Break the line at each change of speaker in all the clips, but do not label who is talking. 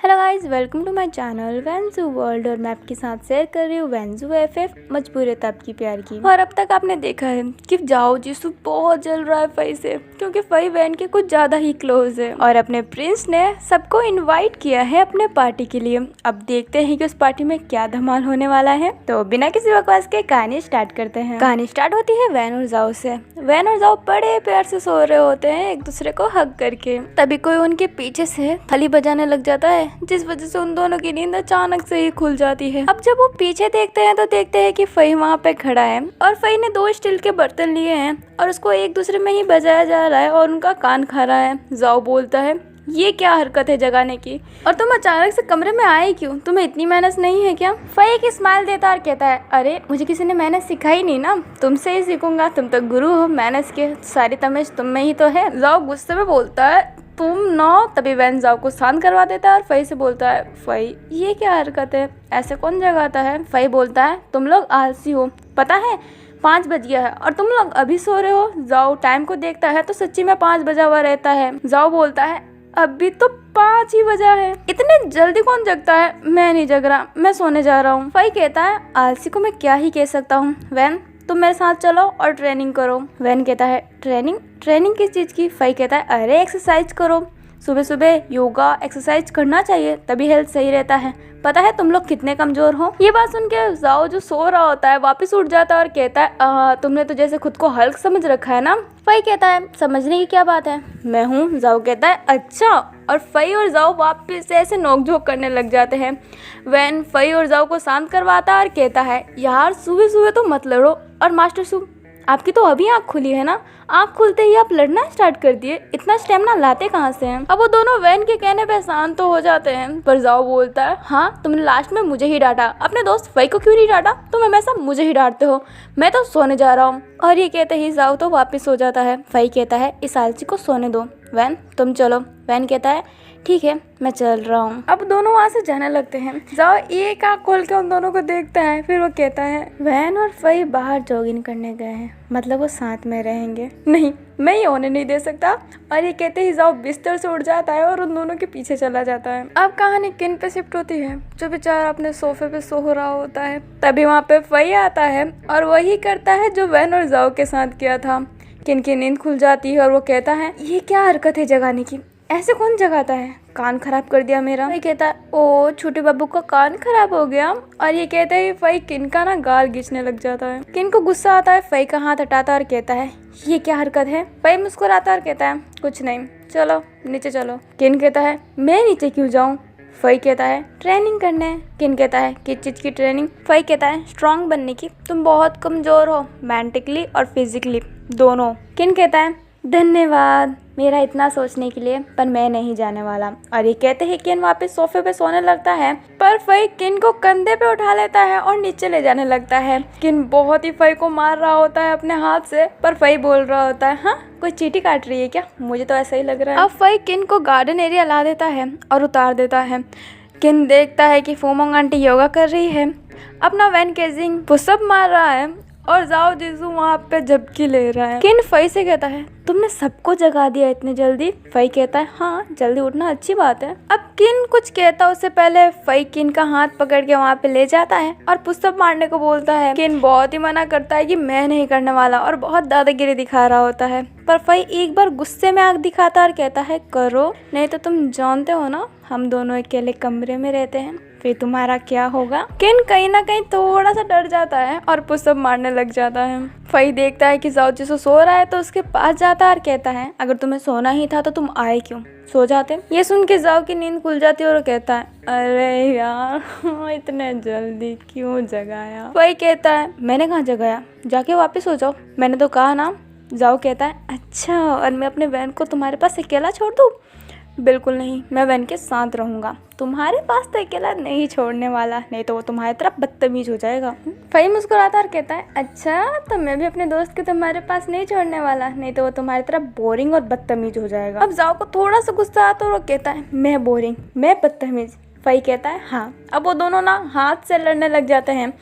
Hello guys, welcome to my channel Venju world. और मैं आपके साथ शेयर कर रही हूँ वेंजू एफएफ मजबूर है तब की प्यार की। और अब तक आपने देखा है कि जाओ जिसू बहुत जल रहा है फई से, क्योंकि फई वैन के कुछ ज्यादा ही क्लोज है और अपने प्रिंस ने सबको इनवाइट किया है अपने पार्टी के लिए। अब देखते हैं कि उस पार्टी में क्या धमाल होने वाला है। तो बिना किसी बकवास के कहानी स्टार्ट करते हैं। कहानी स्टार्ट होती है वैन और जाओ से। वैन और जाओ बड़े प्यार से सो रहे होते हैं एक दूसरे को हग करके। तभी कोई उनके पीछे से थाली बजाने लग जाता है, जिस वजह से उन दोनों की नींद अचानक से ही खुल जाती है। अब जब वो पीछे देखते हैं तो देखते हैं कि फई वहाँ पे खड़ा है और फई ने 2 स्टील के बर्तन लिए हैं और उसको एक दूसरे में ही बजाया जा रहा है और उनका कान खा रहा है। जाओ बोलता है, ये क्या हरकत है जगाने की, और तुम अचानक से कमरे में आए क्यों? तुम्हें इतनी मेहनत नहीं है क्या? फई एक स्माइल देता और कहता है, अरे मुझे किसी ने मेहनत सिखाई नहीं ना, तुमसे ही सीखूंगा। तुम तो गुरु हो मेहनत के, सारी तमीज तुम में ही तो है। जाओ गुस्से में बोलता है, तुम ना। तभी वैन जाओ को शांत करवा देता है और फई से बोलता है, फई ये क्या हरकत है, ऐसे कौन जगाता है? फई बोलता है, तुम लोग आलसी हो, पता है 5 बज गया है और तुम लोग अभी सो रहे हो। जाओ टाइम को देखता है तो सच्ची में 5 बजा हुआ रहता है। जाओ बोलता है, अभी तो 5 ही बजा है, इतने जल्दी कौन जगता है? मैं नहीं जग रहा, मैं सोने जा रहा हूँ। फई कहता है, आलसी को मैं क्या ही कह सकता हूँ। वैन तुम मेरे साथ चलो और ट्रेनिंग करो। वैन कहता है, ट्रेनिंग? ट्रेनिंग किस चीज़ की? फई कहता है, अरे एक्सरसाइज करो, सुबह सुबह योगा एक्सरसाइज करना चाहिए, तभी हेल्थ सही रहता है। पता है तुम लोग कितने कमजोर हो। ये बात सुन के जाओ जो सो रहा होता है वापस उठ जाता है और कहता है, तुमने तो जैसे खुद को हल्क समझ रखा है ना। फई कहता है, समझने की क्या बात है, मैं हूँ। जाओ कहता है, अच्छा। और फई और जाओ वापस से ऐसे नोकझोंक करने लग जाते हैं। वैन फई और जाओ को शांत करवाता है और कहता है, यार सुबह सुबह तो मत लड़ो। और मास्टर सू, आपकी तो अभी आँख खुली है ना, आँख खुलते ही आप लड़ना स्टार्ट कर दिए, इतना स्टेमिना लाते कहाँ से हैं? अब वो दोनों वैन के कहने पे शांत तो हो जाते हैं, पर जाओ बोलता है, हाँ तुमने लास्ट में मुझे ही डांटा, अपने दोस्त फई को क्यों नहीं डांटा? तुम हमेशा मुझे ही डांटते हो, मैं तो सोने जा रहा हूँ। और ये कहते ही जाओ तो वापिस हो जाता है। फई कहता है, इस आलसी को सोने दो, वैन तुम चलो। वैन कहता है, ठीक है मैं चल रहा हूँ। अब दोनों वहाँ से जाने लगते हैं। जाओ एक आँख खोल के उन दोनों को देखता है, फिर वो कहता है, वैन और फई बाहर जॉगिंग करने गए हैं, मतलब वो साथ में रहेंगे। नहीं, मैं ये होने नहीं दे सकता। और ये कहते ही जाओ बिस्तर से उठ जाता है और उन दोनों के पीछे चला जाता है। अब कहानी किन पे शिफ्ट होती है? जो बेचारा अपने सोफे पे सो रहा होता है। तभी वहाँ पे फई आता है और वही करता है जो वैन और जाओ के साथ किया था। किन की नींद खुल जाती है और वो कहता है, ये क्या हरकत है जगाने की, ऐसे कौन जगाता है, कान खराब कर दिया मेरा। फई कहता है, ओ छोटे बाबू का कान खराब हो गया। और ये कहते ही फई किन का ना गाल घिसने लग जाता है। किन को गुस्सा आता है, फई का हाथ हटाता और कहता है, ये क्या हरकत है? फई मुस्कुराता और कहता है, कुछ नहीं, चलो नीचे चलो। किन कहता है, मैं नीचे क्यों जाऊँ? फई कहता है, ट्रेनिंग करने। किन कहता है, किस चीज की ट्रेनिंग? फई कहता है, स्ट्रांग बनने की, तुम बहुत कमजोर हो मेंटली और फिजिकली दोनों। किन कहता है, धन्यवाद मेरा इतना सोचने के लिए, पर मैं नहीं जाने वाला। और ये कहते ही किन वापस सोफे पे सोने लगता है, पर फई किन को कंधे पे उठा लेता है और नीचे ले जाने लगता है। किन बहुत ही फई को मार रहा होता है अपने हाथ से, पर फई बोल रहा होता है, हाँ कोई चींटी काट रही है क्या? मुझे तो ऐसा ही लग रहा है। अब फई किन को गार्डन एरिया ला देता है और उतार देता है। किन देखता है कि फोमोंग आंटी योगा कर रही है, अपना वैन केजिंग पुशअप मार रहा है और जाओ जिसू वहाँ पे झपकी ले रहा है। किन फई से कहता है, तुमने सबको जगा दिया इतने जल्दी? फई कहता है, हाँ जल्दी उठना अच्छी बात है। अब किन कुछ कहता उससे पहले फई किन का हाथ पकड़ के वहाँ पे ले जाता है और पुशअप मारने को बोलता है। किन बहुत ही मना करता है कि मैं नहीं करने वाला और बहुत दादागिरी दिखा रहा होता है, पर फई एक बार गुस्से में आग दिखाता और कहता है, करो, नहीं तो तुम जानते हो ना हम दोनों अकेले कमरे में रहते हैं, फिर तुम्हारा क्या होगा? किन कहीं ना कहीं थोड़ा सा डर जाता है और पुशअप मारने लग जाता है। फई देखता है कि जाओ जिसो सो रहा है तो उसके पास जाता है और कहता है, अगर तुम्हें सोना ही था तो तुम आए क्यों, सो जाते। ये सुन के जाओ की नींद खुल जाती है और वो कहता है, अरे यार इतने जल्दी क्यों जगाया? फई कहता है, मैंने कहाँ जगाया, जाके वापस हो जाओ, मैंने तो कहा ना। जाओ कहता है, अच्छा और मैं अपने वैन को तुम्हारे पास अकेला छोड़ दूँ? बिल्कुल नहीं, मैं वैन के साथ रहूंगा, तुम्हारे पास तो अकेला नहीं छोड़ने वाला, नहीं तो वो तुम्हारी तरफ बदतमीज हो जाएगा। फई मुस्कुराता और कहता है, अच्छा तो मैं भी अपने दोस्त के तुम्हारे पास नहीं छोड़ने वाला, नहीं तो वो तुम्हारी तरफ बोरिंग और बदतमीज हो जाएगा। अब जाओ को थोड़ा सा गुस्सा आता है और वो कहता है, मैं बोरिंग, मैं बदतमीज? फई कहता है, हाँ। अब वो दोनों ना हाथ से लड़ने लग जाते हैं।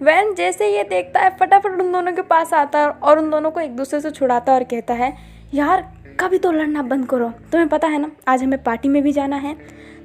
वैन जैसे ये देखता है फटाफट उन दोनों के पास आता है और उन दोनों को एक दूसरे से छुड़ाता है और कहता है, यार कभी तो लड़ना बंद करो, तुम्हें पता है ना आज हमें पार्टी में भी जाना है।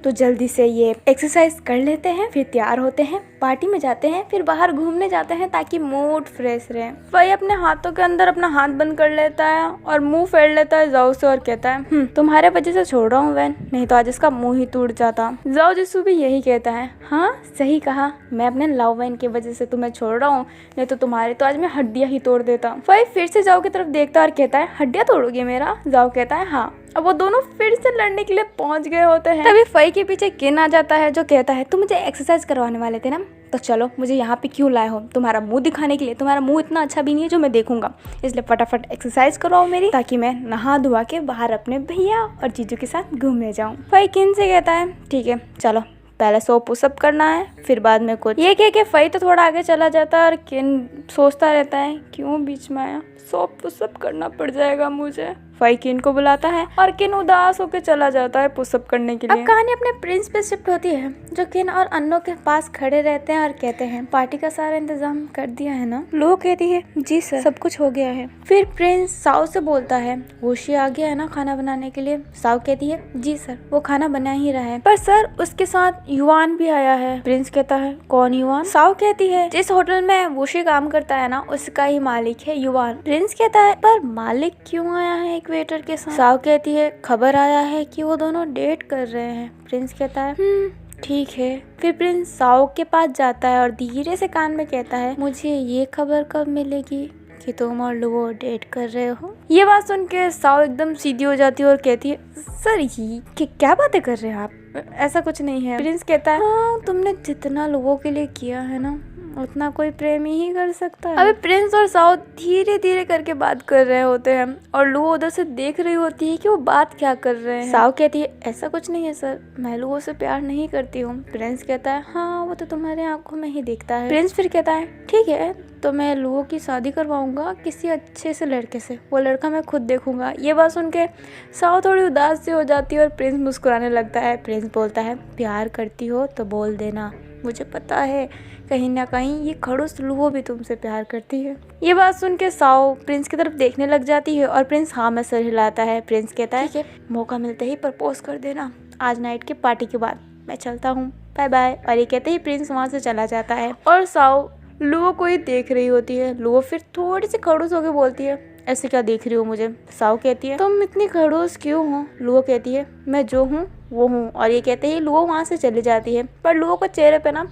तो जल्दी से ये एक्सरसाइज कर लेते हैं, फिर तैयार होते हैं, पार्टी में जाते हैं, फिर बाहर घूमने जाते हैं ताकि मूड फ्रेश रहे। वही अपने हाथों के अंदर अपना हाथ बंद कर लेता है और मुंह फेर लेता है जाओ से और कहता है तुम्हारे वजह से छोड़ रहा हूँ वैन, नहीं तो आज इसका मुंह ही टूट जाता। जाओ जिसू भी यही कहता है, हाँ सही कहा, मैं अपने लव वैन की वजह से तुम्हें छोड़ रहा हूँ, नहीं तो तुम्हारे तो आज मैं हड्डियां ही तोड़ देता। वही फिर से जाओ की तरफ देखता और कहता है हड्डियां तोड़ोगे मेरा? जाओ कहता है हाँ। अब वो दोनों फिर से लड़ने के लिए पहुंच गए होते हैं। तभी फई के पीछे किन आ जाता है जो कहता है तुम मुझे एक्सरसाइज करवाने वाले थे ना, तो चलो मुझे यहाँ पे क्यों लाए हो? तुम्हारा मुंह दिखाने के लिए? तुम्हारा मुंह इतना अच्छा भी नहीं है जो मैं देखूंगा, इसलिए फटाफट एक्सरसाइज करवाओ मेरी, ताकि मैं नहा धुआ के बाहर अपने भैया और जीजू के साथ घूमने जाऊँ। फई किन से कहता है ठीक है चलो पहले 100 पुशअप करना है, फिर बाद में कुछ। ये कह के फई तो थोड़ा आगे चला जाता है और किन सोचता रहता है क्यों बीच में आया, 100 पुशअप करना पड़ जाएगा मुझे। फई किन को बुलाता है और किन उदास होकर चला जाता है पुशअप करने के लिए। अब कहानी अपने प्रिंस पे शिफ्ट होती है जो किन और अन्नो के पास खड़े रहते हैं और कहते हैं पार्टी का सारा इंतजाम कर दिया है ना? लो कहती है जी सर सब कुछ हो गया है। फिर प्रिंस साउ से बोलता है वोशी आ गया है ना खाना बनाने के लिए? साउ कहती है जी सर वो खाना बना ही रहा है, पर सर उसके साथ युवान भी आया है। प्रिंस कहता है कौन युवान? साउ कहती है जिस होटल में वोशी काम करता है ना उसका ही मालिक है युवान। प्रिंस कहता है पर मालिक क्यों आया है एक वेटर के साथ? साउ कहती है खबर आया है कि वो दोनों डेट कर रहे हैं। प्रिंस कहता है ठीक है। फिर प्रिंस साउ के पास जाता है और धीरे से कान में कहता है मुझे ये खबर कब मिलेगी कि तुम और लुओ डेट कर रहे हो? ये बात सुन के साउ एकदम सीधी हो जाती है और कहती है सर ये क्या बातें कर रहे हैं आप, ऐसा कुछ नहीं है। प्रिंस कहता है हाँ तुमने जितना लोगों के लिए किया है ना उतना कोई प्रेमी ही कर सकता है। अभी प्रिंस और साउ धीरे धीरे करके बात कर रहे होते हैं और लुओ उधर से देख रही होती है कि वो बात क्या कर रहे हैं। साउ कहती है ऐसा कुछ नहीं है सर, मैं लुओ से प्यार नहीं करती हूँ। प्रिंस कहता है हाँ वो तो तुम्हारे आंखों में ही दिखता है। प्रिंस फिर कहता है ठीक है तो मैं लुओ की शादी करवाऊंगा किसी अच्छे से लड़के से, वो लड़का मैं खुद देखूंगा। ये बात सुन के साउ थोड़ी उदास सी हो जाती है और प्रिंस मुस्कुराने लगता है। प्रिंस बोलता है प्यार करती हो तो बोल देना, मुझे पता है कहीं ना कहीं ये खड़ूस लुओ भी तुमसे प्यार करती है। ये बात सुन के साउ प्रिंस की तरफ देखने लग जाती है और प्रिंस हाँ में सर हिलाता है। प्रिंस कहता है ठीक है मौका मिलते ही प्रपोज कर देना, आज नाइट की पार्टी के बाद, मैं चलता हूँ बाय बाय। और ये कहते ही प्रिंस वहाँ से चला जाता है और साउ लुओ को ही देख रही होती है। लुओ फिर थोड़ी सी खड़ूस होकर बोलती है ऐसे क्या देख रही हो मुझे? साउ कहती है तुम इतनी खड़ूस क्यों हो? लुओ कहती है मैं जो हूँ वो हूँ। और ये कहते ही लुओ वहाँ से चली जाती है, पर लुओ को चेहरे पे ना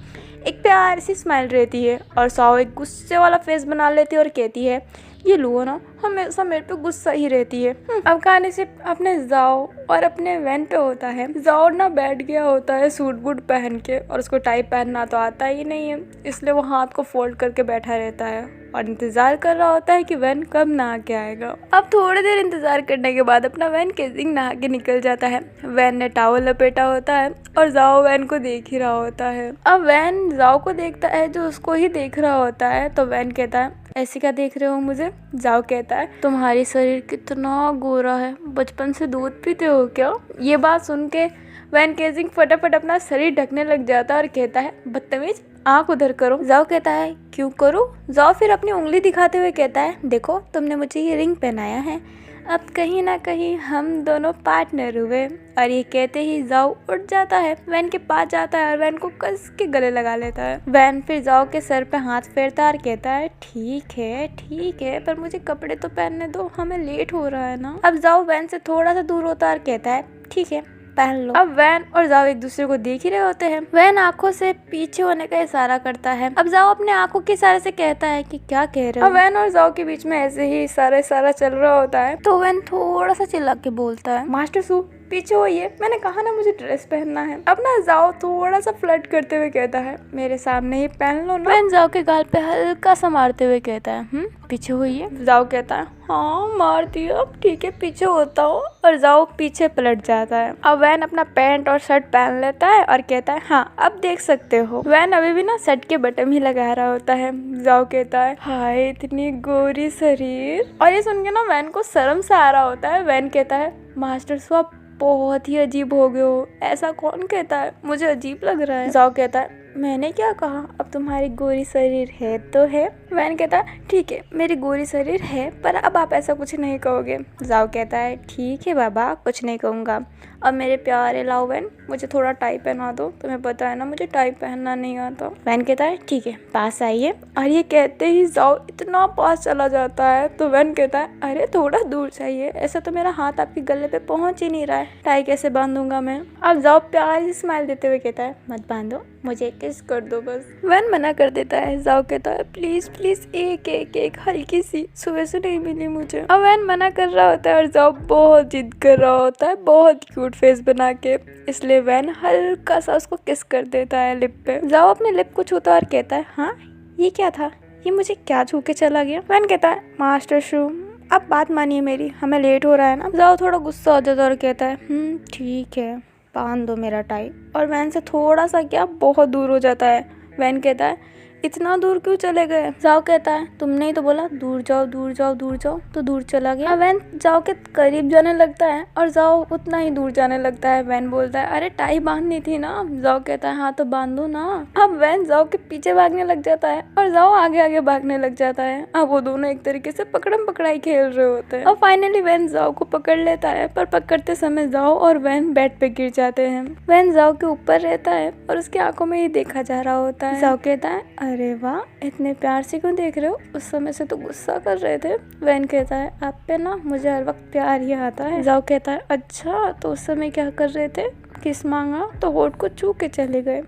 एक प्यार सी स्माइल रहती है और साउ एक गुस्से वाला फेस बना लेती है और कहती है ये लुओ ना हमेशा मेरे पे गुस्सा ही रहती है। अब कहानी से अपने जाओ और अपने वैन पे होता है। जाओ ना बैठ गया होता है सूट बूट पहन के और उसको टाई पहनना तो आता ही नहीं है, इसलिए वो हाथ को फोल्ड करके बैठा रहता है और इंतजार कर रहा होता है कि वैन कब नहा के आएगा। अब थोड़ी देर इंतजार करने के बाद अपना वैन केजिंग नहा के निकल जाता है। वैन ने टॉवल लपेटा होता है और जाओ वैन को देख ही रहा होता है। अब वैन जाओ को देखता है जो उसको ही देख रहा होता है, तो वैन कहता है ऐसे क्या देख रहे हो मुझे? जाओ कहता है तुम्हारी शरीर कितना गोरा है, बचपन से दूध पीते हो क्या? ये बात सुन के वैन केजिंग फटाफट अपना शरीर ढकने लग जाता है और कहता है बदतमीज आँख उधर करो। जाओ कहता है क्यों करो? जाओ फिर अपनी उंगली दिखाते हुए कहता है देखो तुमने मुझे ये रिंग पहनाया है, अब कहीं ना कहीं हम दोनों पार्टनर हुए। और ये कहते ही जाओ उठ जाता है, वैन के पास जाता है और वैन को कस के गले लगा लेता है। वैन फिर जाओ के सर पे हाथ फेरता है और कहता है ठीक है पर मुझे कपड़े तो पहनने दो, हमें लेट हो रहा है ना। अब जाओ वैन से थोड़ा सा दूर होता है और कहता है ठीक है पहन लो। अब वैन और जाओ एक दूसरे को देख ही रहे होते हैं। वैन आंखों से पीछे होने का इशारा करता है। अब जाओ अपने आंखों के इशारे से कहता है कि क्या कह रहे हो? अब वैन और जाओ के बीच में ऐसे ही इशारा चल रहा होता है, तो वैन थोड़ा सा चिल्ला के बोलता है मास्टर सू पीछे होइए, मैंने कहा ना मुझे ड्रेस पहनना है। अब ना जाओ थोड़ा सा फ्लर्ट करते हुए कहता है मेरे सामने ही पहन लो ना। वैन जाओ के गाल पे हल्का सा मारते हुए कहता है पीछे होइए। जाओ कहता है हाँ मार दिया, ठीक है पीछे होता हूँ। और जाओ पीछे पलट जाता है। अब वैन अपना पैंट और शर्ट पहन लेता है और कहता है हाँ अब देख सकते हो। वैन अभी भी ना शर्ट के बटन ही लगा रहा होता है। जाओ कहता है हाय इतनी गोरी शरीर। और ये सुन के ना वैन को शर्म सा आ रहा होता है। वैन कहता है मास्टर साहब बहुत ही अजीब हो गए हो, ऐसा कौन कहता है, मुझे अजीब लग रहा है। जाओ कहता है मैंने क्या कहा, अब तुम्हारी गोरी शरीर है तो है। वैन कहता है ठीक है मेरी गोरी शरीर है, पर अब आप ऐसा कुछ नहीं कहोगे। जाओ कहता है ठीक है बाबा, कुछ नहीं कहूँगा। अब मेरे प्यारे लाओ वैन, मुझे थोड़ा टाई पहना दो, तुम्हें पता है ना मुझे टाई पहनना नहीं आता। वैन कहता है ठीक है पास आइए, और ये कहते ही जाओ इतना पास चला जाता है। तो वैन कहता है अरे थोड़ा दूर चाहिए, ऐसा तो मेरा हाथ आपके गले पे पहुंच ही नहीं रहा है, टाई कैसे बांधूंगा मैं। अब जाओ प्यारी स्माइल देते हुए कहता है मत बांधो, मुझे किस कर दो बस। वैन मना कर देता है। जाओ कहता है प्लीज प्लीज एक हल्की सी, सुबह से नहीं मिली मुझे। अब वैन मना कर रहा होता है और जाओ बहुत जिद कर रहा होता है, बहुत क्यूट फेस बना के, इसलिए वैन हल्का सा उसको किस कर देता है लिप पे। जाओ अपने लिप को छूता और कहता है हाँ ये क्या था, ये मुझे क्या छू के चला गया। वैन कहता है मास्टर शू अब बात मानिए मेरी, हमें लेट हो रहा है ना। जाओ थोड़ा गुस्सा हो जाता है और कहता है ठीक है बांध दो मेरा टाई, और वैन से थोड़ा सा क्या बहुत दूर हो जाता है। वैन कहता है इतना दूर क्यों चले गए। जाओ कहता है तुमने ही तो बोला दूर जाओ दूर जाओ दूर जाओ, तो दूर चला गया। वैन जाओ के करीब जाने लगता है और जाओ उतना ही दूर जाने लगता है। वैन बोलता है अरे टाई बांधनी थी ना। जाओ कहता है हाँ तो बांध दो ना। अब वैन जाओ के पीछे भागने लग जाता है और जाओ आगे आगे भागने लग जाता है। अब वो दोनों एक तरीके से पकड़म पकड़ाई खेल रहे होते हैं। और फाइनली वैन जाओ को पकड़ लेता है, पर पकड़ते समय जाओ और वैन बेड पे गिर जाते हैं। वैन जाओ के ऊपर रहता है और उसकी आंखों में ही देखा जा रहा होता है। जाओ कहता है अरे वाह इतने प्यार से क्यों देख रहे हो, उस समय से तो गुस्सा कर रहे थे। वैन कहता है आप पे ना मुझे हर वक्त प्यार ही आता है। जाओ कहता है अच्छा तो उस समय क्या कर रहे थे, किस मांगा तो होठ को छू के चले गए।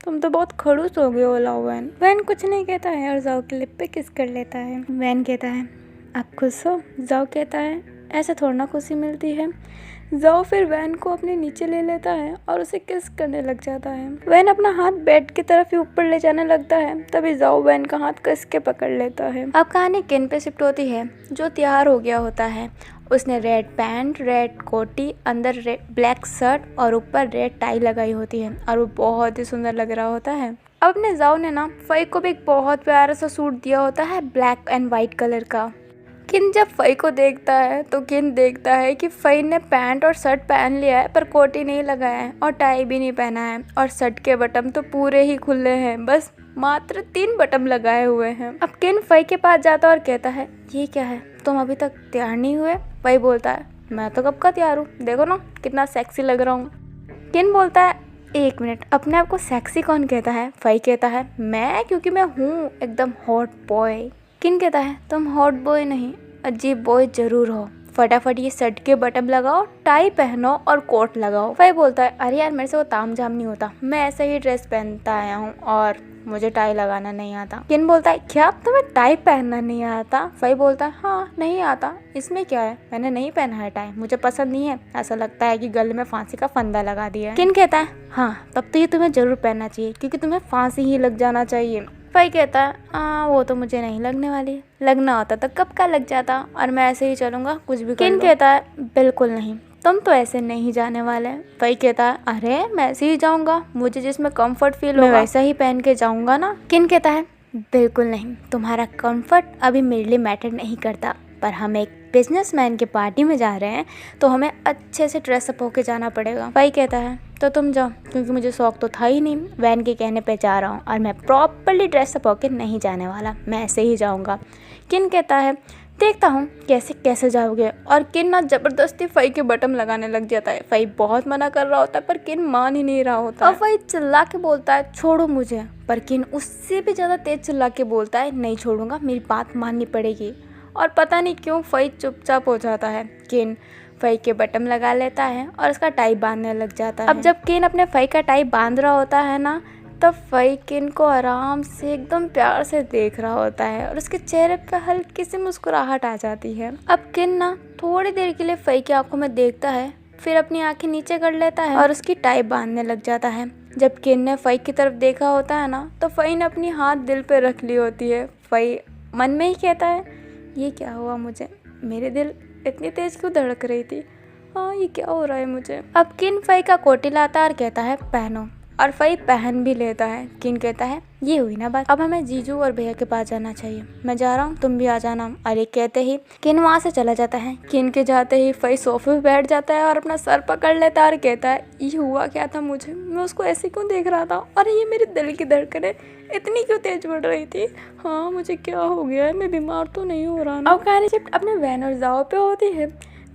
तुम तो बहुत खड़ूस हो गए हो लाओ। वैन कुछ नहीं कहता है और जाओ के लिप पे किस कर लेता है। वैन कहता है आप खुश हो। जाओ कहता है ऐसे थोड़ा ना खुशी मिलती है। जाओ फिर वैन को अपने नीचे ले लेता है और उसे किस करने लग जाता है। वैन अपना हाथ बेड की तरफ ही ऊपर ले जाने लगता है, तभी जाओ वैन का हाथ कस के पकड़ लेता है। अब कहानी किन पे शिफ्ट होती है, जो तैयार हो गया होता है। उसने रेड पैंट, रेड कोटी, अंदर ब्लैक शर्ट और ऊपर रेड टाई लगाई होती है और वो बहुत ही सुंदर लग रहा होता है। अब अपने जाओ ने ना फई को भी एक बहुत प्यारा सा सूट दिया होता है ब्लैक एंड वाइट कलर का। किन जब फई को देखता है तो किन देखता है कि फई ने पैंट और शर्ट पहन लिया है पर कोटी नहीं लगाया है और टाई भी नहीं पहना है, और शर्ट के बटन तो पूरे ही खुले हैं, बस मात्र 3 बटन लगाए हुए हैं। अब किन फई के पास जाता और कहता है ये क्या है, तुम अभी तक तैयार नहीं हुए। फई बोलता है मैं तो कब का तैयार हूँ, देखो ना कितना सेक्सी लग रहा हूँ। किन बोलता है 1 मिनट, अपने आप को सेक्सी कौन कहता है। फई कहता है मैं, क्योंकि मैं हूँ एकदम हॉट बॉय। किन कहता है तुम हॉट बॉय नहीं अजीब बॉय जरूर हो, फटाफट ये शर्ट के बटन लगाओ, टाई पहनो और कोट लगाओ। फई बोलता है अरे यार मेरे से वो ताम झाम नहीं होता, मैं ऐसे ही ड्रेस पहनता आया हूँ और मुझे टाई लगाना नहीं आता। किन बोलता है क्या तुम्हें टाई पहनना नहीं आता। फई बोलता है हाँ नहीं आता, इसमें क्या है, मैंने नहीं पहना है टाई, मुझे पसंद नहीं है, ऐसा लगता है कि गले में फांसी का फंदा लगा दिया है। किन कहता है हाँ तब तो ये तुम्हें जरूर पहनना चाहिए, क्योंकि तुम्हें फांसी ही लग जाना चाहिए। फई कहता है वो तो मुझे नहीं लगने वाली, लगना होता तो कब का लग जाता, और मैं ऐसे ही चलूंगा कुछ भी। किन कहता है बिल्कुल नहीं, तुम तो ऐसे नहीं जाने वाले। फई कहता है अरे मैं ऐसे ही जाऊंगा, मुझे जिसमें कंफर्ट फील होगा वैसा ही पहन के जाऊंगा ना। किन कहता है बिल्कुल नहीं, तुम्हारा कंफर्ट अभी मेरे लिए मैटर नहीं करता, पर हम एक बिजनेसमैन के पार्टी में जा रहे हैं तो हमें अच्छे से ड्रेसअप होके जाना पड़ेगा। फई कहता है तो तुम जाओ, क्योंकि मुझे शौक तो था ही नहीं, वैन के कहने पे जा रहा हूँ और मैं प्रॉपर्ली ड्रेसअप होके नहीं जाने वाला, मैं ऐसे ही जाऊँगा। किन कहता है देखता हूँ कैसे जाओगे, और किन ना जबरदस्ती फई के बटन लगाने लग जाता है। फई बहुत मना कर रहा होता है पर किन मान ही नहीं रहा होता। और फई चिल्ला के बोलता है छोड़ो मुझे, पर किन उससे भी ज़्यादा तेज चिल्ला के बोलता है नहीं छोड़ूंगा, मेरी बात माननी पड़ेगी। और पता नहीं क्यों फई चुपचाप हो जाता है। किन फई के बटन लगा लेता है और उसका टाई बांधने लग जाता है। अब जब किन अपने फई का टाई बांध रहा होता है ना, तब फई किन को आराम से एकदम प्यार से देख रहा होता है और उसके चेहरे पे हल्की सी मुस्कुराहट आ जाती है। अब किन ना थोड़ी देर के लिए फई की आंखों में देखता है, फिर अपनी आंखें नीचे कर लेता है और उसकी टाई बांधने लग जाता है। जब किन ने फई की तरफ देखा होता है ना, तो फई ने अपनी हाथ दिल पे रख ली होती है। फई मन में ही कहता है ये क्या हुआ मुझे, मेरे दिल इतनी तेज क्यों धड़क रही थी, हाँ ये क्या हो रहा है मुझे। अब किन फई का कोटी लाता और कहता है पहनो, और फई पहन भी लेता है। किन कहता है ये हुई ना बात, अब हमें जीजू और भैया के पास जाना चाहिए, मैं जा रहा हूँ तुम भी आ जाना। अरे कहते ही किन वहाँ से चला जाता है। किन के जाते ही फई सोफे पे बैठ जाता है और अपना सर पकड़ लेता है और कहता है ये हुआ क्या था मुझे, मैं उसको ऐसे क्यों देख रहा था, अरे ये मेरे दिल की धड़कनें इतनी क्यों तेज बढ़ रही थी, हाँ मुझे क्या हो गया है, मैं बीमार तो नहीं हो रहा ना। अब कहानी शिफ्ट अपने वैन और जाओ पे होती है।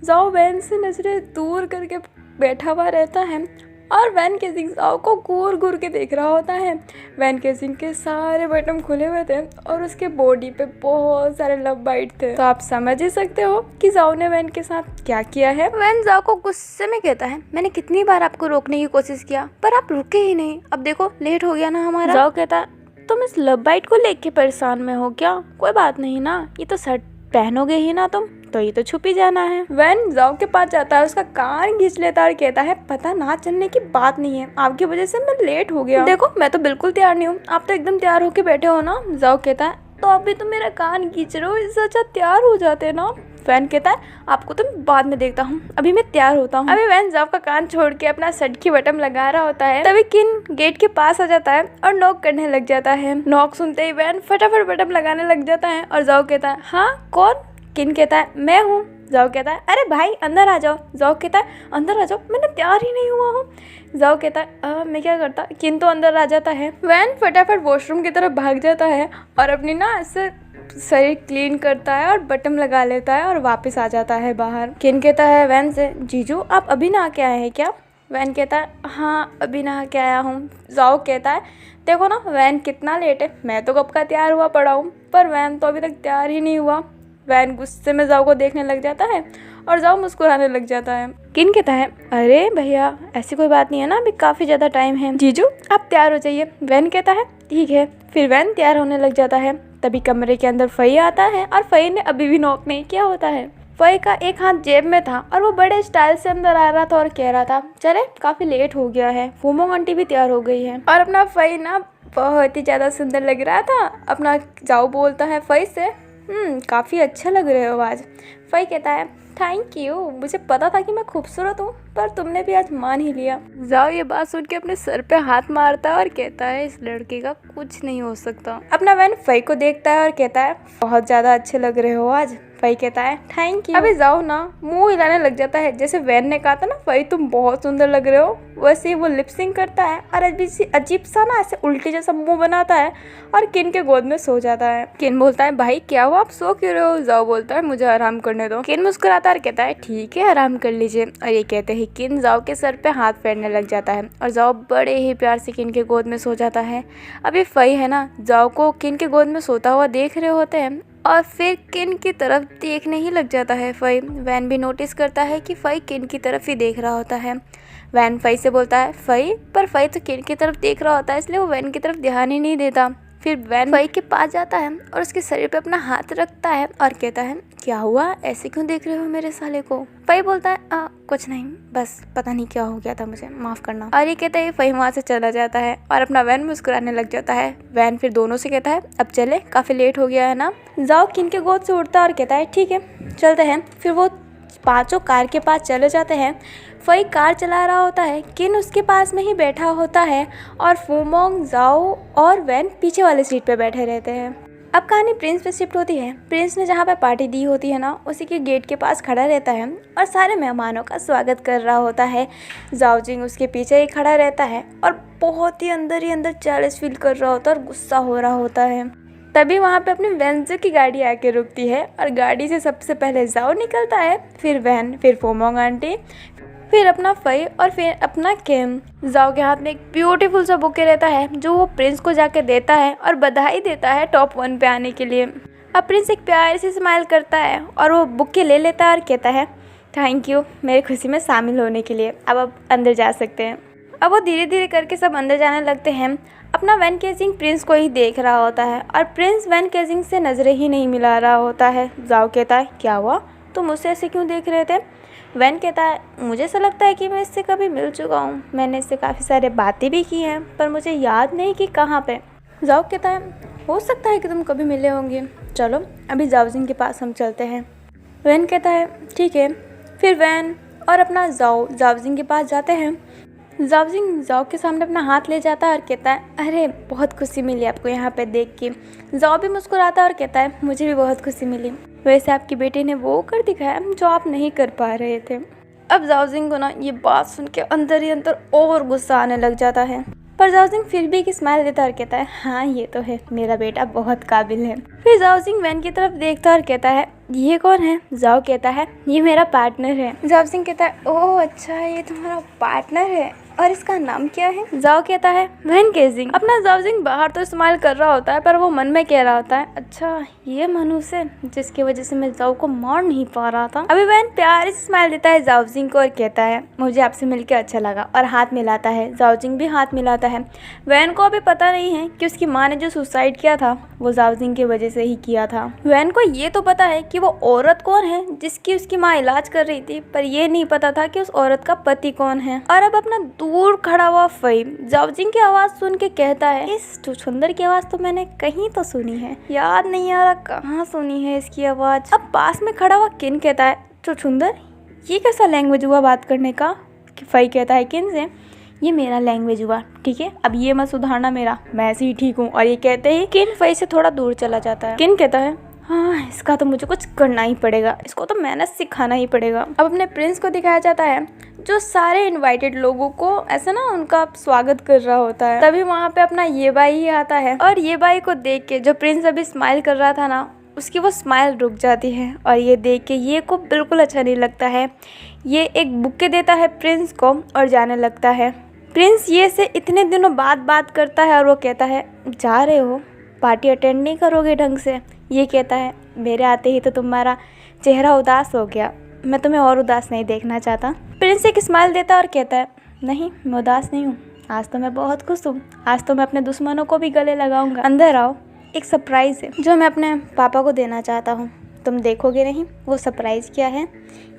जाओ वैन से नजरें दूर करके बैठा हुआ रहता है और वैन केसिंग जाओ को घूर घूर के देख रहा होता है। वैन केसिंग के सारे बटन खुले हुए थे और उसके बॉडी पे बहुत सारे लव बाइट थे, तो आप समझ ही सकते हो कि जाओ ने वैन के साथ क्या किया है। वैन जाओ को गुस्से में कहता है मैंने कितनी बार आपको रोकने की कोशिश किया पर आप रुके ही नहीं, अब देखो लेट हो गया ना हमारा। जाओ कहता है तुम इस लव बाइट को लेके परेशान में हो क्या, कोई बात नहीं ना, ये तो शर्ट पहनोगे ही ना तुम, तो ये तो छुप ही जाना है। वैन जाओ के पास जाता है, उसका कान खींच लेता है और कहता है पता ना चलने की बात नहीं है, आपकी वजह से मैं लेट हो गया। देखो मैं तो बिल्कुल तैयार नहीं हूँ, आप तो एकदम तैयार होके बैठे हो ना। जाओ कहता है तो अभी तो मेरा कान खींच रहे हो, इससे अच्छा तैयार हो जाते ना। वैन कहता है आपको तो मैं बाद में देखता हूँ, अभी मैं तैयार होता हूँ। अभी वैन जाओ का कान छोड़ के अपना शर्ट की बटन लगा रहा होता है, तभी किन गेट के पास आ जाता है और नॉक करने लग जाता है। नॉक सुनते ही वैन फटाफट बटन लगाने लग जाता है और जाओ कहता है हाँ कौन। किन कहता है मैं हूँ। जाओ कहता है अरे भाई अंदर आ जाओ। जाओ कहता है अंदर आ जाओ, मैंने तैयार ही नहीं हुआ हूँ। जाओ कहता है मैं क्या करता। किन तो अंदर आ जाता है। वैन फटाफट वॉशरूम की तरफ भाग जाता है और अपनी ना ऐसे शरीर क्लीन करता है और बटन लगा लेता है और वापस आ जाता है बाहर। किन कहता है वैन से जीजू आप अभी नहा के आए हैं क्या। वैन कहता है हाँ अभी नहा के आया हूँ। जाओ कहता है देखो ना वैन कितना लेट है, मैं तो कब का तैयार हुआ पड़ा हूँ पर वैन तो अभी तक तैयार ही नहीं हुआ। वैन गुस्से में जाओ को देखने लग जाता है और जाओ मुस्कुराने लग जाता है। किन कहता है अरे भैया ऐसी कोई बात नहीं है ना, अभी काफ़ी ज़्यादा टाइम है, जीजू आप तैयार हो जाइए। वैन कहता है ठीक है। फिर वैन तैयार होने लग जाता है, तभी कमरे के अंदर फई आता है और फई ने अभी भी नॉक नहीं किया होता है। फई का एक हाथ जेब में था और वो बड़े स्टाइल से अंदर आ रहा था और कह रहा था चले काफ़ी लेट हो गया है, फूमोंग आंटी भी तैयार हो गई है। और अपना फई ना बहुत ही ज़्यादा सुंदर लग रहा था। अपना जाओ बोलता है फई से काफ़ी अच्छा लग रहे हो आज। फई कहता है थैंक यू, मुझे पता था कि मैं खूबसूरत हूँ पर तुमने भी आज मान ही लिया। जाओ ये बात सुन के अपने सर पे हाथ मारता है और कहता है इस लड़के का कुछ नहीं हो सकता। अपना वैन फई को देखता है और कहता है बहुत ज़्यादा अच्छे लग रहे हो आज। फई कहता है थैंक यू। अभी जाओ ना मुंह हिलाने लग जाता है, जैसे वैन ने कहा था ना फई तुम बहुत सुंदर लग रहे हो, वैसे ही वो लिपसिंग करता है और अजीब सा ना ऐसे उल्टी जैसा मुंह बनाता है और किन के गोद में सो जाता है। किन बोलता है भाई क्या हुआ आप सो क्यों रहे हो। जाओ बोलता है मुझे आराम करने दो। किन मुस्कुराता है कहता है ठीक है आराम कर लीजिए। और ये कहते ही किन जाओ के सर पे हाथ फेरने लग जाता है और जाओ बड़े ही प्यार से किन के गोद में सो जाता है। अभी फई है ना जाओ को किन के गोद में सोता हुआ देख रहे होते हैं और फिर किन की तरफ देखने ही लग जाता है फई। वैन भी नोटिस करता है कि फई किन की तरफ ही देख रहा होता है। वैन फई से बोलता है फई, पर फई तो किन की तरफ देख रहा होता है इसलिए वो वैन की तरफ ध्यान ही नहीं देता। फिर वैन फई के पास जाता है और उसके शरीर पे अपना हाथ रखता है और कहता है क्या हुआ ऐसे क्यों देख रहे हो मेरे साले को। फई बोलता है कुछ नहीं, बस पता नहीं क्या हो गया था मुझे, माफ करना। और ये कहता है फई वहाँ से चला जाता है और अपना वैन मुस्कुराने लग जाता है। वैन फिर दोनों से कहता है अब चले काफ़ी लेट हो गया है ना। जाओ किन के गोद से उठता है और कहता है ठीक है चलते हैं। फिर वो पांचों कार के पास चले जाते हैं। फई कार चला रहा होता है, किन उसके पास में ही बैठा होता है और फूमोंग जाओ और वैन पीछे वाले सीट पे बैठे रहते हैं। अब कहानी प्रिंस पे शिफ्ट होती है। प्रिंस ने जहाँ पे पार्टी दी होती है ना उसी के गेट के पास खड़ा रहता है और सारे मेहमानों का स्वागत कर रहा होता है। जाओ जिंग उसके पीछे ही खड़ा रहता है और बहुत ही अंदर जेलस फील कर रहा होता है और गुस्सा हो रहा होता है। तभी वहाँ पे अपनी वेंजो की गाड़ी आके रुकती है और गाड़ी से सबसे पहले जाओ निकलता है, फिर वैन, फिर फूमोंग आंटी, फिर अपना फई और फिर अपना किम। जाओ के हाथ में एक ब्यूटीफुल सा बुके रहता है जो वो प्रिंस को जाके देता है और बधाई देता है टॉप 1 पे आने के लिए। अब प्रिंस एक प्यारी सी स्माइल करता है और वो बुके ले लेता है और कहता है थैंक यू मेरी खुशी में शामिल होने के लिए, अब आप अंदर जा सकते हैं। अब वो धीरे धीरे करके सब अंदर जाने लगते हैं। अपना वैन केजिंग प्रिंस को ही देख रहा होता है और प्रिंस वैन केजिंग से नज़रें ही नहीं मिला रहा होता है। जाओ कहता है क्या हुआ तुम मुझसे ऐसे क्यों देख रहे थे। वैन कहता है मुझे ऐसा लगता है कि मैं इससे कभी मिल चुका हूँ, मैंने इससे काफ़ी सारे बातें भी की हैं पर मुझे याद नहीं कि कहाँ पे। जाओ कहता है हो सकता है कि तुम कभी मिले होंगे, चलो अभी जाओजिंग के पास हम चलते हैं। वैन कहता है ठीक है। फिर वैन और अपना जाओजिंग के पास जाते हैं। जाओजिंग जाओ के सामने अपना हाथ ले जाता है और कहता है अरे बहुत खुशी मिली आपको यहाँ पे देख के। जाओ भी मुस्कुराता है और कहता है मुझे भी बहुत खुशी मिली। वैसे आपकी बेटी ने वो कर दिखाया जो आप नहीं कर पा रहे थे। अब जाओजिंग को ना ये बात सुन के अंदर ही अंदर और गुस्सा आने लग जाता है, पर जाओजिंग फिर भी एक स्माइल देता और कहता है हाँ ये तो है, मेरा बेटा बहुत काबिल है। फिर जाओजिंग वैन की तरफ देखता और कहता है ये कौन है? जाओ कहता है ये मेरा पार्टनर है। जाओजिंग कहता है ओह अच्छा ये तुम्हारा पार्टनर है, और इसका नाम क्या है? जाओ कहता है वैन केजिंग। अपना जाओजिंग बाहर तो इस्तेमाल कर रहा होता है, पर वो मन में कह रहा होता है अच्छा ये मनुष्य जिसकी वजह से मैं जाओ को मार नहीं पा रहा था। अभी वैन प्यार से स्माइल देता है जाओजिंग को और कहता है मुझे आपसे मिलकर अच्छा लगा, और हाथ मिलाता है। जाओजिंग भी हाथ मिलाता है। वैन को अभी पता नहीं है कि उसकी माँ ने जो सुसाइड किया था वो जाओजिंग की वजह से ही किया था। वैन को ये तो पता है कि वो औरत कौन है जिसकी उसकी माँ इलाज कर रही थी, पर ये नहीं पता था कि उस औरत का पति कौन है। और अब अपना दूर खड़ा हुआ फई जाओजिंग की आवाज सुन के कहता है इस छुछुंदर की आवाज तो मैंने कहीं तो सुनी है, याद नहीं आ रहा कहाँ सुनी है इसकी आवाज। अब पास में खड़ा हुआ किन कहता है छुछुंदर ये कैसा लैंग्वेज हुआ बात करने का? फई कहता है किन से ये मेरा लैंग्वेज हुआ, ठीक है अब ये मत सुधारना मेरा, मैं ऐसे ही ठीक हूँ। और ये कहते ही किन फई से थोड़ा दूर चला जाता है। किन कहता है हाँ इसका तो मुझे कुछ करना ही पड़ेगा, इसको तो मैंने सिखाना ही पड़ेगा। अब अपने प्रिंस को दिखाया जाता है जो सारे इनवाइटेड लोगों को ऐसा ना उनका स्वागत कर रहा होता है। तभी वहाँ पे अपना ये भाई ही आता है, और ये भाई को देख के जो प्रिंस अभी स्माइल कर रहा था ना उसकी वो स्माइल रुक जाती है, और ये देख के ये को बिल्कुल अच्छा नहीं लगता है। ये एक बुके देता है प्रिंस को और जाने लगता है। प्रिंस ये से इतने दिनों बाद बात करता है और वो कहता है जा रहे हो, पार्टी अटेंड नहीं करोगे ढंग से? ये कहता है मेरे आते ही तो तुम्हारा चेहरा उदास हो गया, मैं तुम्हें और उदास नहीं देखना चाहता। प्रिंस एक स्माइल देता और कहता है नहीं मैं उदास नहीं हूँ, आज तो मैं बहुत खुश हूँ, आज तो मैं अपने दुश्मनों को भी गले लगाऊंगा। अंदर आओ, एक सरप्राइज है जो मैं अपने पापा को देना चाहता हूँ, तुम देखोगे नहीं? वो सरप्राइज क्या है?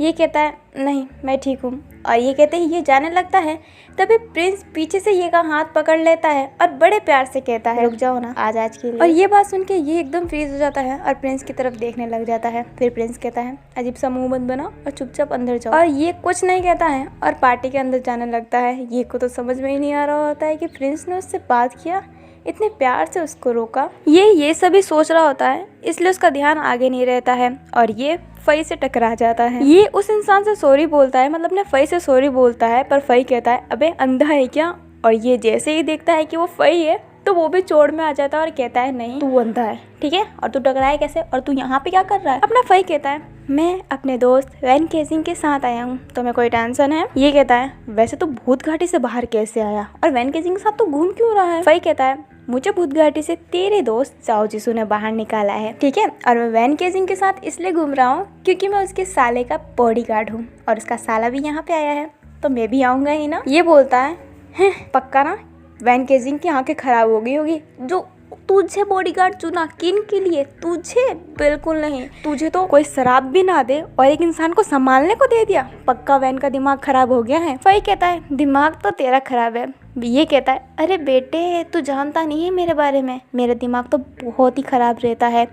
ये कहता है नहीं मैं ठीक हूँ, और ये कहते ही ये जाने लगता है। तभी प्रिंस पीछे से ये का हाथ पकड़ लेता है और बड़े प्यार से कहता है रुक जाओ ना आज के लिए। और ये बात सुन के ये एकदम फ्रीज हो जाता है और प्रिंस की तरफ देखने लग जाता है। फिर प्रिंस कहता है अजीब सा मुंह मत बनाओ और चुपचाप अंदर जाओ। और ये कुछ नहीं कहता है और पार्टी के अंदर जाने लगता है। ये को तो समझ में ही नहीं आ रहा होता है कि प्रिंस ने उससे बात किया, इतने प्यार से उसको रोका। ये सभी सोच रहा होता है, इसलिए उसका ध्यान आगे नहीं रहता है और ये फई से टकरा जाता है। ये उस इंसान से सॉरी बोलता है, मतलब अपने फई से सॉरी बोलता है, पर फई कहता है अबे अंधा है क्या? और ये जैसे ही देखता है कि वो फई है तो वो भी चोड़ में आ जाता है और कहता है नहीं तू अंधा है, ठीक है, और तू टकराए कैसे, और तू यहाँ पे क्या कर रहा है? अपना फई कहता है मैं अपने दोस्त वैन केजिंग के साथ आया हूँ, तुम्हें कोई टेंशन है? ये कहता है वैसे तो भूत घाटी से बाहर कैसे आया और वैन केजिंग के साथ तो घूम क्यों रहा है? फई कहता है मुझे भूत घाटी से तेरे दोस्त जाओ जिसू ने बाहर निकाला है, ठीक है, और मैं वैन केजिंग के साथ इसलिए घूम रहा हूँ क्योंकि मैं उसके साले का बॉडीगार्ड हूँ और उसका साला भी यहाँ पे आया है तो मैं भी आऊंगा ही ना। ये बोलता है पक्का ना? वैन केजिंग की आंखें खराब हो गई होगी, जो तुझे बॉडीगार्ड चुना किन के लिए? तुझे? बिल्कुल नहीं, तुझे तो कोई शराब भी ना दे और एक इंसान को संभालने को दे दिया, पक्का वैन का दिमाग खराब हो गया है। फई कहता है दिमाग तो तेरा खराब है। ये कहता है अरे बेटे तू जानता नहीं है मेरे बारे में, मेरा दिमाग तो बहुत ही खराब रहता है।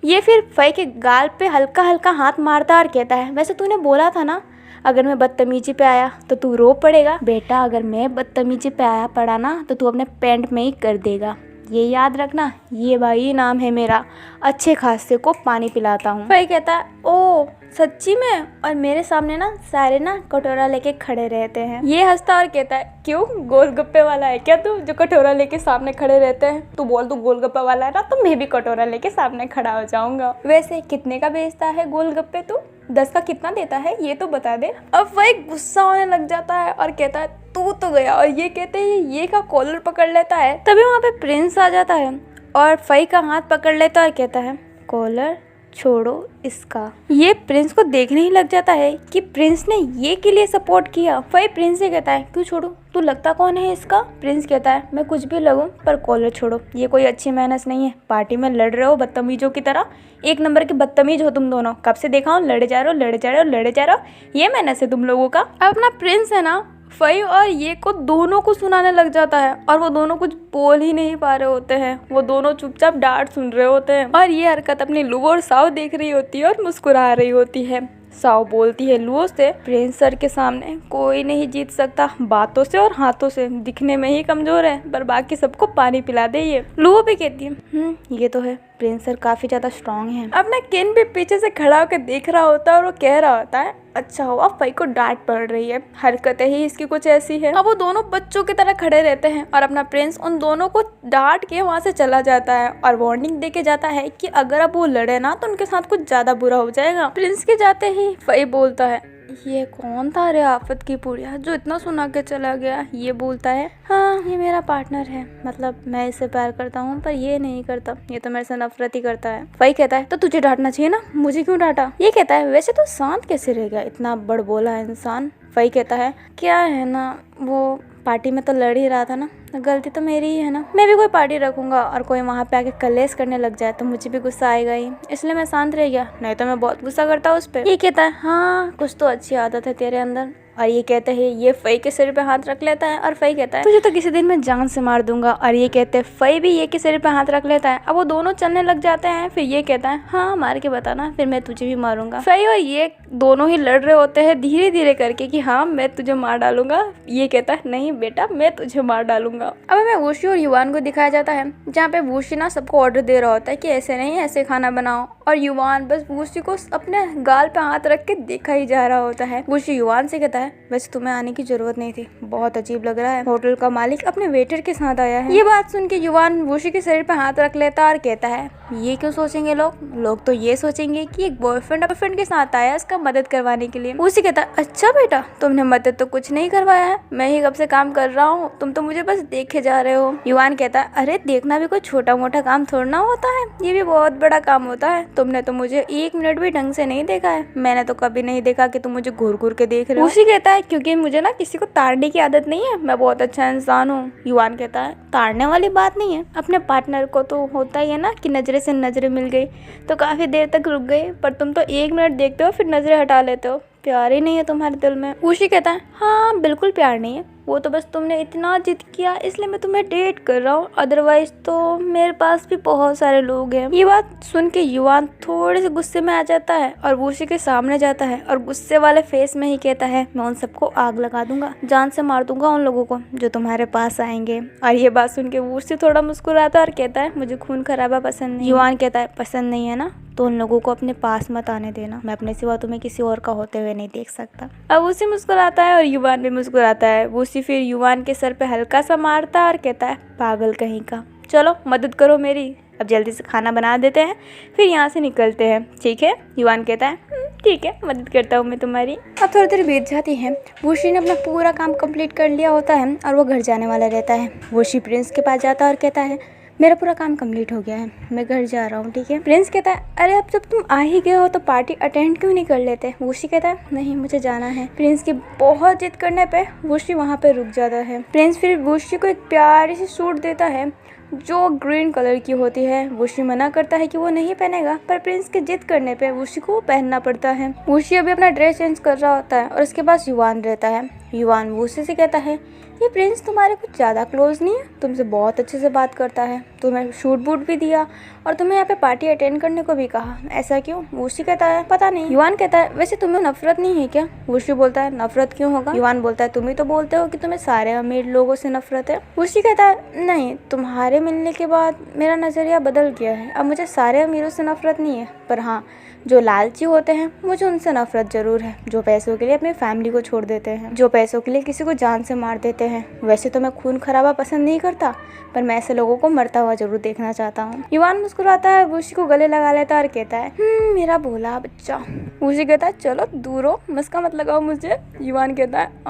ये फिर फई के गाल पे हल्का हल्का हाथ मारता और कहता है वैसे तूने बोला था ना अगर मैं बदतमीजी पे आया तो तू रो पड़ेगा। बेटा अगर मैं बदतमीजी पे आया पड़ा ना तो तू अपने पैंट में ही कर देगा, ये याद रखना, ये भाई नाम है मेरा, अच्छे खासे को पानी पिलाता हूँ। भाई कहता है ओ सच्ची में? और मेरे सामने ना सारे ना कटोरा लेके खड़े रहते हैं। ये हंसता और कहता है क्यों गोलगप्पे वाला है क्या तू जो कटोरा लेके सामने खड़े रहते हैं? तू बोल तू गोलगप्पे वाला है ना तो मैं भी कटोरा लेके सामने खड़ा हो जाऊंगा। वैसे कितने का बेचता है गोलगप्पे तू? 10 का कितना देता है ये तो बता दे। अब वही गुस्सा होने लग जाता है और कहता है तू तो गया, और ये कहते ही ये का कॉलर पकड़ लेता है। तभी वहाँ पे प्रिंस आ जाता है और फई का हाथ पकड़ लेता है और कहता है कॉलर छोड़ो इसका। ये प्रिंस को देखने ही लग जाता है कि प्रिंस ने ये के लिए सपोर्ट किया। फई प्रिंस से कहता है क्यों छोड़ू, तू लगता कौन है इसका? प्रिंस कहता है मैं कुछ भी लगूं पर कॉलर छोड़ो, ये कोई अच्छी मैनर्स नहीं है, पार्टी में लड़ रहे हो बदतमीजों की तरह, एक नंबर के बदतमीज हो तुम दोनों, कब से देखा हूँ लड़े जा रहे हो लड़े जा रहे हो लड़े जा रहे हो, ये मैनर्स है तुम लोगों का। अब अपना प्रिंस है ना फई और ये को दोनों को सुनाने लग जाता है और वो दोनों कुछ बोल ही नहीं पा रहे होते हैं, वो दोनों चुपचाप डांट सुन रहे होते हैं और ये हरकत अपनी लुबो और साव देख रही होती है और मुस्कुरा रही होती है। साओ बोलती है लुओ से, प्रिंस सर के सामने कोई नहीं जीत सकता, बातों से और हाथों से, दिखने में ही कमजोर है पर बाकी सबको पानी पिला दे ये। लुओ भी कहती है ये तो है, प्रिंस सर काफी ज्यादा स्ट्रांग है। अपना केन भी पीछे से खड़ा होकर देख रहा होता है और वो कह रहा होता है अच्छा हुआ फई को डांट पड़ रही है, हरकतें ही इसकी कुछ ऐसी है। अब वो दोनों बच्चों की तरह खड़े रहते हैं और अपना प्रिंस उन दोनों को डांट के वहां से चला जाता है और वार्निंग देके जाता है कि अगर अब वो लड़े ना तो उनके साथ कुछ ज्यादा बुरा हो जाएगा। प्रिंस के जाते ही फई बोलता है ये कौन था रे आफत की पुड़िया जो इतना सुना के चला गया। ये बोलता है हाँ ये मेरा पार्टनर है, मतलब मैं इससे प्यार करता हूँ पर ये नहीं करता, ये तो मेरे से नफरत ही करता है। फई कहता है तो तुझे डांटना चाहिए ना, मुझे क्यों डांटा। ये कहता है वैसे तो शांत कैसे रह गया, इतना बड़बोला इंसान। फई कहता है क्या है ना वो पार्टी में तो लड़ ही रहा था ना, गलती तो मेरी ही है ना, मैं भी कोई पार्टी रखूंगा और कोई वहाँ पे आके कलेश करने लग जाए तो मुझे भी गुस्सा आएगा ही, इसलिए मैं शांत रह गया, नहीं तो मैं बहुत गुस्सा करता उस पर। ये कहता है हाँ कुछ तो अच्छी आदत है तेरे अंदर। और ये कहते हैं ये फई के सिर पे हाथ रख लेता है और फई कहता है तुझे तो किसी दिन मैं जान से मार दूंगा। और ये कहते हैं फई भी ये के सिर पे हाथ रख लेता है। अब वो दोनों चलने लग जाते हैं। फिर ये कहता है हाँ मार के बताना फिर मैं तुझे भी मारूंगा। फई और ये दोनों ही लड़ रहे होते हैं धीरे धीरे करके कि हाँ मैं तुझे मार डालूंगा। ये कहता है नहीं बेटा मैं तुझे मार डालूंगा। अब हमें वूशी और युवान को दिखाया जाता है जहाँ पे वूशी ना सबको ऑर्डर दे रहा होता है कि ऐसे नहीं ऐसे खाना बनाओ और युवान बस वूशी को अपने गाल पे हाथ रख के देखा ही जा रहा होता है। वूशी युवान से कहता है वैसे तुम्हें आने की जरूरत नहीं थी, बहुत अजीब लग रहा है, होटल का मालिक अपने वेटर के साथ आया है। ये बात सुन के युवान वूशी के शरीर पे हाथ रख लेता और कहता है ये क्यों सोचेंगे लोग तो ये सोचेंगे कि एक बॉयफ्रेंड के साथ आया इसका मदद करवाने के लिए। वूशी कहता है अच्छा बेटा तुमने मदद तो कुछ नहीं करवाया है, मैं ही कब से काम कर रहा हूँ, तुम तो मुझे बस देखे जा रहे हो। युवान कहता है अरे देखना भी कोई छोटा मोटा काम थोड़ा होता है, ये भी बहुत बड़ा काम होता है, तुमने तो मुझे 1 मिनट भी ढंग से नहीं देखा है, मैंने तो कभी नहीं देखा कि तुम मुझे घूर घूर के देख रहे हो। वूशी कहता है क्योंकि मुझे ना किसी को ताड़ने की आदत नहीं है, मैं बहुत अच्छा इंसान हूँ। युवान कहता है ताड़ने वाली बात नहीं है, अपने पार्टनर को तो होता ही है ना कि नजरे से नजरे मिल गई तो काफी देर तक रुक गई, पर तुम तो 1 मिनट देखते हो फिर नजरें हटा लेते हो, प्यार ही नहीं है तुम्हारे दिल में। वूशी कहता है हाँ बिल्कुल प्यार नहीं है, वो तो बस तुमने इतना जिद किया इसलिए मैं तुम्हें डेट कर रहा हूँ, अदरवाइज तो मेरे पास भी बहुत सारे लोग हैं। ये बात सुन के युवान थोड़े से गुस्से में आ जाता है और वूशी के सामने जाता है और गुस्से वाले फेस में ही कहता है मैं उन सबको आग लगा दूंगा, जान से मार दूंगा उन लोगों को जो तुम्हारे पास आएंगे। और ये बात सुन के वूशी थोड़ा मुस्कुराता है और कहता है मुझे खून खराबा पसंद नहीं। युवान कहता है पसंद नहीं है ना तो उन लोगों को अपने पास मत आने देना, मैं अपने सिवा तुम्हें किसी और का होते हुए नहीं देख सकता। अब वूशी मुस्कुराता है और युवान भी मुस्कुराता है। वूशी फिर युवान के सर पे हल्का सा मारता है और कहता है पागल कहीं का, चलो मदद करो मेरी, अब जल्दी से खाना बना देते हैं फिर यहाँ से निकलते हैं, ठीक है। युवान कहता है ठीक है मदद करता हूँ मैं तुम्हारी। अब थोड़ी देर बीत जाती है। वूशी ने अपना पूरा काम कंप्लीट कर लिया होता है और वो घर जाने वाला रहता है। वूशी प्रिंस के पास जाता है और कहता है मेरा पूरा काम कंप्लीट हो गया है, मैं घर जा रहा हूँ, ठीक है। प्रिंस कहता है अरे अब जब तुम आ ही गए हो तो पार्टी अटेंड क्यों नहीं कर लेते। वूशी कहता है नहीं मुझे जाना है। प्रिंस की बहुत जिद करने पे वूशी वहाँ पे रुक जाता है। प्रिंस फिर वूशी को एक प्यारी सी सूट देता है जो ग्रीन कलर की होती है। वूशी मना करता है कि वो नहीं पहनेगा, पर प्रिंस के जिद करने पे वूशी को वो पहनना पड़ता है। वूशी अभी अपना ड्रेस चेंज कर रहा होता है और उसके पास युवान रहता है। युवान वूशी से कहता है ये प्रिंस तुम्हारे कुछ ज़्यादा क्लोज नहीं है, तुमसे बहुत अच्छे से बात करता है, तुम्हें शूट बूट भी दिया और तुम्हें यहाँ पे पार्टी अटेंड करने को भी कहा, ऐसा क्यों। वूशी कहता है पता नहीं। युवान कहता है वैसे तुम्हें नफरत नहीं है क्या। वूशी बोलता है नफरत क्यों होगा। युवान बोलता है तुम ही तो बोलते हो कि तुम्हें सारे अमीर लोगों से नफरत है। वूशी कहता है नहीं, तुम्हारे मिलने के बाद मेरा नजरिया बदल गया है, अब मुझे सारे अमीरों से नफरत नहीं है, पर हाँ जो लालची होते हैं मुझे उनसे नफरत जरूर है, जो पैसों के लिए अपनी फैमिली को छोड़ देते हैं, जो पैसों के लिए किसी को जान से मार देते हैं। वैसे तो मैं खून खराबा पसंद नहीं करता, पर मैं ऐसे लोगों को मरता हुआ जरूर देखना चाहता हूँ। युवान मुस्कुराता है, वूशी को गले लगा लेता है और कहता है मेरा भोला बच्चा। वूशी कहता है चलो दूर हो, मस्का मत लगाओ मुझे। युवान कहता है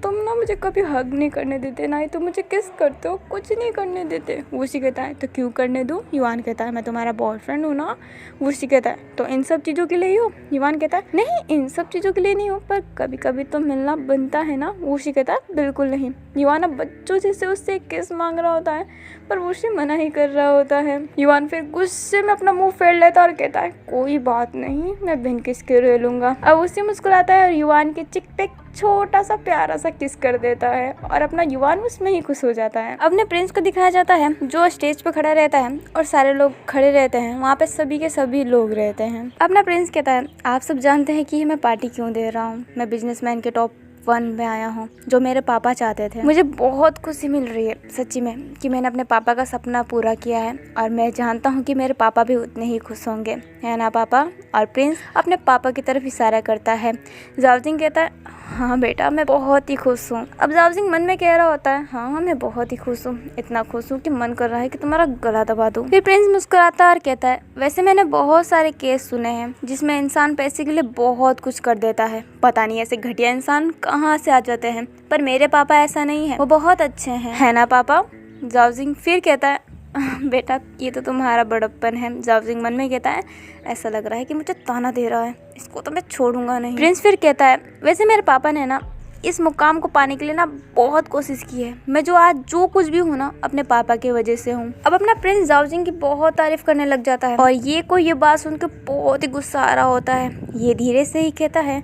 तुम ना मुझे कभी हग नहीं करने देते, ना ही तुम मुझे किस करते हो, कुछ नहीं करने देते। वूशी कहता है तो क्यों करने दूं। युवान कहता है मैं तुम्हारा बॉयफ्रेंड हूँ ना। वूशी कहता है तो इन सब चीज़ों के लिए ही हो। युवान कहता है नहीं इन सब चीज़ों के लिए नहीं हो, पर कभी कभी तो मिलना बनता है ना। वूशी कहता है बिल्कुल नहीं। युवान अब बच्चों जैसे उससे किस मांग रहा होता है, पर वूशी मना ही कर रहा होता है। युवान फिर गुस्से में अपना मुंह फेर लेता और कहता है कोई बात नहीं, मैं बिन किस के रह लूंगा। अब उसी मुस्कुराता है और युवान के चिक पे छोटा सा प्यारा सा किस कर देता है और अपना युवान उसमें ही खुश हो जाता है। अपने प्रिंस को दिखाया जाता है जो स्टेज पे खड़ा रहता है और सारे लोग खड़े रहते हैं, वहाँ पे सभी के सभी लोग रहते हैं। अपना प्रिंस कहता है आप सब जानते हैं कि मैं पार्टी क्यों दे रहा हूँ, मैं बिजनेसमैन के टॉप 1 में आया हूँ जो मेरे पापा चाहते थे। मुझे बहुत खुशी मिल रही है सच्ची में कि मैंने अपने पापा का सपना पूरा किया है और मैं जानता हूँ कि मेरे पापा भी उतने ही खुश होंगे, है ना पापा। और प्रिंस अपने पापा की तरफ इशारा करता है। जाओजिंग कहता है हाँ बेटा मैं बहुत ही खुश हूँ। अब जाओजिंग मन में कह रहा होता है हाँ मैं बहुत ही खुश हूँ, इतना खुश हूँ कि मन कर रहा है कि तुम्हारा गला दबा दूँ। फिर प्रिंस मुस्कुराता और कहता है वैसे मैंने बहुत सारे केस सुने हैं जिसमें इंसान पैसे के लिए बहुत कुछ कर देता है, पता नहीं ऐसे घटिया इंसान कहाँ से आ जाते हैं, पर मेरे पापा ऐसा नहीं है, वो बहुत अच्छे हैं, है ना पापा। जाओजिंग फिर कहता है बेटा ये तो तुम्हारा बड़प्पन है। जाओजिंग मन में कहता है ऐसा लग रहा है कि मुझे ताना दे रहा है, इसको तो मैं छोड़ूंगा नहीं। प्रिंस फिर कहता है वैसे मेरे पापा ने ना इस मुकाम को पाने के लिए ना बहुत कोशिश की है, मैं जो आज जो कुछ भी हूँ ना अपने पापा की वजह से हूँ। अब अपना प्रिंस जाओजिंग की बहुत तारीफ करने लग जाता है और ये बात सुनकर बहुत ही गुस्सा आ रहा होता है। ये धीरे से ही कहता है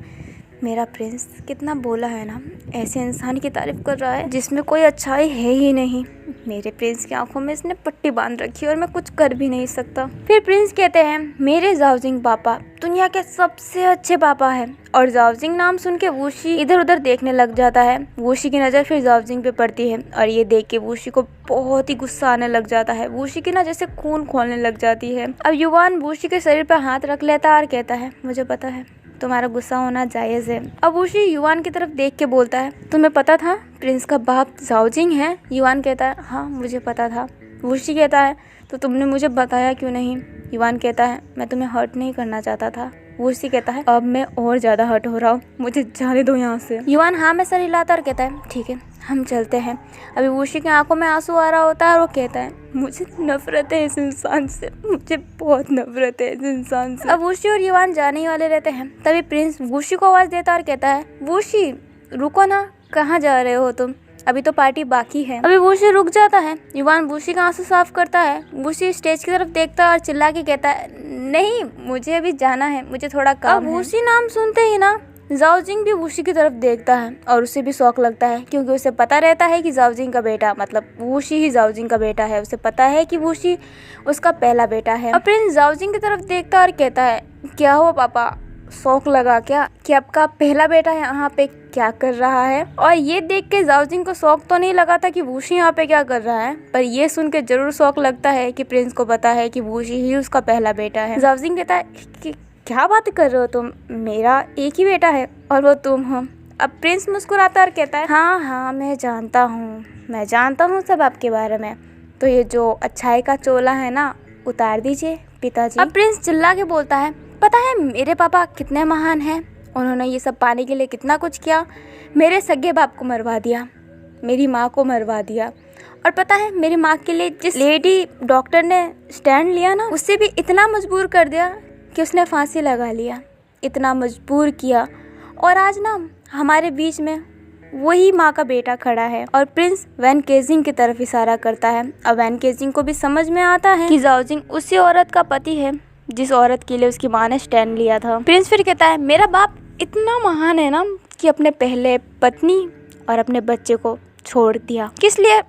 मेरा प्रिंस कितना बोला है ना, ऐसे इंसान की तारीफ कर रहा है जिसमें कोई अच्छाई है ही नहीं। मेरे प्रिंस की आंखों में इसने पट्टी बांध रखी है और मैं कुछ कर भी नहीं सकता। फिर प्रिंस कहते हैं मेरे जाओजिंग पापा दुनिया के सबसे अच्छे पापा है। और जाओजिंग नाम सुन के वूशी इधर उधर देखने लग जाता है। वूशी की नज़र फिर जाओजिंग पे पड़ती है और ये देख के वूशी को बहुत ही गुस्सा आने लग जाता है। वूशी की ना जैसे खून खोलने लग जाती है। अब युवान वूशी के शरीर पर हाथ रख लेता और कहता है मुझे पता है तुम्हारा गुस्सा होना जायज़ है। अब वूशी युवान की तरफ देख के बोलता है तुम्हें पता था प्रिंस का बाप जाओजिंग है। युवान कहता है हाँ मुझे पता था। वूशी कहता है तो तुमने मुझे बताया क्यों नहीं। युवान कहता है मैं तुम्हें हर्ट नहीं करना चाहता था। वूशी कहता है अब मैं और ज़्यादा हर्ट हो रहा हूँ, मुझे जाने दो यहाँ से। युवान हाँ में सर हिलाता और कहता है ठीक है हम चलते हैं। अभी वूशी की आंखों में आंसू आ रहा होता है और वो कहता है मुझे नफरत है इस इंसान से, मुझे बहुत नफरत है इस इंसान से। अब वूशी और युवान जाने ही वाले रहते हैं। तभी प्रिंस वूशी को आवाज़ देता और कहता है वूशी रुको ना, कहाँ जा रहे हो तुम, अभी तो पार्टी बाकी है। अभी वूशी रुक जाता है। युवान वूशी का आंसू साफ करता है। वूशी स्टेज की तरफ देखता है और चिल्ला के कहता है नहीं मुझे अभी जाना है, मुझे थोड़ा काम है। वूशी नाम सुनते ही ना जाओजिंग भी वूशी की तरफ देखता है और उसे भी शौक लगता है क्योंकि उसे पता रहता है कि जाओजिंग का बेटा मतलब वूशी ही जाओजिंग का बेटा है। उसे पता है कि वूशी उसका पहला बेटा है। और प्रिंस जाओजिंग की तरफ देखता और कहता है क्या हुआ पापा, शौक लगा क्या कि आपका पहला बेटा यहाँ पे क्या कर रहा है। और ये देख के जाओजिंग को शौक तो नहीं लगा था कि वूशी यहाँ पे क्या कर रहा है, पर ये सुन के जरूर शौक लगता है कि प्रिंस को पता है कि वूशी ही उसका पहला बेटा है। जाओजिंग कहता है कि क्या बात कर रहे हो तुम, मेरा एक ही बेटा है और वो तुम हो। अब प्रिंस मुस्कुराता और कहता है हाँ मैं जानता हूँ सब आपके बारे में, तो ये जो अच्छाई का चोला है ना उतार दीजिए पिताजी। अब प्रिंस चिल्ला के बोलता है पता है मेरे पापा कितने महान हैं, उन्होंने ये सब पाने के लिए कितना कुछ किया। मेरे सगे बाप को मरवा दिया, मेरी माँ को मरवा दिया, और पता है मेरी माँ के लिए जिस लेडी डॉक्टर ने स्टैंड लिया ना उससे भी इतना मजबूर कर दिया कि उसने फांसी लगा लिया, इतना मजबूर किया। और आज ना हमारे बीच में वही माँ का बेटा खड़ा है। और प्रिंस वैन केजिंग की तरफ इशारा करता है। अब वैन केजिंग को भी समझ में आता है कि जाओजिंग उसी औरत का पति है जिस औरत के लिए उसकी माँ ने स्टैंड लिया था। प्रिंस फिर कहता है मेरा बाप इतना महान है ना कि अपने पहले पत्नी और अपने बच्चे को छोड़ दिया, किस लिए,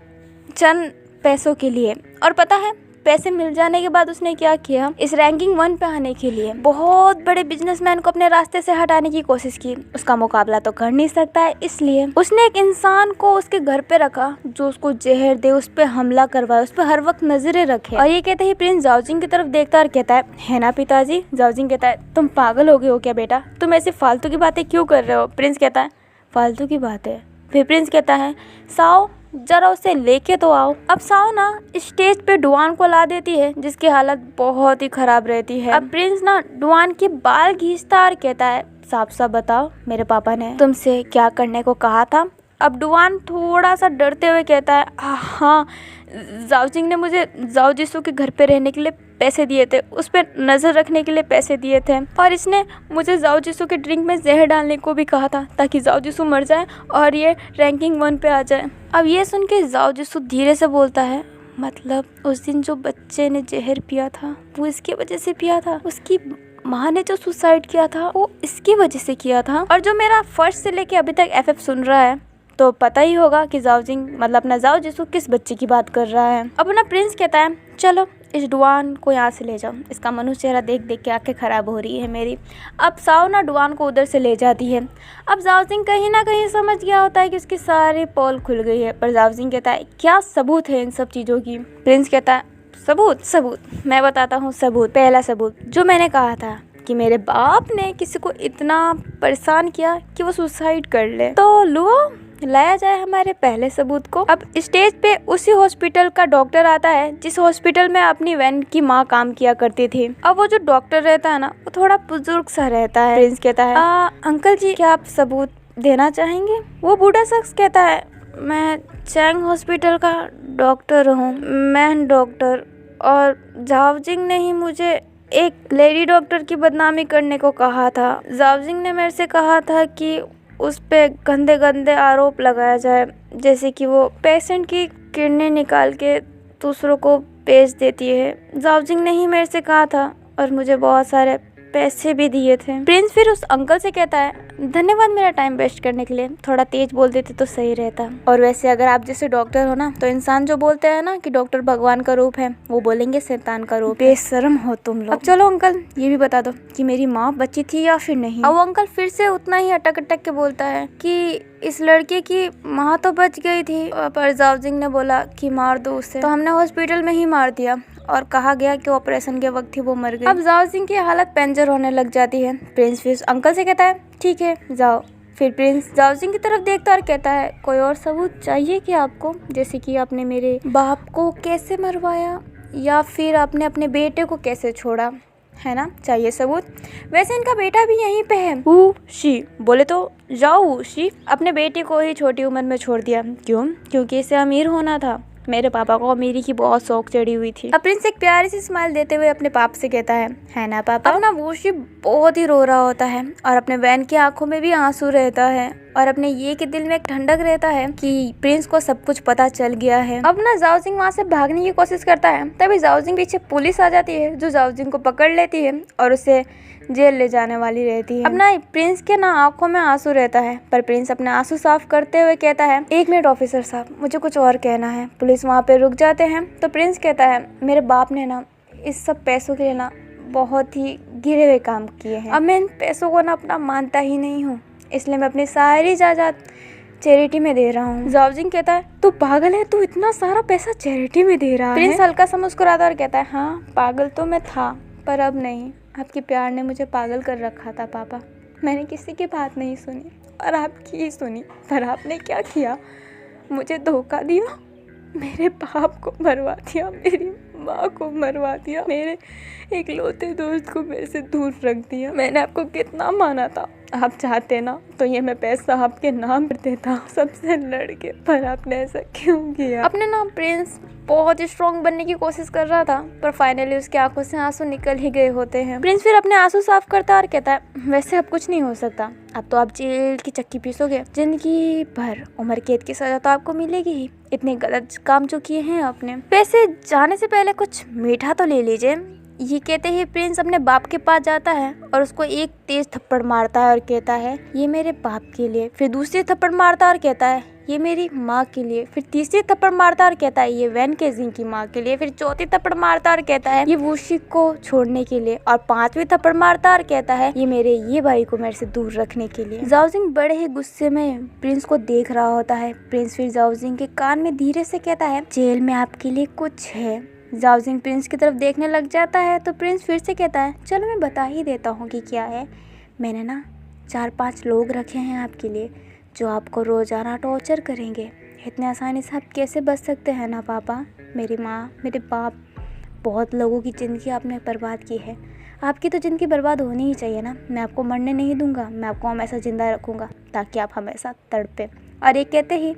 चंद पैसों के लिए। और पता है पैसे मिल जाने के बाद उसने क्या किया, इस रैंकिंग 1 पे आने के लिए बहुत बड़े बिजनेसमैन को अपने रास्ते से हटाने की कोशिश की। उसका मुकाबला तो कर नहीं सकता है, इसलिए उसने एक इंसान को उसके घर पे रखा जो उसको जहर दे, उस पे हमला करवाए, उस पे हर वक्त नजरें रखे। और ये कहते ही प्रिंस जाओजिंग की तरफ देखता और कहता है ना पिताजी। जाओजिंग कहता है तुम पागल हो गए हो क्या बेटा, तुम ऐसे फालतू की बातें क्यों कर रहे हो। प्रिंस कहता है फालतू की बातें। फिर प्रिंस कहता है साओ जरा उसे लेके तो आओ। अब साओ ना स्टेज पे डुआन को ला देती है जिसकी हालत बहुत ही खराब रहती है। अब प्रिंस ना डुआन के बाल घींचता और कहता है साफ साफ बताओ मेरे पापा ने तुमसे क्या करने को कहा था। अब डुआन थोड़ा सा डरते हुए कहता है हाँ जाओजिंग ने मुझे जाओ जिसू के घर पे रहने के लिए पैसे दिए थे, उस पर नज़र रखने के लिए पैसे दिए थे, और इसने मुझे जाओ जिसू के ड्रिंक में जहर डालने को भी कहा था ताकि जाओ जिसू मर जाए और ये रैंकिंग 1 पे आ जाए। अब ये सुन के जाओ जिसू धीरे से बोलता है मतलब उस दिन जो बच्चे ने जहर पिया था वो इसकी वजह से पिया था, उसकी माँ ने जो सुसाइड किया था वो इसकी वजह से किया था। और जो मेरा फर्स्ट से लेके अभी तक FF सुन रहा है तो पता ही होगा कि जाओजिंग मतलब अपना जाओ जिसको किस बच्चे की बात कर रहा है। अब अपना प्रिंस कहता है चलो इस डुआन को यहाँ से ले जाओ। इसका मनुष्य चेहरा देख देख के आंखें खराब हो रही है मेरी। अब साओ ना डुआन को उधर से ले जाती है। अब जाओजिंग कहीं ना कहीं समझ गया होता है कि उसकी सारी पोल खुल गई है, पर जाओजिंग कहता है क्या सबूत है इन सब चीज़ों की। प्रिंस कहता है सबूत मैं बताता हूँ सबूत। पहला सबूत जो मैंने कहा था कि मेरे बाप ने किसी को इतना परेशान किया कि वो सुसाइड कर ले, तो लो लाया जाए हमारे पहले सबूत को। अब स्टेज पे उसी हॉस्पिटल का डॉक्टर आता है जिस हॉस्पिटल में अपनी वैन की माँ काम किया करती थी। अब वो जो डॉक्टर रहता है ना वो थोड़ा बुजुर्ग सा रहता है। प्रिंस कहता है अंकल जी क्या आप सबूत देना चाहेंगे। वो बूढ़ा शख्स कहता है मैं चैंग हॉस्पिटल का डॉक्टर हूँ, मैं डॉक्टर, और जाओजिंग ने ही मुझे एक लेडी डॉक्टर की बदनामी करने को कहा था। जाओजिंग ने मेरे से कहा था कि उस पे गंदे गंदे आरोप लगाया जाए, जैसे कि वो पेशेंट की किडनी निकाल के दूसरों को बेच देती है। जाओजिंग ने ही मेरे से कहा था और मुझे बहुत सारे पैसे भी दिए थे। प्रिंस फिर उस अंकल से कहता है धन्यवाद मेरा टाइम वेस्ट करने के लिए, थोड़ा तेज बोल देते तो सही रहता। और वैसे अगर आप जैसे डॉक्टर हो ना तो इंसान जो बोलते हैं ना कि डॉक्टर भगवान का रूप है वो बोलेंगे शैतान का रूप। बेशर्म हो तुम लोग। अब चलो अंकल ये भी बता दो कि मेरी माँ बची थी या फिर नहीं। अब अंकल फिर से उतना ही अटक अटक के बोलता है कि इस लड़के की माँ तो बच गई थी, पर जाओजिंग ने बोला कि मार दो उसे, तो हमने हॉस्पिटल में ही मार दिया और कहा गया कि ऑपरेशन के वक्त ही वो मर गई। अब जाओजिंग की हालत पेंचर होने लग जाती है। प्रिंस फिर अंकल से कहता है ठीक है जाओ। फिर प्रिंस जाओजिंग की तरफ देखता और कहता है कोई और सबूत चाहिए कि आपको, जैसे कि आपने मेरे बाप को कैसे मरवाया या फिर आपने अपने बेटे को कैसे छोड़ा, है ना, चाहिए सबूत। वैसे इनका बेटा भी यहीं पे है। शी बोले तो जाओ शी अपने बेटे को ही छोटी उम्र में छोड़ दिया। क्यों? क्योंकि इसे अमीर होना था। मेरे पापा को अमीरी की बहुत शौक चढ़ी हुई थी। अब प्रिंस एक प्यारी सी स्माइल देते हुए अपने पाप से कहता है ना पापा। अब ना वोशी बहुत ही रो रहा होता है और अपने वैन की आंखों में भी आंसू रहता है और अपने ये के दिल में एक ठंडक रहता है कि प्रिंस को सब कुछ पता चल गया है। अब ना जाओजिंग वहाँ से भागने की कोशिश करता है, तभी जाओजिंग पीछे पुलिस आ जाती है जो जाओजिंग को पकड़ लेती है और उसे जेल ले जाने वाली रहती है। अब ना प्रिंस के ना आंखों में आंसू रहता है, पर प्रिंस अपने आंसू साफ करते हुए कहता है एक मिनट ऑफिसर साहब मुझे कुछ और कहना है। पुलिस वहाँ पे रुक जाते हैं तो प्रिंस कहता है मेरे बाप ने ना इस सब पैसों के लिए ना बहुत ही गिरे हुए काम किए हैं। अब मैं इन पैसों को ना अपना मानता ही नहीं हूँ, इसलिए मैं अपनी सारी जायदाद चैरिटी में दे रहा हूँ। जाओजिंग कहता है तू पागल है, तू इतना सारा पैसा चैरिटी में दे रहा है। प्रिंस हल्का सा मुस्कुराता और कहता है हाँ पागल तो मैं था पर अब नहीं, आपके प्यार ने मुझे पागल कर रखा था पापा। मैंने किसी की बात नहीं सुनी और आपकी ही सुनी, पर आपने क्या किया, मुझे धोखा दिया, मेरे बाप को मरवा दिया, मेरी माँ को मरवा दिया, मेरे एक लौते दोस्त को मेरे से दूर रख दिया। मैंने आपको कितना माना था, आप चाहते ना तो ये मैं पैसा आपके नाम पर देता सबसे लड़के, पर आपने ऐसा क्यों किया। अपने नाम प्रिंस बहुत ही स्ट्रॉन्ग बनने की कोशिश कर रहा था, पर फाइनली उसकी आंखों से आंसू निकल ही गए होते हैं। प्रिंस फिर अपने आंसू साफ करता और कहता है वैसे अब कुछ नहीं हो सकता, अब तो आप जेल की चक्की पीसोगे, जिंदगी भर उम्र कैद की सजा तो आपको मिलेगी ही, इतने गलत काम जो किए हैं आपने। वैसे जाने से पहले कुछ मीठा तो ले लीजिए। ये कहते ही प्रिंस अपने बाप के पास जाता है और उसको एक तेज थप्पड़ मारता है और कहता है ये मेरे बाप के लिए। फिर दूसरी थप्पड़ मारता और कहता है ये मेरी माँ के लिए। फिर तीसरी थप्पड़ मारता और कहता है ये वैन केजिंग की माँ के लिए। फिर चौथी थप्पड़ मारता और कहता है ये वूशी को छोड़ने के लिए। और पांचवी थप्पड़ मारता और कहता है ये मेरे ये भाई को मेरे से दूर रखने के लिए। जाओजिंग बड़े ही गुस्से में प्रिंस को देख रहा होता है। प्रिंस फिर जाओजिंग के कान में धीरे से कहता है जेल में आपके लिए कुछ है। जाओजिंग प्रिंस की तरफ देखने लग जाता है तो प्रिंस फिर से कहता है चलो मैं बता ही देता हूँ कि क्या है। मैंने ना 4-5 लोग रखे हैं आपके लिए जो आपको रोज़ाना टॉर्चर करेंगे। इतने आसानी से आप कैसे बच सकते हैं ना पापा। मेरी माँ मेरे बाप बहुत लोगों की ज़िंदगी आपने बर्बाद की है, आपकी तो ज़िंदगी बर्बाद होनी ही चाहिए ना। मैं आपको मरने नहीं दूंगा, मैं आपको हमेशा ज़िंदा रखूँगा ताकि आप हमेशा तड़पे और ये कहते ही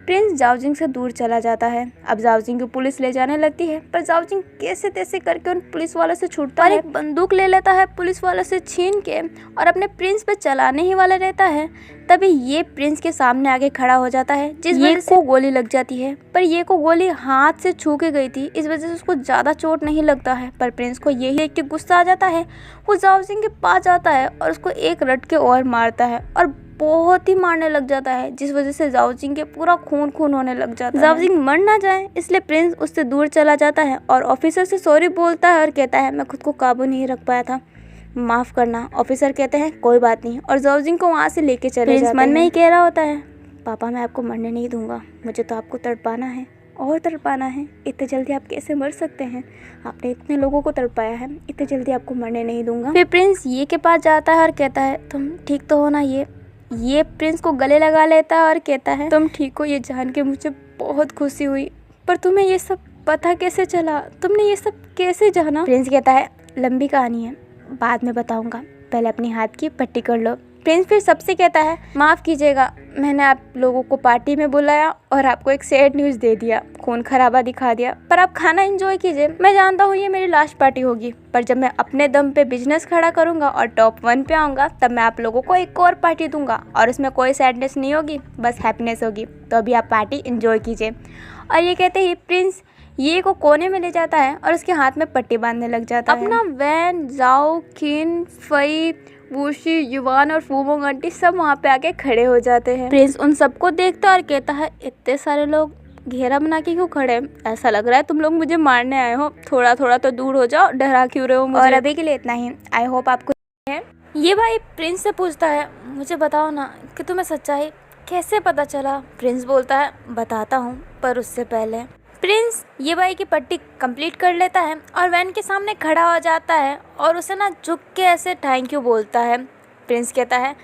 प्रिंस जाओजिंग से दूर चला जाता है। अब जाओजिंग को पुलिस ले जाने लगती है, पर जाओजिंग कैसे तैसे करके उन पुलिस वालों से छूटता है, एक बंदूक ले लेता है पुलिस वालों से छीन के और अपने प्रिंस पे चलाने ही वाला रहता है। तभी ये प्रिंस के सामने आके खड़ा हो जाता है, जिस वजह से गोली लग जाती है। पर ये को गोली हाथ से छू के गई थी, इस वजह से उसको ज़्यादा चोट नहीं लगता है। पर प्रिंस को यही देख के गुस्सा आ जाता है, वो जाओजिंग के पास जाता है और उसको एक रट के और मारता है और बहुत ही मारने लग जाता है, जिस वजह से जाओजिंग के पूरा खून खून होने लग जाता है। जाओजिंग मर ना जाए इसलिए प्रिंस उससे दूर चला जाता है और ऑफिसर से सॉरी बोलता है और कहता है मैं खुद को काबू नहीं रख पाया था, माफ़ करना। ऑफिसर कहते हैं कोई बात नहीं और जाओजिंग को वहाँ से लेके चले जाते हैं। मन में ही कह रहा होता है पापा मैं आपको मरने नहीं दूंगा, मुझे तो आपको तड़पाना है और तड़पाना है। इतने जल्दी आप कैसे मर सकते हैं, आपने इतने लोगों को तड़पाया है, इतने जल्दी आपको मरने नहीं दूंगा। फिर प्रिंस ये के पास जाता है और कहता है तुम ठीक तो हो ना। ये प्रिंस को गले लगा लेता है और कहता है तुम ठीक हो, ये जान के मुझे बहुत खुशी हुई, पर तुम्हें ये सब पता कैसे चला, तुमने ये सब कैसे जाना। प्रिंस कहता है लंबी कहानी है, बाद में बताऊंगा, पहले अपनी हाथ की पट्टी कर लो। प्रिंस फिर सबसे कहता है माफ़ कीजिएगा, मैंने आप लोगों को पार्टी में बुलाया और आपको एक सैड न्यूज़ दे दिया, खून खराबा दिखा दिया, पर आप खाना एंजॉय कीजिए। मैं जानता हूँ ये मेरी लास्ट पार्टी होगी, पर जब मैं अपने दम पे बिजनेस खड़ा करूँगा और टॉप 1 पे आऊँगा तब मैं आप लोगों को एक और पार्टी दूंगा और उसमें कोई सैडनेस नहीं होगी, बस हैप्पीनेस होगी, तो अभी आप पार्टी एंजॉय कीजिए। और ये कहते ही प्रिंस ये को कोने में ले जाता है और उसके हाथ में पट्टी बांधने लग जाता है। अपना वैन, जाओ, किन, फई, वूशी, युवान और फूमोंग आंटी सब वहाँ पे आके खड़े हो जाते हैं। प्रिंस उन सबको देखता है और कहता है इतने सारे लोग घेरा बना के क्यों खड़े हैं, ऐसा लग रहा है तुम लोग मुझे मारने आए हो, थोड़ा थोड़ा तो दूर हो जाओ, डरा क्यों रहे हो मुझे। और अभी के लिए इतना ही, आई होप आपको है। ये भाई प्रिंस से पूछता है मुझे बताओ ना कि तुम्हें सच्चाई कैसे पता चला। प्रिंस बोलता है बताता हूँ, पर उससे पहले। प्रिंस ये भाई की पट्टी कंप्लीट कर लेता है और वैन के सामने खड़ा हो जाता है और उसे ना झुक के ऐसे थैंक यू बोलता है। प्रिंस कहता है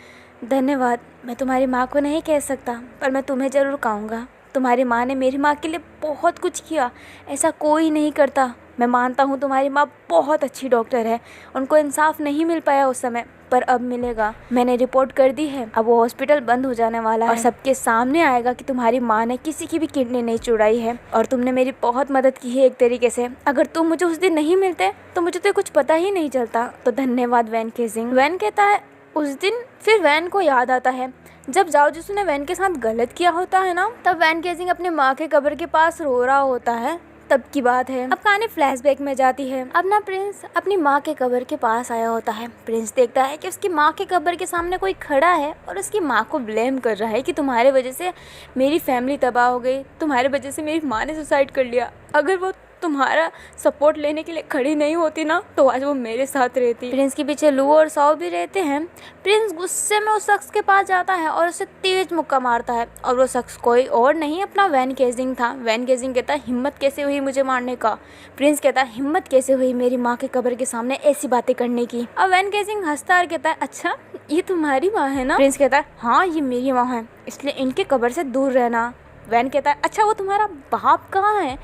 धन्यवाद, मैं तुम्हारी माँ को नहीं कह सकता पर मैं तुम्हें ज़रूर कहूँगा, तुम्हारी माँ ने मेरी माँ के लिए बहुत कुछ किया, ऐसा कोई नहीं करता। मैं मानता हूँ तुम्हारी माँ बहुत अच्छी डॉक्टर है, उनको इंसाफ नहीं मिल पाया उस समय, पर अब मिलेगा। मैंने रिपोर्ट कर दी है, अब वो हॉस्पिटल बंद हो जाने वाला है और सबके सामने आएगा कि तुम्हारी माँ ने किसी की भी किडनी नहीं चुराई है और तुमने मेरी बहुत मदद की है एक तरीके से। अगर तुम मुझे उस दिन नहीं मिलते तो मुझे तो कुछ पता ही नहीं चलता, तो धन्यवाद वैन केजिंग। वैन कहता है उस दिन फिर वैन को याद आता है जब जाओ जिसने वैन के साथ गलत किया होता है ना, तब वैन केजिंग अपने माँ के कब्र के पास रो रहा होता है, तब की बात है। अब कहानी फ्लैशबैक में जाती है। अब ना प्रिंस अपनी माँ के कब्र के पास आया होता है। प्रिंस देखता है कि उसकी माँ के कब्र के सामने कोई खड़ा है और उसकी माँ को ब्लेम कर रहा है कि तुम्हारे वजह से मेरी फैमिली तबाह हो गई, तुम्हारे वजह से मेरी माँ ने सुसाइड कर लिया। अगर वो तुम्हारा सपोर्ट लेने के लिए खड़ी नहीं होती ना तो आज वो मेरे साथ रहती। प्रिंस के पीछे लू और साओ भी रहते हैं। प्रिंस गुस्से में उस शख्स के पास जाता है और उसे तेज मुक्का मारता है और वो शख्स कोई और नहीं अपना वैन केजिंग था। वैन केजिंग कहता है हिम्मत कैसे हुई मुझे मारने का। प्रिंस कहता है हिम्मत कैसे हुई मेरी माँ के कब्र के सामने ऐसी बातें करने की। अब वैन केजिंग हंसता और कहता है अच्छा ये तुम्हारी माँ है ना। प्रिंस कहता है हाँ ये मेरी माँ है, इसलिए इनके कब्र से दूर रहना। वैन कहता है अच्छा वो तुम्हारा बाप कहाँ है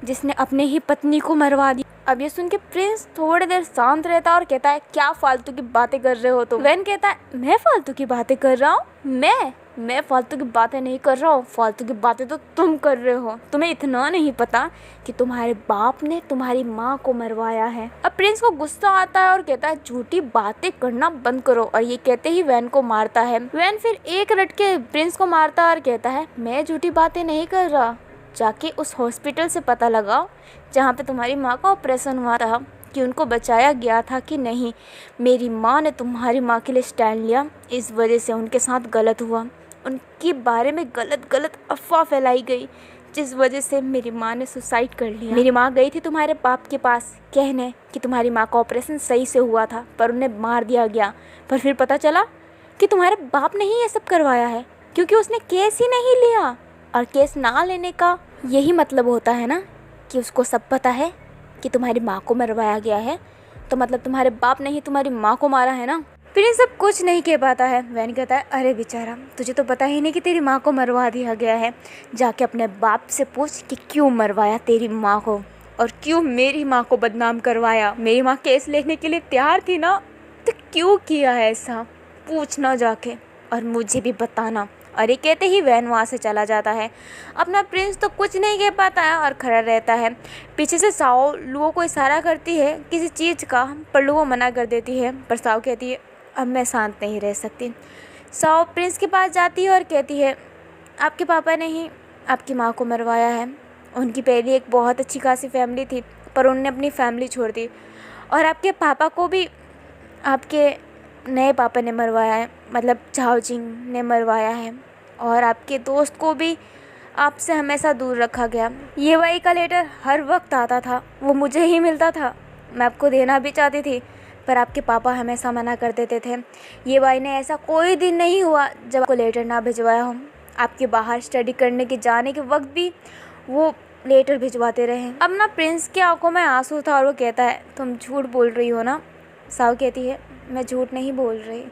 जिसने अपने ही पत्नी को मरवा दी। अब ये सुन के प्रिंस थोड़ी देर शांत रहता है और कहता है क्या फालतू की बातें कर रहे हो तुम। वैन कहता है मैं फालतू की बातें कर रहा हूँ? मैं फालतू की बातें नहीं कर रहा हूँ, फालतू की बातें तो तुम कर रहे हो। तुम्हें इतना नहीं पता कि तुम्हारे बाप ने तुम्हारी माँ को मरवाया है। अब प्रिंस को गुस्सा आता है और कहता है झूठी बातें करना बंद करो, और ये कहते ही वैन को मारता है। वैन फिर एक रट के प्रिंस को मारता है और कहता है मैं झूठी बातें नहीं कर रहा, जाके उस हॉस्पिटल से पता लगाओ जहाँ पे तुम्हारी माँ का ऑपरेशन हुआ था कि उनको बचाया गया था कि नहीं। मेरी माँ ने तुम्हारी माँ के लिए स्टैंड लिया, इस वजह से उनके साथ गलत हुआ, उनके बारे में गलत अफवाह फैलाई गई जिस वजह से मेरी माँ ने सुसाइड कर लिया। मेरी माँ गई थी तुम्हारे बाप के पास कहने कि तुम्हारी माँ का ऑपरेशन सही से हुआ था पर उन्हें मार दिया गया, पर फिर पता चला कि तुम्हारे बाप ने ही ये सब करवाया है क्योंकि उसने केस ही नहीं लिया। और केस ना लेने का यही मतलब होता है ना कि उसको सब पता है कि तुम्हारी माँ को मरवाया गया है, तो मतलब तुम्हारे बाप ने ही तुम्हारी माँ को मारा है ना। फिर ये सब कुछ नहीं कह पाता है। वैन कहता है अरे बेचारा तुझे तो पता ही नहीं कि तेरी माँ को मरवा दिया गया है, जाके अपने बाप से पूछ कि क्यों मरवाया तेरी माँ को और क्यों मेरी माँ को बदनाम करवाया। मेरी माँ केस लेने के लिए तैयार थी ना, तो क्यों किया है ऐसा, पूछना जाके और मुझे भी बताना। और ये कहते ही वैन वहाँ से चला जाता है। अपना प्रिंस तो कुछ नहीं कह पाता है और खड़ा रहता है। पीछे से साओ लुओ को इशारा करती है किसी चीज़ का, पर लुओ मना कर देती है। पर साओ कहती है अब मैं शांत नहीं रह सकती। साओ प्रिंस के पास जाती है और कहती है आपके पापा ने ही आपकी माँ को मरवाया है। उनकी पहली एक बहुत अच्छी खासी फैमिली थी, पर उन्होंने अपनी फैमिली छोड़ दी। और आपके पापा को भी आपके नए पापा ने मरवाया है, मतलब झाओ जिंग ने मरवाया है। और आपके दोस्त को भी आपसे हमेशा दूर रखा गया। ये वाई का लेटर हर वक्त आता था, वो मुझे ही मिलता था। मैं आपको देना भी चाहती थी, पर आपके पापा हमेशा मना कर देते थे। ये वाई ने ऐसा कोई दिन नहीं हुआ जब आपको लेटर ना भिजवाया हो। आपके बाहर स्टडी करने के जाने के वक्त भी वो लेटर भिजवाते रहे। अब ना प्रिंस की आंखों में आंसू था और वो कहता है तुम झूठ बोल रही हो ना। साओ कहती है मैं झूठ नहीं बोल रही,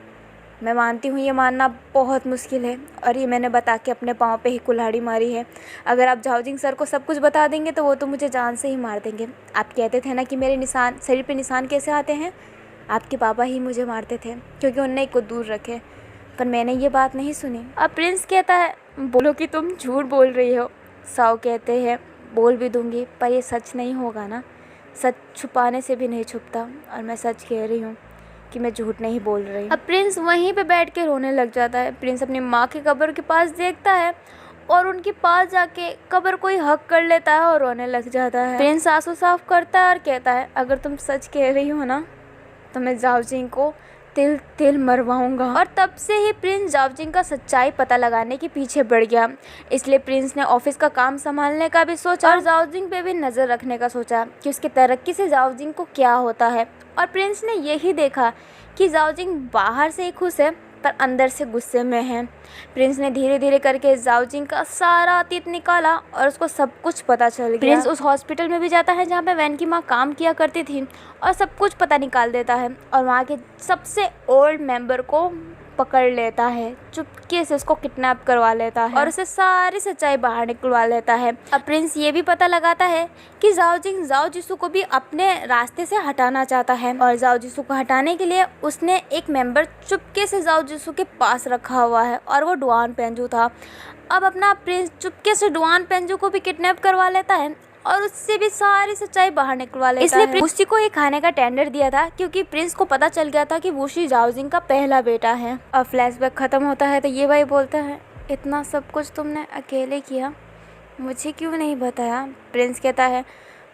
मैं मानती हूँ ये मानना बहुत मुश्किल है और ये मैंने बता के अपने पाँव पे ही कुल्हाड़ी मारी है। अगर आप झाओजिंग सर को सब कुछ बता देंगे तो वो तो मुझे जान से ही मार देंगे। आप कहते थे ना कि मेरे निशान शरीर पे निशान कैसे आते हैं, आपके पापा ही मुझे मारते थे क्योंकि उनने एक को दूर रखे, पर मैंने ये बात नहीं सुनी। अब प्रिंस कहता है बोलो कि तुम झूठ बोल रही हो। साओ कहते हैं बोल भी दूंगी, पर ये सच नहीं होगा ना। सच छुपाने से भी नहीं छुपता और मैं सच कह रही हूँ कि मैं झूठ नहीं बोल रही। अब प्रिंस वहीं पे बैठ के रोने लग जाता है। प्रिंस अपनी माँ की कब्र के पास देखता है और उनके पास जाके कब्र को ही हक कर लेता है और रोने लग जाता है। प्रिंस आंसू साफ करता है और कहता है अगर तुम सच कह रही हो ना तो मैं झाओजिंग को तिल तिल मरवाऊंगा। और तब से ही प्रिंस झाओजिंग का सच्चाई पता लगाने के पीछे बढ़ गया। इसलिए प्रिंस ने ऑफिस का काम संभालने का भी सोचा और झाओजिंग पे भी नज़र रखने का सोचा कि उसकी तरक्की से झाओजिंग को क्या होता है। और प्रिंस ने यही देखा कि झाओजिंग बाहर से खुश है पर अंदर से गुस्से में है। प्रिंस ने धीरे धीरे करके झाओजिंग का सारा अतीत निकाला और उसको सब कुछ पता चल गया। प्रिंस उस हॉस्पिटल में भी जाता है जहाँ पे वैन की माँ काम किया करती थी और सब कुछ पता निकाल देता है और वहाँ के सबसे ओल्ड मेंबर को पकड़ लेता है, चुपके से उसको किडनैप करवा लेता है और उसे सारी सच्चाई बाहर निकलवा लेता है। अब प्रिंस ये भी पता लगाता है कि झाओजिंग झाओ जिसू को भी अपने रास्ते से हटाना चाहता है और झाओ जिसू को हटाने के लिए उसने एक मेंबर चुपके से झाओ जिसू के पास रखा हुआ है और वो डुआन पेंजू था। अब अपना प्रिंस चुपके से डुआन पेंजू को भी किडनैप करवा लेता है और उससे भी सारी सच्चाई बाहर निकलवा लेता है। इसलिए वूशी को ये खाने का टेंडर दिया था क्योंकि प्रिंस को पता चल गया था कि वूशी झाओजिंग का पहला बेटा है। अब फ्लैशबैक खत्म होता है तो ये भाई बोलता है इतना सब कुछ तुमने अकेले किया, मुझे क्यों नहीं बताया। प्रिंस कहता है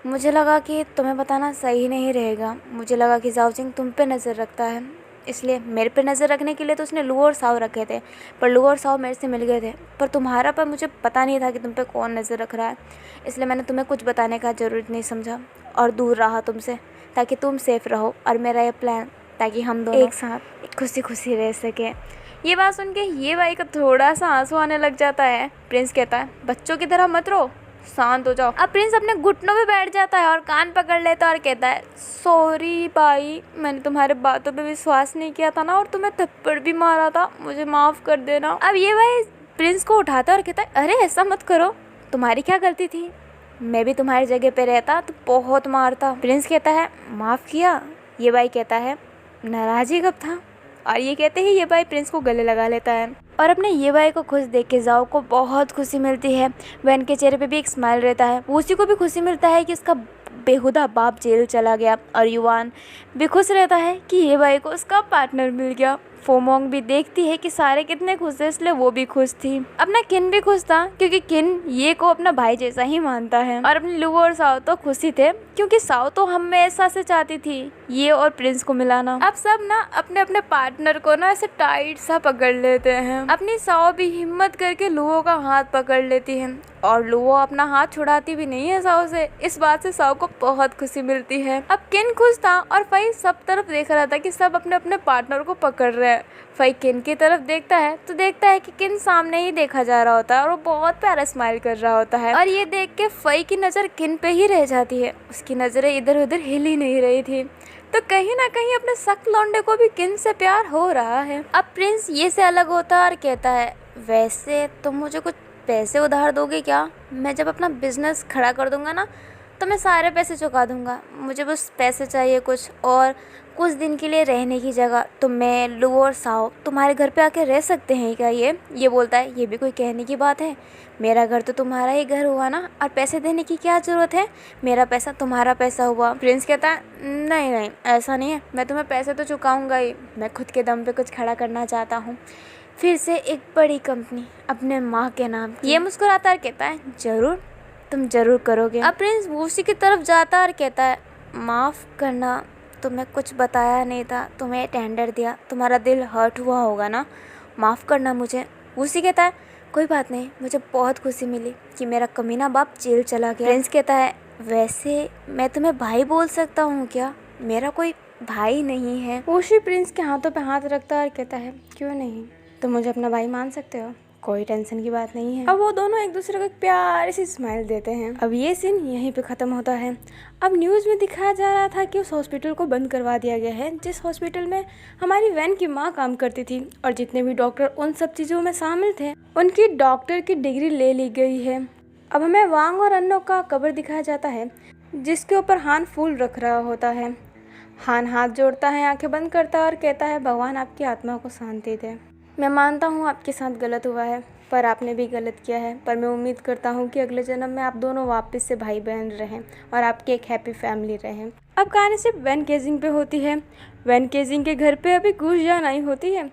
मुझे लगा कि तुम्हें बताना सही नहीं रहेगा, मुझे लगा कि झाओजिंग तुम पे नज़र रखता है, इसलिए मेरे पे नज़र रखने के लिए तो उसने लू और साओ रखे थे, पर लू और साओ मेरे से मिल गए थे, पर तुम्हारा पर मुझे पता नहीं था कि तुम पे कौन नज़र रख रहा है, इसलिए मैंने तुम्हें कुछ बताने का ज़रूरत नहीं समझा और दूर रहा तुमसे ताकि तुम सेफ़ रहो। और मेरा ये प्लान ताकि हम दोनों एक साथ खुशी खुशी रह सकें। ये बात सुन के ये भाई का थोड़ा सा आंसू आने लग जाता है। प्रिंस कहता है बच्चों की तरह मत रो, शांत हो जाओ। अब प्रिंस अपने घुटनों पे बैठ जाता है और कान पकड़ लेता है और कहता है सॉरी भाई, मैंने तुम्हारे बातों पे विश्वास नहीं किया था ना और तुम्हें थप्पड़ भी मारा था, मुझे माफ़ कर देना। अब ये भाई प्रिंस को उठाता है और कहता है अरे ऐसा मत करो, तुम्हारी क्या गलती थी, मैं भी तुम्हारी जगह पे रहता तो बहुत मारता। प्रिंस कहता है माफ़ किया। ये भाई कहता है नाराज़ी कब था। और ये कहते ही ये भाई प्रिंस को गले लगा लेता है और अपने ये भाई को खुश देख के झाओ को बहुत खुशी मिलती है। वैन के चेहरे पे भी एक स्माइल रहता है। उसी को भी खुशी मिलता है कि उसका बेहुदा बाप जेल चला गया और युवान भी खुश रहता है कि ये भाई को उसका पार्टनर मिल गया। फोमोंग भी देखती है कि सारे कितने खुश हैं, इसलिए वो भी खुश थी। अपना किन भी खुश था क्योंकि किन ये को अपना भाई जैसा ही मानता है और अपने लू और साओ तो खुशी थे क्योंकि साओ तो हमेशा से चाहती थी ये और प्रिंस को मिलाना। अब सब ना अपने अपने पार्टनर को ना ऐसे टाइट सा पकड़ लेते हैं। अपनी साओ भी हिम्मत करके लुओ का हाथ पकड़ लेती है और लुओ अपना हाथ छुड़ाती भी नहीं है साओ से। इस बात से साओ को बहुत खुशी मिलती है। अब किन खुश था और फई सब तरफ देख रहा था कि सब अपने अपने पार्टनर को पकड़ रहे हैं। फई किन की तरफ देखता है तो देखता है कि किन सामने ही देखा जा रहा होता है और वो बहुत प्यारा स्माइल कर रहा होता है और ये देख के फई की नज़र किन पे ही रह जाती है। उसकी नज़रें इधर उधर हिल ही नहीं रही थी तो कहीं ना कहीं अपने सख्त लौंडे को भी किन से प्यार हो रहा है। अब प्रिंस ये से अलग होता है और कहता है वैसे तुम मुझे कुछ पैसे उधार दोगे क्या, मैं जब अपना बिजनेस खड़ा कर दूंगा ना तो मैं सारे पैसे चुका दूंगा, मुझे बस पैसे चाहिए कुछ, और कुछ दिन के लिए रहने की जगह। तो मैं, लू और साओ तुम्हारे घर पे आके रह सकते हैं क्या? ये बोलता है ये भी कोई कहने की बात है, मेरा घर तो तुम्हारा ही घर हुआ ना, और पैसे देने की क्या ज़रूरत है, मेरा पैसा तुम्हारा पैसा हुआ। प्रिंस कहता है नहीं नहीं ऐसा नहीं है, मैं तुम्हें पैसे तो चुकाऊंगा ही, मैं खुद के दम पे कुछ खड़ा करना चाहता हूँ, फिर से एक बड़ी कंपनी अपने माँ के नाम की। ये मुस्कुराता और कहता है ज़रूर, तुम ज़रूर करोगे। अब प्रिंस वूसी की तरफ जाता और कहता है माफ़ करना, तुम्हें कुछ बताया नहीं था, तुम्हें टेंडर दिया, तुम्हारा दिल हर्ट हुआ होगा ना, माफ़ करना मुझे। वूसी कहता है कोई बात नहीं, मुझे बहुत खुशी मिली कि मेरा कमीना बाप जेल चला गया। प्रिंस कहता है वैसे मैं तुम्हें भाई बोल सकता हूँ क्या? मेरा कोई भाई नहीं है। वूसी प्रिंस के हाथों पे हाथ रखता है और कहता है क्यों नहीं, तुम मुझे अपना भाई मान सकते हो, कोई टेंशन की बात नहीं है। अब वो दोनों एक दूसरे को एक प्यारी सी स्माइल देते हैं। अब ये सीन यहीं पे ख़त्म होता है। अब न्यूज़ में दिखाया जा रहा था कि उस हॉस्पिटल को बंद करवा दिया गया है जिस हॉस्पिटल में हमारी वैन की माँ काम करती थी, और जितने भी डॉक्टर उन सब चीज़ों में शामिल थे उनकी डॉक्टर की डिग्री ले ली गई है। अब हमें वांग और अन्नो का कब्र दिखाया जाता है जिसके ऊपर हान फूल रख रहा होता है। हान हाथ जोड़ता है, आंखें बंद करता है और कहता है भगवान आपकी आत्मा को शांति दे। मैं मानता हूँ आपके साथ गलत हुआ है, पर आपने भी गलत किया है, पर मैं उम्मीद करता हूँ कि अगले जन्म में आप दोनों वापस से भाई बहन रहें और आपकी एक हैप्पी फैमिली रहे। अब कहानी सिर्फ वैन केजिंग पे होती है। वैन केजिंग के घर पे अभी गुसजान आई होती है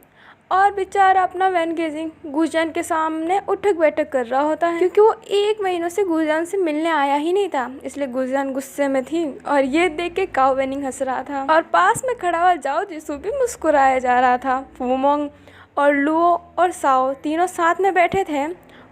और बेचारा अपना वैन केजिंग गुसजान के सामने उठक बैठक कर रहा होता है क्योंकि वो 1 महीनों से गुसजान से मिलने आया ही नहीं था, इसलिए गुसजान गुस्से में थी और ये देख के काओ वेनिंग हंस रहा था और पास में खड़ा हुआ जाओ जिसू भी मुस्कुराया जा रहा था। वुमोंग और लुओ और साओ तीनों साथ में बैठे थे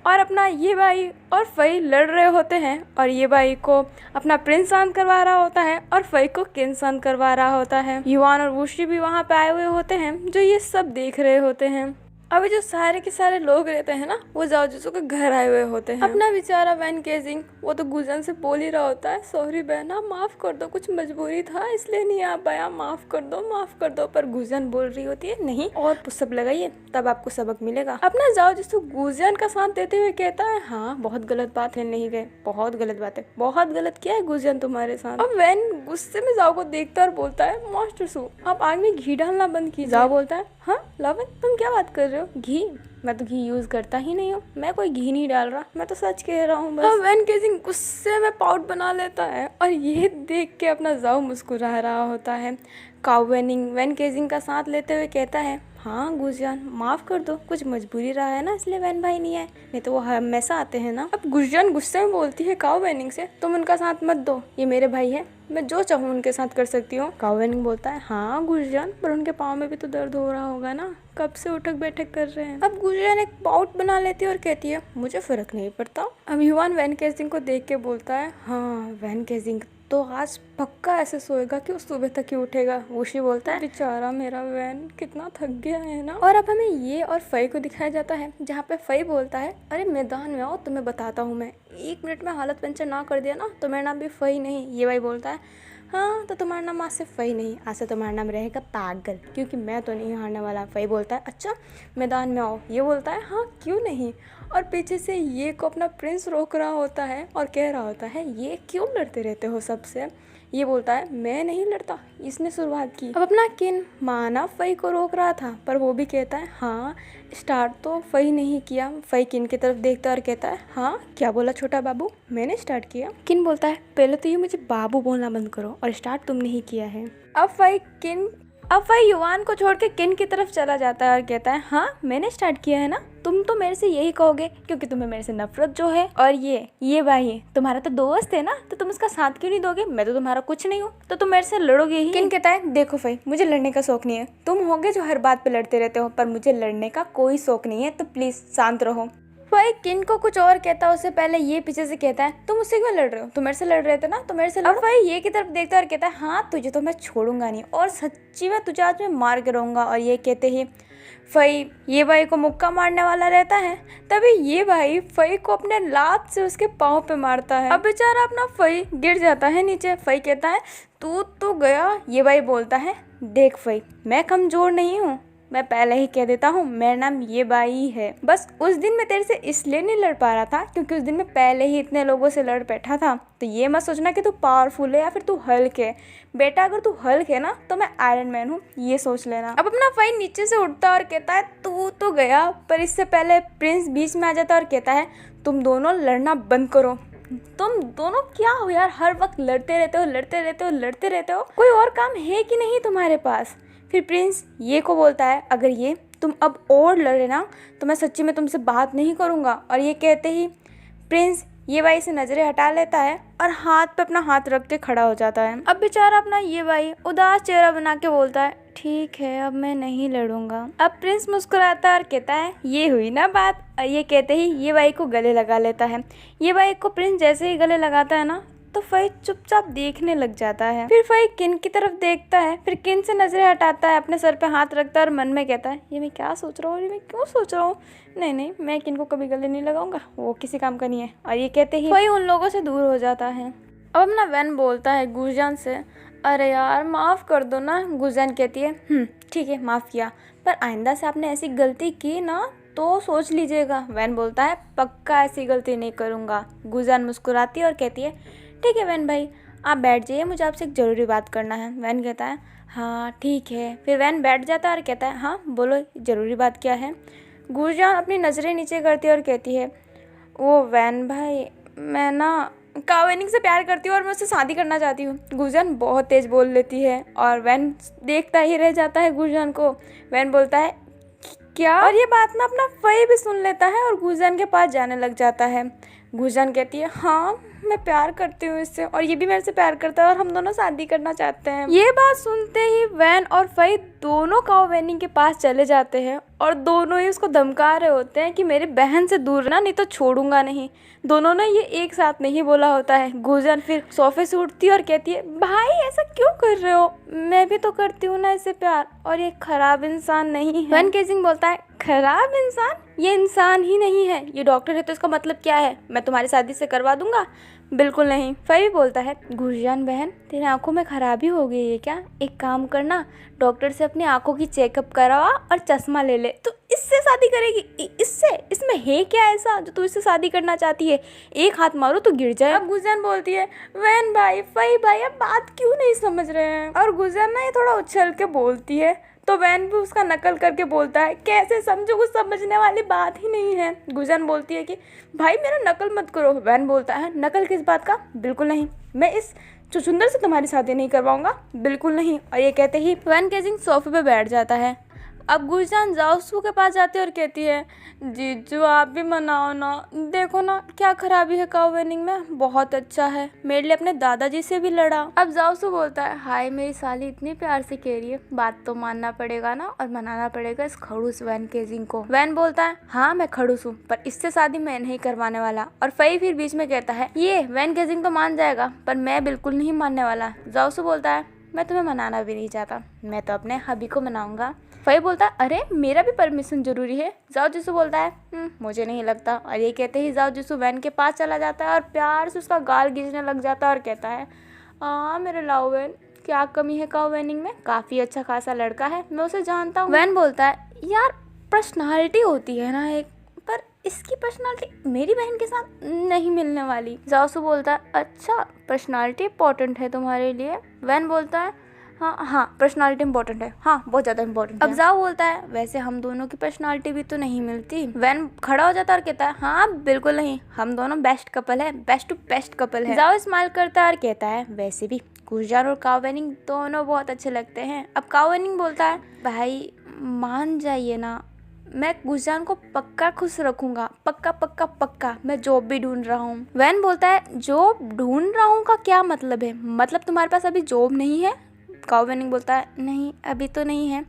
और अपना ये भाई और फई लड़ रहे होते हैं, और ये भाई को अपना प्रिंस शांत करवा रहा होता है और फई को किन शांत करवा रहा होता है। युवान और वुशी भी वहाँ पे आए हुए होते हैं जो ये सब देख रहे होते हैं। अभी जो सारे के सारे लोग रहते हैं ना वो जाओ जिसो के घर आए हुए होते हैं। अपना बेचारा वैन केजिंग वो तो गुजन से बोल ही रहा होता है सॉरी बहना, माफ़ कर दो, कुछ मजबूरी था इसलिए नहीं आ पाया, माफ़ कर दो माफ़ कर दो। पर गुजन बोल रही होती है नहीं और पुशअप लगाइए तब आपको सबक मिलेगा। अपना जाओ जिसो गुजन का साथ देते हुए कहता है हाँ बहुत गलत बात है, नहीं गए, बहुत गलत बात है, बहुत गलत किया है गुजन तुम्हारे साथ। अब वैन गुस्से में जाओ को देखता और बोलता है मास्टर सू आप आग में घी डालना बंद कीजिए। जाओ बोलता है हाँ लवन तुम क्या बात कर रहे हो, घी? मैं तो घी यूज़ करता ही नहीं हूँ, मैं कोई घी नहीं डाल रहा, मैं तो सच कह रहा हूँ बस। अब वैन केजिंग गुस्से में पाउट बना लेता है और ये देख के अपना जाओ मुस्कुरा रहा होता है। काओ वेनिंग वैन केजिंग का साथ लेते हुए कहता है हाँ गुजजान माफ़ कर दो, कुछ मजबूरी रहा है ना इसलिए वैन भाई नहीं आए, नहीं तो वो हमेशा आते हैं ना। अब गुजजान गुस्से में बोलती है काओ वेनिंग से तुम उनका साथ मत दो, ये मेरे भाई है, मैं जो चाहूँ उनके साथ कर सकती हूँ। काओ वेनिंग बोलता है हाँ गुजजान पर उनके पाँव में भी तो दर्द हो रहा होगा ना, कब से उठक बैठक कर रहे हैं। अब गुजजान एक पाउट बना लेती है और कहती है मुझे फ़र्क नहीं पड़ता। अब युवान वैन केजिंग को देख के बोलता है हाँ वैन केजिंग तो आज पक्का ऐसे सोएगा कि वो सुबह तक ही उठेगा। वुशी बोलता है बेचारा मेरा वैन कितना थक गया है ना। और अब हमें ये और फई को दिखाया जाता है जहाँ पे फई बोलता है अरे मैदान में आओ तुम्हें बताता हूँ मैं, 1 मिनट में हालत पंचर ना कर दिया ना तो मेरा नाम भी फई नहीं। ये भाई बोलता है हाँ तो तुम्हारा नाम आज से फई नहीं, आज से तुम्हारा नाम रहेगा पागल, क्योंकि मैं तो नहीं हारने वाला। फई बोलता है अच्छा मैदान में आओ। ये बोलता है हाँ क्यों नहीं। और पीछे से ये को अपना प्रिंस रोक रहा होता है और कह रहा होता है ये क्यों लड़ते रहते हो सबसे। ये बोलता है मैं नहीं लड़ता, इसने शुरुआत की। अब अपना किन माना फई को रोक रहा था पर वो भी कहता है हाँ स्टार्ट तो फई नहीं किया। फई किन की तरफ देखता और कहता है हाँ क्या बोला छोटा बाबू, मैंने स्टार्ट किया। किन बोलता है पहले तो ये मुझे बाबू बोलना बंद करो और स्टार्ट तुमने ही किया है। अब फई युवान को छोड़ के किन की तरफ चला जाता है और कहता है हाँ मैंने स्टार्ट किया है ना, तुम तो मेरे से यही कहोगे क्योंकि तुम्हें मेरे से नफरत जो है। और ये भाई तुम्हारा तो दोस्त है ना तो तुम उसका साथ क्यों नहीं दोगे, मैं तो तुम्हारा कुछ नहीं हूँ तो तुम मेरे से लड़ोगे ही। किन कहता है देखो फई मुझे लड़ने का शौक नहीं है, तुम होगे जो हर बात पे लड़ते रहते हो पर मुझे लड़ने का कोई शौक नहीं है, तो प्लीज शांत रहो। भाई किन को कुछ और कहता है उससे पहले ये पीछे से कहता है तुम मुझसे क्यों लड़ रहे हो, तुम मेरे से लड़ रहे थे ना तो मेरे से लड़ो। भाई ये की तरफ देखता है और कहता है हाँ तुझे तो मैं छोड़ूंगा नहीं और सच्ची में तुझे आज मैं मार के रहूंगा। और ये कहते ही फई ये भाई को मुक्का मारने वाला रहता है, तभी ये भाई फई को अपने लात से उसके पाँव पे मारता है। अब बेचारा अपना फई गिर जाता है नीचे। फई कहता है तू तो गया। ये भाई बोलता है देख फई मैं कमज़ोर नहीं हूँ, मैं पहले ही कह देता हूँ, मेरा नाम ये बाई है। बस उस दिन मैं तेरे से इसलिए नहीं लड़ पा रहा था क्योंकि उस दिन मैं पहले ही इतने लोगों से लड़ बैठा था। तो ये मत सोचना कि तू पावरफुल है या फिर तू हल्क है। बेटा अगर तू हल्क है ना तो मैं आयरन मैन हूँ, ये सोच लेना। अब अपना फाई नीचे से उठता और कहता है तू तो गया, पर इससे पहले प्रिंस बीच में आ जाता और कहता है तुम दोनों लड़ना बंद करो। तुम दोनों क्या हो यार, हर वक्त लड़ते रहते हो, लड़ते रहते हो, लड़ते रहते हो। कोई और काम है कि नहीं तुम्हारे पास? फिर प्रिंस ये को बोलता है अगर ये तुम अब और लड़े ना तो मैं सच्ची में तुमसे बात नहीं करूँगा। और ये कहते ही प्रिंस ये भाई से नज़रें हटा लेता है और हाथ पे अपना हाथ रख के खड़ा हो जाता है। अब बेचारा अपना ये भाई उदास चेहरा बना के बोलता है ठीक है अब मैं नहीं लड़ूंगा। अब प्रिंस मुस्कुराता है और कहता है ये हुई ना बात। और ये कहते ही ये भाई को गले लगा लेता है। ये भाई को प्रिंस जैसे ही गले लगाता है ना तो फई चुपचाप देखने लग जाता है। फिर फई किन की तरफ देखता है, फिर किन से नजरें हटाता है, अपने सर पे हाथ रखता है और मन में कहता है ये मैं क्या सोच रहा हूँ, ये मैं क्यों सोच रहा हूँ, नहीं मैं किन को कभी गले नहीं लगाऊंगा, वो किसी काम का नहीं है। और ये कहते ही फई उन लोगों से दूर हो जाता है। अब अपना वैन बोलता है गुरजान से अरे यार माफ़ कर दो ना। गुरजान कहती है ठीक है माफ़ किया, पर आइंदा से आपने ऐसी गलती की ना तो सोच लीजिएगा। वैन बोलता है पक्का ऐसी गलती नहीं करूँगा। गुरजान मुस्कुराती है और कहती है ठीक है वैन भाई आप बैठ जाइए, मुझे आपसे एक ज़रूरी बात करना है। वैन कहता है हाँ ठीक है। फिर वैन बैठ जाता है और कहता है हाँ बोलो ज़रूरी बात क्या है। गुरजान अपनी नज़रें नीचे करती है और कहती है वो वैन भाई मैं ना कावेनिंग से प्यार करती हूँ और मैं उससे शादी करना चाहती हूँ। गुरजान बहुत तेज़ बोल लेती है और वैन देखता ही रह जाता है गुरजान को। वैन बोलता है क्या? और ये बात ना अपना फई भी सुन लेता है और गुरजान के पास जाने लग जाता है। गुरजान कहती है हाँ मैं प्यार करती हूँ इससे और ये भी मेरे से प्यार करता है और हम दोनों शादी करना चाहते हैं। ये बात सुनते ही वैन और फई दोनों कावेनिंग के पास चले जाते हैं और दोनों ही उसको धमका रहे होते हैं कि मेरी बहन से दूर रहना नहीं तो छोड़ूंगा नहीं। दोनों ने ये एक साथ नहीं बोला होता है। गुरजान फिर सोफे से उठती है और कहती है भाई ऐसा क्यों कर रहे हो, मैं भी तो करती हूँ ना इससे प्यार और ये खराब इंसान नहीं है। वैन केजिंग बोलता है खराब इंसान? ये इंसान ही नहीं है, ये डॉक्टर है तो इसका मतलब क्या है, मैं तुम्हारी शादी से करवा दूंगा? बिल्कुल नहीं। फई बोलता है गुरजान बहन तेरी आंखों में खराबी हो गई है क्या? एक काम करना डॉक्टर से अपनी आंखों की चेकअप करवा और चश्मा ले ले। तो इससे शादी करेगी? इससे? इसमें है क्या ऐसा जो तू इससे शादी करना चाहती है? एक हाथ मारो तो गिर जाए। अब गुरजान बोलती है वैन भाई फई भाई आप बात क्यों नहीं समझ रहे हैं? और गुरजान ना ये थोड़ा उछल के बोलती है तो वैन भी उसका नकल करके बोलता है कैसे समझो, कुछ समझने वाली बात ही नहीं है। गुरजान बोलती है कि भाई मेरा नकल मत करो। वैन बोलता है नकल किस बात का? बिल्कुल नहीं, मैं इस चुचुंदर से तुम्हारी शादी नहीं करवाऊंगा, बिल्कुल नहीं। और ये कहते ही वैन केजिंग सोफे पे बैठ जाता है। अब गुरजान जाओसू के पास जाती है और कहती है जीजू आप भी मनाओ ना, देखो ना क्या खराबी है कावेनिंग में, बहुत अच्छा है, मेरे लिए अपने दादाजी से भी लड़ा। अब जाओसू बोलता है हाय मेरी साली इतनी प्यार से कह रही है, बात तो मानना पड़ेगा ना और मनाना पड़ेगा इस खड़ूस वैन केजिंग को। वैन बोलता है हाँ मैं खड़ूस हूँ पर इससे शादी मैं नहीं करवाने वाला। और फई फिर बीच में कहता है ये वैन केजिंग तो मान जाएगा पर मैं बिल्कुल नहीं मानने वाला। जाओसू बोलता है मैं तुम्हें मनाना भी नहीं चाहता, मैं तो अपने हबी को मनाऊंगा। फई बोलता है अरे मेरा भी परमिशन जरूरी है। जाओ जिसू बोलता है मुझे नहीं लगता। और ये कहते ही जाओ जिसू वैन के पास चला जाता है और प्यार से उसका गाल गीजने लग जाता है और कहता है मेरे लाओ वैन क्या कमी है कावेनिंग में, काफ़ी अच्छा खासा लड़का है, मैं उसे जानता हूँ। वैन बोलता है यार पर्सनालिटी होती है ना एक, पर इसकी पर्सनालिटी मेरी बहन के साथ नहीं मिलने वाली। जाओसू बोलता है अच्छा पर्सनालिटी इंपॉर्टेंट है तुम्हारे लिए? वैन बोलता है हाँ पर्सनालिटी इंपॉर्टेंट है, हाँ बहुत ज़्यादा इंपॉर्टेंट है। अब जाओ बोलता है वैसे हम दोनों की पर्सनालिटी भी तो नहीं मिलती। वैन खड़ा हो जाता है और कहता है हाँ बिल्कुल नहीं, हम दोनों बेस्ट कपल है, बेस्ट टू बेस्ट कपल है। जाओ स्माइल करता है और कहता है वैसे भी गुरजान और कावेनिंग दोनों बहुत अच्छे लगते हैं। अब कावेनिंग बोलता है भाई मान जाइए ना, मैं गुरजान को पक्का खुश रखूंगा, पक्का पक्का पक्का, मैं जॉब भी ढूंढ रहा हूँ। वैन बोलता है जॉब ढूंढ रहा हूँ का क्या मतलब है, मतलब तुम्हारे पास अभी जॉब नहीं है? कावेनिंग बोलता है नहीं अभी तो नहीं है।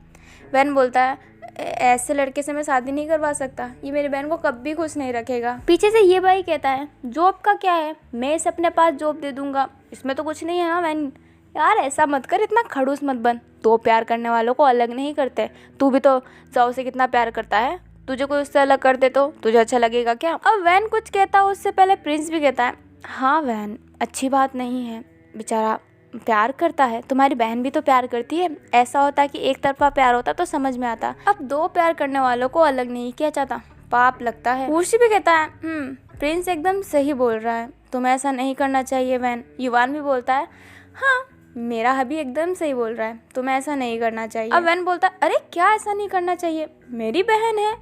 वैन बोलता है ऐसे लड़के से मैं शादी नहीं करवा सकता, ये मेरी बहन को कभी खुश नहीं रखेगा। पीछे से ये भाई कहता है जॉब का क्या है, मैं इसे अपने पास जॉब दे दूंगा, इसमें तो कुछ नहीं है ना वैन। यार ऐसा मत कर, इतना खड़ूस मत बन, दो प्यार करने वालों को अलग नहीं करते, तू भी तो जाओ से कितना प्यार करता है, तुझे कोई उससे अलग कर दे तो तुझे अच्छा लगेगा क्या? अब वैन कुछ कहता है उससे पहले प्रिंस भी कहता है हाँ वैन अच्छी बात नहीं है, बेचारा प्यार करता है, तुम्हारी बहन भी तो प्यार करती है। ऐसा होता कि एक तरफा प्यार होता तो समझ में आता। अब दो प्यार करने वालों को अलग नहीं किया जाता, पाप लगता है। ऊर्शी भी कहता है प्रिंस एकदम सही बोल रहा है, तुम्हें ऐसा नहीं करना चाहिए वैन। युवान भी बोलता है हाँ मेरा हबी एकदम सही बोल रहा है, तुम्हें ऐसा नहीं करना चाहिए। अब वैन बोलता है अरे क्या ऐसा नहीं करना चाहिए, मेरी बहन है,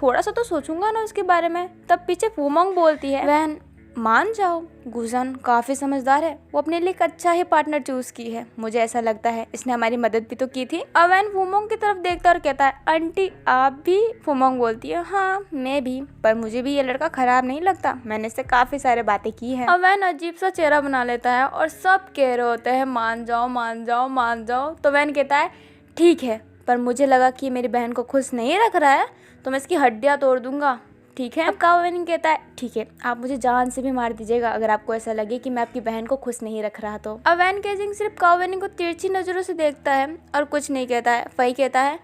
थोड़ा सा तो सोचूंगा ना उसके बारे में। तब पीछे फूमोंग बोलती है वैन मान जाओ, गुजन काफी समझदार है, वो अपने लिए एक अच्छा ही पार्टनर चूज की है, मुझे ऐसा लगता है इसने हमारी मदद भी तो की थी। अब वैन फूमोंग की तरफ देखता और कहता है आंटी आप भी। फूमोंग बोलती है हाँ मैं भी, पर मुझे भी ये लड़का खराब नहीं लगता, मैंने इससे काफी सारे बातें की है। अब वैन अजीब सा चेहरा बना लेता है और सब कह रहे होते हैं मान जाओ मान जाओ मान जाओ। तो वैन कहता है ठीक है, पर मुझे लगा कि मेरी बहन को खुश नहीं रख रहा है तो मैं इसकी हड्डियां तोड़ दूंगा, ठीक है। अब काओ वेनिंग कहता है ठीक है, आप मुझे जान से भी मार दीजिएगा अगर आपको ऐसा लगे कि मैं आपकी बहन को खुश नहीं रख रहा तो। अब वैन केजिंग सिर्फ काओ वेनिंग को तिरछी नजरों से देखता है और कुछ नहीं कहता है। फई कहता है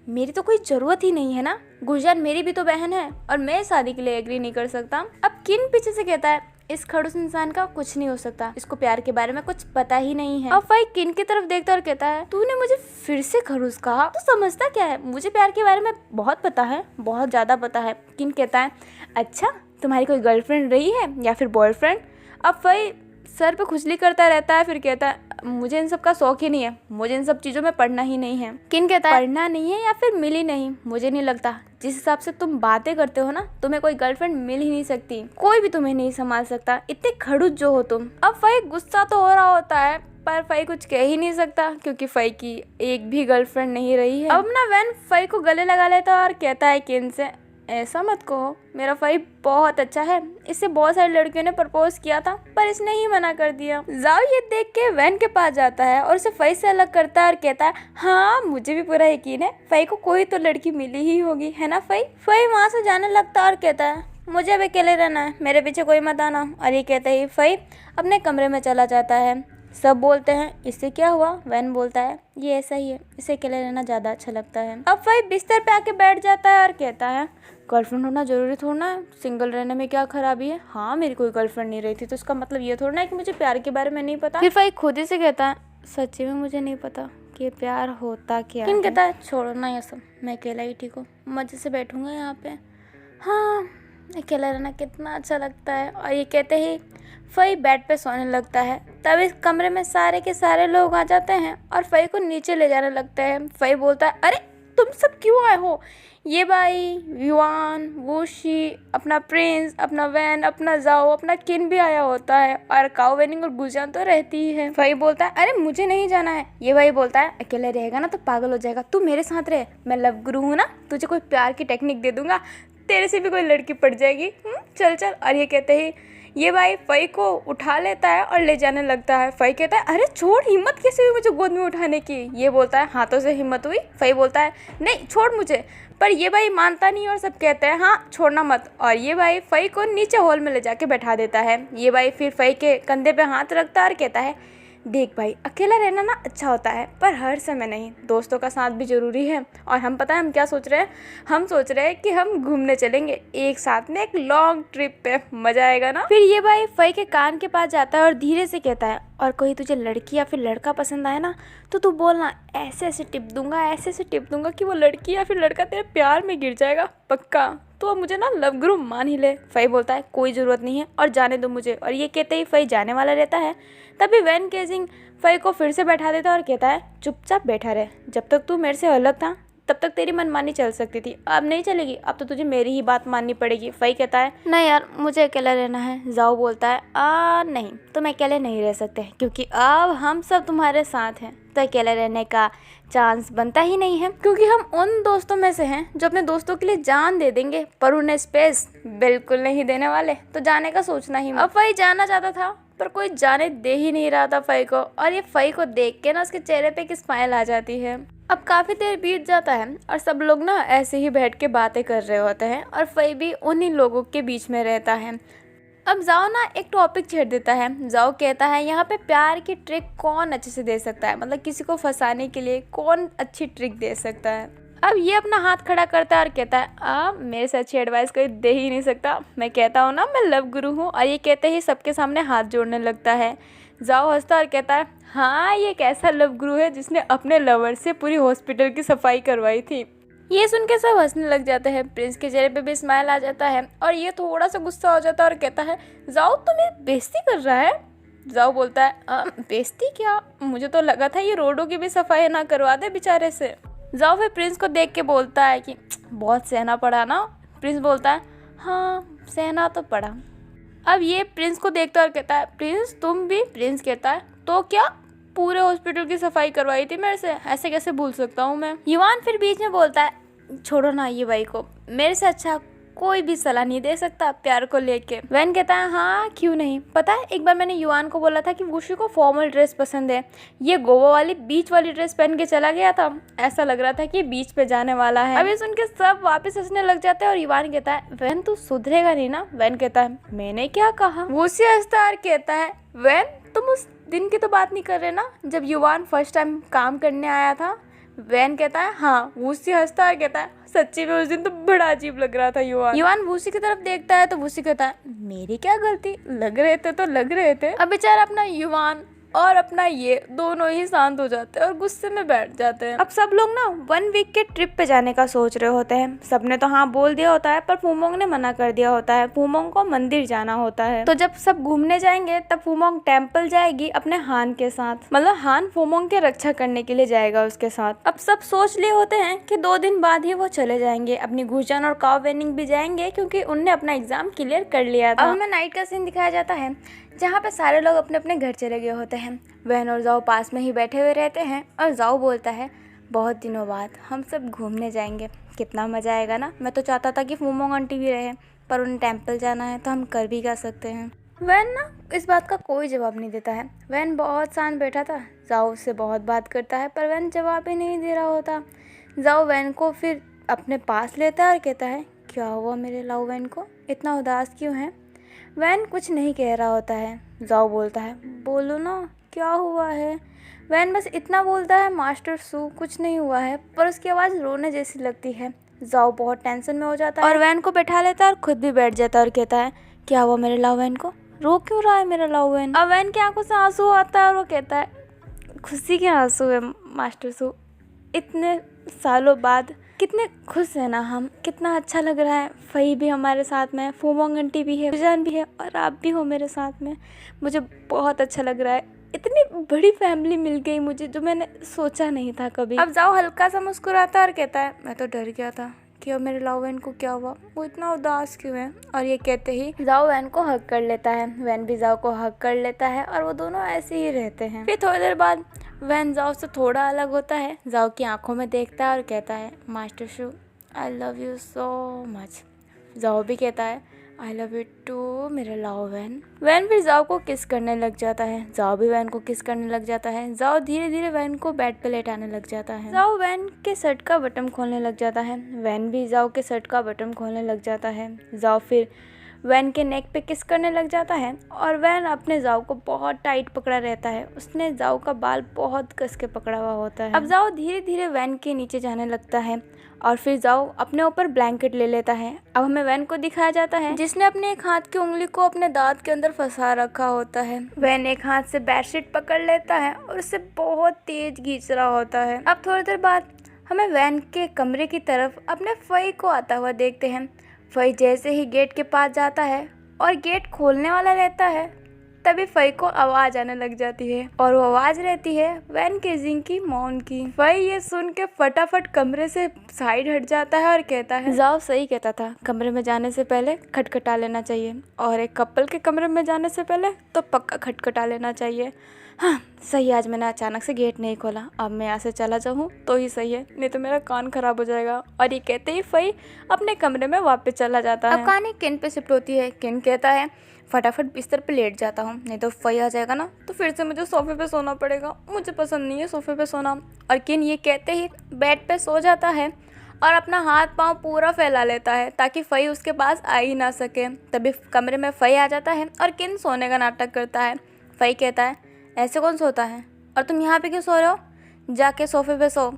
मेरी तो कोई जरूरत ही नहीं है ना, गुरजान मेरी भी तो बहन है और मैं शादी के लिए एग्री नहीं कर सकता। अब किन पीछे से कहता है इस खड़ूस इंसान का कुछ नहीं हो सकता, इसको प्यार के बारे में कुछ पता ही नहीं है। अब फाई किन की तरफ देखता और कहता है तूने मुझे फिर से खड़ूस कहा, तो समझता क्या है, मुझे प्यार के बारे में बहुत पता है, बहुत ज्यादा पता है। किन कहता है अच्छा तुम्हारी कोई गर्लफ्रेंड रही है या फिर बॉयफ्रेंड। अब फाई सर पे खुजली करता रहता है, फिर कहता है मुझे इन सब का शौक ही नहीं है, मुझे इन सब चीजों में पढ़ना ही नहीं है। किन कहता है पढ़ना नहीं है या फिर मिली नहीं, मुझे नहीं लगता, जिस हिसाब से तुम बातें करते हो ना तुम्हें कोई गर्लफ्रेंड मिल ही नहीं सकती, कोई भी तुम्हें नहीं संभाल सकता, इतने खड़ूस जो हो तुम। अब फई गुस्सा तो हो रहा होता है पर फई कुछ कह ही नहीं सकता क्योंकि फई की एक भी गर्लफ्रेंड नहीं रही है। अब ना वैन फई को गले लगा लेता है और कहता है किन से ऐसा मत कहो, मेरा फई बहुत अच्छा है, इससे बहुत सारी लड़कियों ने प्रपोज किया था पर इसने ही मना कर दिया। जाओ ये देख के वैन के पास जाता है और उसे फई से अलग करता है और कहता है हाँ मुझे भी पूरा यकीन है फई को कोई तो लड़की मिली ही होगी, है ना फई। फई वहाँ से जाने लगता और कहता है मुझे अब अकेले रहना है, मेरे पीछे कोई मत आना। और ये कहते ही फई अपने कमरे में चला जाता है। सब बोलते हैं इससे क्या हुआ, वैन बोलता है ये ऐसा ही है, इसे अकेले रहना ज्यादा अच्छा लगता है। अब फई बिस्तर पे आके बैठ जाता है और कहता है गर्लफ्रेंड होना जरूरी थोड़ा है, सिंगल रहने में क्या खराबी है। हाँ मेरी कोई गर्लफ्रेंड नहीं रही थी तो इसका मतलब ये थोड़ा है कि मुझे प्यार के बारे में नहीं पता। फिर फई खुद ही से कहता है सच्ची में मुझे नहीं पता कि प्यार होता क्या है। कहता है छोड़ो ना ये सब, मैं अकेला ही ठीक हूँ, मजे से बैठूंगा यहाँ पे, हाँ अकेला रहना कितना अच्छा लगता है। और ये कहते ही फई बेड पे सोने लगता है। तब इस कमरे में सारे के सारे लोग आ जाते हैं और फई को नीचे ले जाने लगते हैं। फई बोलता है अरे तुम सब क्यों आए हो, ये भाई युआन वूशी अपना प्रिंस अपना वैन अपना जाओ अपना किन भी आया होता है और काओ वेनिंग और गुजान तो रहती ही है। फई बोलता है अरे मुझे नहीं जाना है। ये भाई बोलता है अकेले रहेगा ना तो पागल हो जाएगा, तू मेरे साथ रहे, मैं लव गुरु हूँ ना, तुझे कोई प्यार की टेक्निक दे दूंगा, तेरे से भी कोई लड़की पड़ जाएगी, चल चल। और ये कहते ही ये भाई फई को उठा लेता है और ले जाने लगता है। फई कहता है अरे छोड़, हिम्मत कैसे हुई मुझे गोद में उठाने की। ये बोलता है हाथों से हिम्मत हुई। फई बोलता है नहीं छोड़ मुझे, पर ये भाई मानता नहीं और सब कहते हैं हाँ छोड़ना मत। और ये भाई फई को नीचे हॉल में ले जाके बैठा देता है। ये भाई फिर फई के कंधे पे हाथ रखता है और कहता है देख भाई अकेला रहना ना अच्छा होता है पर हर समय नहीं, दोस्तों का साथ भी जरूरी है। और हम पता है हम क्या सोच रहे हैं, हम सोच रहे हैं कि हम घूमने चलेंगे एक साथ में एक लॉन्ग ट्रिप पे, मजा आएगा ना। फिर ये भाई फई के कान के पास जाता है और धीरे से कहता है और कोई तुझे लड़की या फिर लड़का पसंद आए ना तो तू बोलना, ऐसे ऐसे टिप दूंगा ऐसे ऐसे टिप दूंगा कि वो लड़की या फिर लड़का तेरे प्यार में गिर जाएगा पक्का, तो मुझे ना लव गुरु मान ही ले। फई बोलता है कोई ज़रूरत नहीं है और जाने दो मुझे। और ये कहते ही फई जाने वाला रहता है। तभी वैन केजिंग फई को फिर से बैठा देता है और कहता है चुपचाप बैठा रहे, जब तक तू मेरे से अलग था तब तक तेरी मनमानी चल सकती थी, अब नहीं चलेगी, अब तो तुझे मेरी ही बात माननी पड़ेगी। फई कहता है नहीं यार मुझे अकेला रहना है। जाओ बोलता है नहीं तुम अकेले नहीं रह सकते क्योंकि अब हम सब तुम्हारे साथ हैं, तो अकेले रहने का चांस बनता ही नहीं है क्योंकि हम उन दोस्तों में से हैं जो अपने दोस्तों के लिए जान दे देंगे पर उन्हें स्पेस बिल्कुल नहीं देने वाले, तो जाने का सोचना ही। अब फई जाना चाहता था पर कोई जाने दे ही नहीं रहा था फई को। और ये फई को देख के ना उसके चेहरे पे एक स्माइल आ जाती है। अब काफ़ी देर बीत जाता है और सब लोग ना ऐसे ही बैठ के बातें कर रहे होते हैं और फई भी उन्हीं लोगों के बीच में रहता है। अब जाओ ना एक टॉपिक छेड़ देता है। जाओ कहता है यहाँ पे प्यार की ट्रिक कौन अच्छे से दे सकता है, मतलब किसी को फंसाने के लिए कौन अच्छी ट्रिक दे सकता है। अब ये अपना हाथ खड़ा करता है और कहता है मेरे से अच्छी एडवाइस कोई दे ही नहीं सकता, मैं कहता हूँ ना मैं लव गुरु हूँ। और ये कहते ही सबके सामने हाथ जोड़ने लगता है। जाओ हंसता और कहता है हाँ ये एक ऐसा लव गुरु है जिसने अपने लवर से पूरी हॉस्पिटल की सफाई करवाई थी। ये सुन के सब हंसने लग जाते हैं। प्रिंस के चेहरे पे भी स्माइल आ जाता है और ये थोड़ा सा गुस्सा हो जाता है और कहता है जाओ तुम्हें बेइज्जती कर रहा है। जाओ बोलता है बेइज्जती क्या, मुझे तो लगा था ये रोडों की भी सफाई ना करवा दे बेचारे से। जाओ फिर प्रिंस को देख के बोलता है कि बहुत सहना पड़ा ना। प्रिंस बोलता है हाँ सहना तो पड़ा। अब ये प्रिंस को देखता और कहता है प्रिंस तुम भी। प्रिंस कहता है तो क्या, पूरे हॉस्पिटल की सफाई करवाई थी मेरे से, ऐसे कैसे भूल सकता हूँ मैं। युवान फिर बीच में बोलता है छोड़ो ना ये भाई को, मेरे से अच्छा कोई भी सलाह नहीं दे सकता प्यार को लेके। वैन कहता है हाँ क्यों नहीं, पता है एक बार मैंने युवान को बोला था कि वुशी को फॉर्मल ड्रेस पसंद है, ये गोवा वाली बीच वाली ड्रेस पहन के चला गया था, ऐसा लग रहा था कि बीच पे जाने वाला है। अभी सुन के सब वापस हंसने लग जाते हैं और युवान कहता है वैन तू सुधरेगा नहीं ना। वैन कहता है मैंने क्या कहा। वुशी हंसता और कहता है वैन तुम उस दिन की तो बात नहीं कर रहे ना जब युवान फर्स्ट टाइम काम करने आया था। वैन कहता है हाँ। वुशी हंसता है कहता है सच्ची में उस दिन तो बड़ा अजीब लग रहा था युवान। युवान वुशी की तरफ देखता है तो वुशी कहता है मेरी क्या गलती, लग रहे थे तो लग रहे थे। अब बेचारा अपना युवान और अपना ये दोनों ही शांत हो जाते हैं और गुस्से में बैठ जाते हैं। अब सब लोग ना 1 वीक के ट्रिप पे जाने का सोच रहे होते हैं। सबने तो हाँ बोल दिया होता है पर फूमोंग ने मना कर दिया होता है। फूमोंग को मंदिर जाना होता है। तो जब सब घूमने जाएंगे तब फूमोंग टेम्पल जाएगी अपने हान के साथ, मतलब हान फूमोंग के रक्षा करने के लिए जाएगा उसके साथ। अब सब सोच लिए होते हैं कि 2 दिन बाद ही वो चले जाएंगे। अपनी गुजन और काव वेनिंग भी जाएंगे क्योंकि उनने अपना एग्जाम क्लियर कर लिया था। अब हमें नाइट का सीन दिखाया जाता है जहाँ पे सारे लोग अपने अपने घर चले गए होते हैं। वैन और जाओ पास में ही बैठे हुए रहते हैं और जाओ बोलता है बहुत दिनों बाद हम सब घूमने जाएंगे, कितना मज़ा आएगा ना। मैं तो चाहता था कि फूमोंग आंटी भी रहे पर उन्हें टेम्पल जाना है तो हम कर भी क्या सकते हैं। वैन ना इस बात का कोई जवाब नहीं देता है। वैन बहुत शांत बैठा था। जाओ उससे बहुत बात करता है पर वैन जवाब ही नहीं दे रहा होता। जाओ वैन को फिर अपने पास लेता है और कहता है क्या हुआ मेरे लव वैन को, इतना उदास क्यों है। वैन कुछ नहीं कह रहा होता है। जाओ बोलता है बोलो ना क्या हुआ है। वैन बस इतना बोलता है मास्टर सू कुछ नहीं हुआ है, पर उसकी आवाज़ रोने जैसी लगती है। जाओ बहुत टेंशन में हो जाता है और वैन को बैठा लेता है और खुद भी बैठ जाता है और कहता है क्या हुआ मेरे लव वैन को, रो क्यों रहा है मेरा लव वैन। अब वैन की आंखों से आंसू आता है और वो कहता है खुशी के आंसू है मास्टर सू, इतने सालों बाद कितने खुश है ना हम, कितना अच्छा लग रहा है। फई भी हमारे साथ में है, फूमोंग आंटी भी है, जान भी है और आप भी हो मेरे साथ में, मुझे बहुत अच्छा लग रहा है। इतनी बड़ी फैमिली मिल गई मुझे जो मैंने सोचा नहीं था कभी। अब जाओ हल्का सा मुस्कुराता है और कहता है मैं तो डर गया था कि अब मेरे लव वैन को क्या हुआ, वो इतना उदास क्यों है। और ये कहते ही जाओ वैन को हग कर लेता है। वैन भी जाओ को हग कर लेता है और वो दोनों ऐसे ही रहते हैं। फिर थोड़ी देर बाद वैन जाओ से थोड़ा अलग होता है। जाओ की आंखों में देखता है और कहता है master shoe I love you so much. जाओ भी कहता है आई लव यू टू मेरे लव वैन। वैन फिर जाओ को किस करने लग जाता है। जाओ भी वैन को किस करने लग जाता है। जाओ धीरे धीरे वैन को बेड पे लेटाने लग जाता है। जाओ वैन के शर्ट का बटन खोलने लग जाता है। वैन भी जाओ के शर्ट का बटन खोलने लग जाता है। जाओ फिर वैन के नेक पे किस करने लग जाता है और वैन अपने जाओ को बहुत टाइट पकड़ा रहता है। उसने जाओ का बाल बहुत कस के पकड़ा हुआ होता है। अब जाओ धीरे धीरे वैन के नीचे जाने लगता है और फिर जाओ अपने ऊपर ब्लैंकेट ले लेता है। अब हमें वैन को दिखाया जाता है जिसने अपने एक हाथ की उंगली को अपने दांत के अंदर फंसा रखा होता है। वैन एक हाथ से बेडशीट पकड़ लेता है और उसे बहुत तेज खींच रहा होता है। अब थोड़ी देर बाद हमें वैन के कमरे की तरफ अपने फई को आता हुआ देखते हैं। फई जैसे ही गेट के पास जाता है और गेट खोलने वाला रहता है तभी फई को आवाज आने लग जाती है और वो आवाज रहती है वैन केजिंग की मॉम की। फई ये सुन के फटाफट कमरे से साइड हट जाता है और कहता है जाओ सही कहता था, कमरे में जाने से पहले खटखटा लेना चाहिए और एक कपल के कमरे में जाने से पहले तो पक्का खटखटा लेना चाहिए। हाँ सही, आज मैंने अचानक से गेट नहीं खोला, अब मैं यहाँ से चला जाऊँ तो ही सही है, नहीं तो मेरा कान खराब हो जाएगा। और ये कहते ही फई अपने कमरे में वापस चला जाता है। अब कहानी किन पे शिफ्ट होती है। किन कहता है फटाफट बिस्तर पे लेट जाता हूँ, नहीं तो फई आ जाएगा ना तो फिर से मुझे सोफे पे सोना पड़ेगा, मुझे पसंद नहीं है सोफे पे सोना। और किन ये कहते ही बेड पे सो जाता है और अपना हाथ पांव पूरा फैला लेता है ताकि फई उसके पास आ ही ना सके। तभी कमरे में फई आ जाता है और किन सोने का नाटक करता है। फई कहता है ऐसे कौन सोता है और तुम यहाँ पे क्यों सो रहे हो, जाके सोफे पे सो।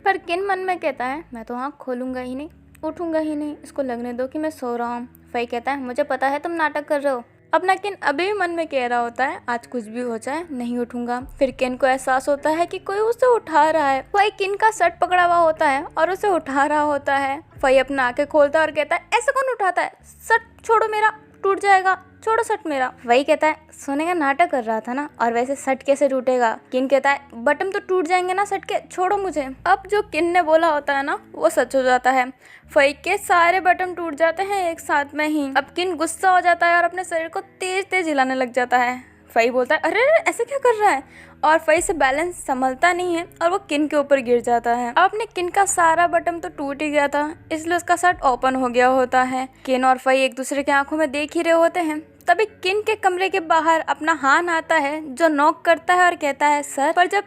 पर किन मन में कहता है मैं तो आँख खोलूँगा ही नहीं, उठूँगा ही नहीं, इसको लगने दो कि मैं सो रहा हूँ। फई कहता है मुझे पता है तुम नाटक कर रहे हो, अपना किन अभी भी मन में कह रहा होता है आज कुछ भी हो जाए नहीं उठूंगा। फिर किन को एहसास होता है कि कोई उसे उठा रहा है। वही किन का शर्ट पकड़ा हुआ होता है और उसे उठा रहा होता है। वही अपना आंखें खोलता है और कहता है ऐसे कौन उठाता है, शर्ट छोड़ो मेरा, टूट जाएगा, छोड़ो शर्ट मेरा। वही कहता है सोने का नाटक कर रहा था ना, और वैसे शर्ट कैसे टूटेगा। किन कहता है बटन तो टूट जाएंगे ना शर्ट के, छोड़ो मुझे। अब जो किन ने बोला होता है ना वो सच हो जाता है। फई के सारे बटन टूट जाते हैं एक साथ में ही। अब किन गुस्सा हो जाता है और अपने शरीर को तेज तेज हिलाने लग जाता है। फई बोलता है अरे ऐसे क्या कर रहा है, और फई से बैलेंस संभलता नहीं है और वो किन के ऊपर गिर जाता है। अब अपने किन का सारा बटन तो टूट ही गया था, इसलिए उसका शर्ट ओपन हो गया होता है। किन और फई एक दूसरे की आंखों में देख ही रहे होते हैं। तभी किन के कमरे के बाहर अपना हान आता है जो नॉक करता है और कहता है सर। पर जब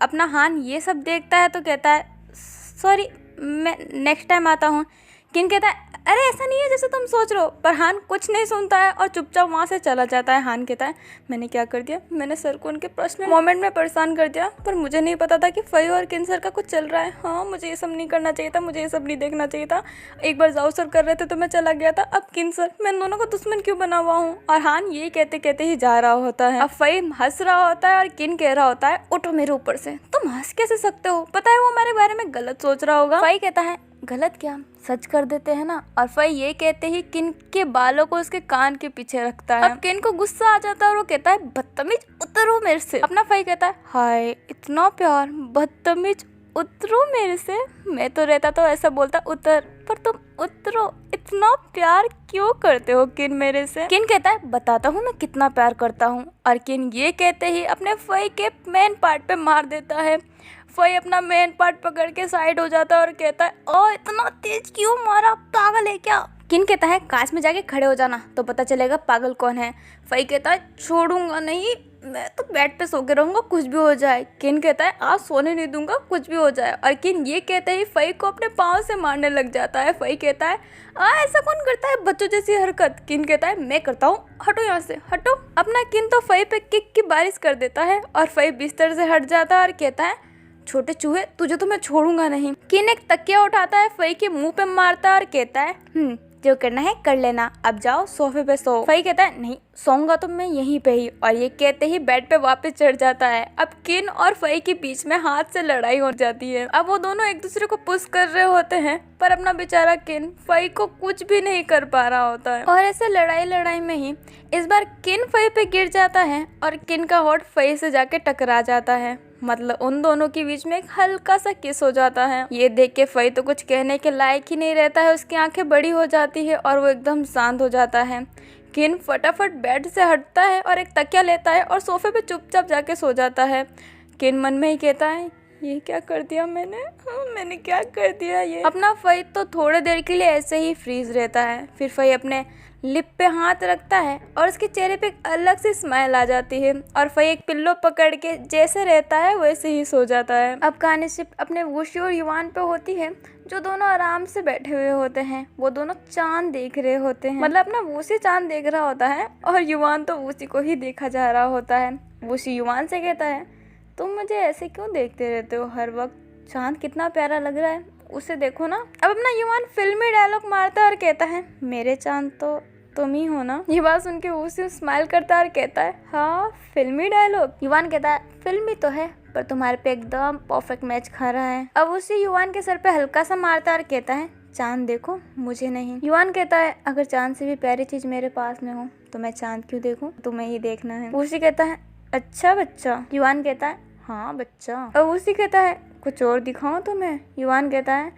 अपना हान ये सब देखता है तो कहता है सॉरी मैं नेक्स्ट टाइम आता हूँ। किन कहता है अरे ऐसा नहीं है जैसे तुम सोच रहे हो। पर हान कुछ नहीं सुनता है और चुपचाप वहाँ से चला जाता है। हान कहता है मैंने क्या कर दिया, मैंने सर को उनके पर्सनल मोमेंट में परेशान कर दिया, पर मुझे नहीं पता था कि फई और किन सर का कुछ चल रहा है। हाँ मुझे ये सब नहीं करना चाहिए था, मुझे ये सब नहीं देखना चाहिए था। एक बार जाओ सर कर रहे थे तो मैं चला गया था, अब किन सर मैं इन दोनों का दुश्मन क्यों बना हुआ हूँ। और हान यही कहते कहते ही जा रहा होता है। अब फई हंस रहा होता है और किन कह रहा होता है उठो मेरे ऊपर से। तुम हंस कैसे सकते हो, पता है वो हमारे बारे में गलत सोच रहा होगा। फई कहता है गलत क्या, सच कर देते हैं ना। और फई ये कहते ही किन के बालों को उसके कान के पीछे रखता है। अब किन को गुस्सा आ जाता है और वो कहता है बदतमीज उतरो मेरे से। अपना फई कहता है हाय इतना प्यार, बदतमीज उतरो मेरे से। मैं तो रहता तो ऐसा बोलता उतर, पर तुम उतरो, इतना प्यार क्यों करते हो किन मेरे से। किन कहता है बताता हूँ मैं कितना प्यार करता हूँ। और किन ये कहते ही अपने फई के मेन पार्ट पे मार देता है। फई अपना मेन पार्ट पकड़ के साइड हो जाता है और कहता है ओ इतना तेज क्यों मारा, पागल है क्या। किन कहता है काश में जाके खड़े हो जाना तो पता चलेगा पागल कौन है। फई कहता है छोड़ूंगा नहीं, मैं तो बेड पे सो के रहूंगा कुछ भी हो जाए। किन कहता है आज सोने नहीं दूंगा कुछ भी हो जाए। और किन ये कहते ही फई को अपने पाँव से मारने लग जाता है। फई कहता है ऐसा कौन करता है बच्चों जैसी हरकत। किन कहता है मैं करता हूँ, हटो यहाँ से हटो। अपना किन तो फई पे किक की बारिश कर देता है और फई बिस्तर से हट जाता है और कहता है छोटे चूहे तुझे तो मैं छोड़ूंगा नहीं। किन एक तकिया उठाता है फई के मुंह पे मारता है और कहता है जो करना है कर लेना, अब जाओ सोफे पे सो। फई कहता है नहीं सोऊंगा तो मैं यहीं पे ही। और ये कहते ही बेड पे वापस चढ़ जाता है। अब किन और फई के बीच में हाथ से लड़ाई हो जाती है। अब वो दोनों एक दूसरे को पुश कर रहे होते हैं, पर अपना बेचारा किन फई को कुछ भी नहीं कर पा रहा होता है। और ऐसे लड़ाई में ही इस बार किन फई पे गिर जाता है और किन का होठ फई से जाके टकरा जाता है। मतलब उन दोनों के बीच में एक हल्का सा किस हो जाता है। ये देख के फई तो कुछ कहने के लायक ही नहीं रहता है, उसकी आंखें बड़ी हो जाती है और वो एकदम शांत हो जाता है। किन फटाफट बेड से हटता है और एक तकिया लेता है और सोफे पे चुपचाप जाके सो जाता है। किन मन में ही कहता है ये क्या कर दिया मैंने, मैंने क्या कर दिया ये। अपना फई तो थोड़ी देर के लिए ऐसे ही फ्रीज रहता है। फिर फई अपने लिप पे हाथ रखता है और उसके चेहरे पे एक अलग सी स्माइल आ जाती है और फई एक पिल्लो पकड़ के जैसे रहता है वैसे ही सो जाता है। अब कहानी सिर्फ अपने वुशी और युवान पे होती है, जो दोनों आराम से बैठे हुए होते हैं। वो दोनों चांद देख रहे होते हैं, मतलब अपना वुशी चांद देख रहा होता है और युवान तो वुशी को ही देखा जा रहा होता है। वुशी युवान से कहता है तुम मुझे ऐसे क्यों देखते रहते हो हर वक्त, चांद कितना प्यारा लग रहा है, उसे देखो ना। अब अपना युवान फिल्मी डायलॉग मारता है और कहता है मेरे चांद तो तुम ही हो ना। ये बात सुन के उसे स्माइल करता है और कहता है हाँ फिल्मी डायलॉग। युवान कहता है फिल्मी तो है पर तुम्हारे पे एकदम परफेक्ट मैच खा रहा है। अब उसे युवान के सर पे हल्का सा मारता है और कहता है चांद देखो मुझे नहीं। युवान कहता है अगर चांद से भी प्यारी चीज मेरे पास में हो तो मैं चांद क्यों देखूं, तुम्हें ही देखना है। उसी कहता है अच्छा बच्चा। युवान कहता है हाँ बच्चा। अब उसी कहता है कुछ और दिखाऊं तुम्हें। युवान कहता है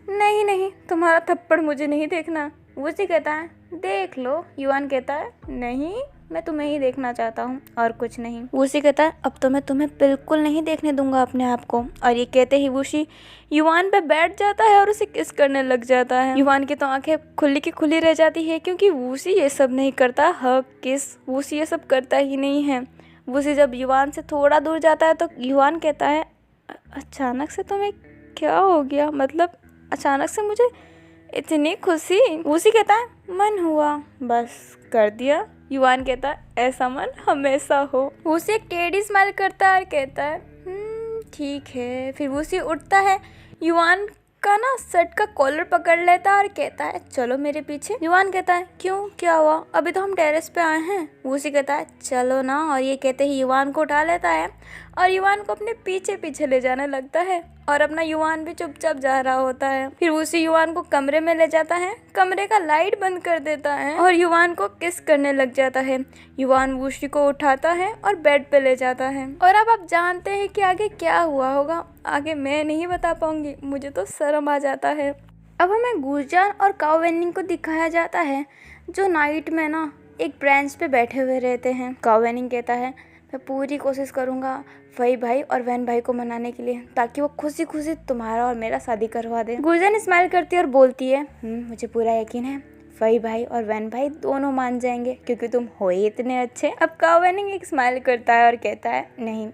नहीं नहीं तुम्हारा थप्पड़ मुझे नहीं देखना। उसी कहता है देख लो। युवान कहता है नहीं मैं तुम्हें ही देखना चाहता हूँ और कुछ नहीं। वुशी कहता है अब तो मैं तुम्हें बिल्कुल नहीं देखने दूंगा अपने आप को। और ये कहते ही वुशी युवान पे बैठ जाता है और उसे किस करने लग जाता है। युवान की तो आंखें खुली की खुली रह जाती है क्योंकि वुशी ये सब नहीं करता। हक किस वुशी ये सब करता ही नहीं है। वुशी जब युवान से थोड़ा दूर जाता है तो युवान कहता है अचानक से तुम्हें क्या हो गया, मतलब अचानक से मुझे इतनी खुशी। वुशी कहता है मन हुआ बस कर दिया। युवान कहता है ऐसा मन हमेशा हो। वुशी एक टेढ़ी स्माइल करता है और कहता है ठीक है। फिर वुशी उठता है। युवान का ना शर्ट का कॉलर पकड़ लेता है और कहता है चलो मेरे पीछे। युवान कहता है क्यों, क्या हुआ, अभी तो हम टेरेस पे आए हैं। वूसी कहता है चलो ना, और ये कहते ही युवान को उठा लेता है और युवान को अपने पीछे पीछे ले जाने लगता है और अपना युवान भी चुपचाप जा रहा होता है। फिर उसी युवान को कमरे में ले जाता है, कमरे का लाइट बंद कर देता है और युवान को किस करने लग जाता है। युवान वूसी को उठाता है और बेड पे ले जाता है। और अब आप जानते हैं कि आगे क्या हुआ होगा। आगे मैं नहीं बता पाऊंगी, मुझे तो शर्म आ जाता है। अब हमें गुरजान और काओ वेनिंग को दिखाया जाता है जो नाइट में ना एक ब्रेंच पे बैठे हुए रहते हैं। काओ वेनिंग कहता है मैं पूरी कोशिश करूंगा फई भाई और वैन भाई को मनाने के लिए, ताकि वो खुशी खुशी तुम्हारा और मेरा शादी करवा दे। गुरजान स्माइल करती है और बोलती है मुझे पूरा यकीन है फई भाई और वैन भाई दोनों मान जाएंगे, क्योंकि तुम हो ही इतने अच्छे। अब काओ वेनिंग एक स्माइल करता है और कहता है नहीं,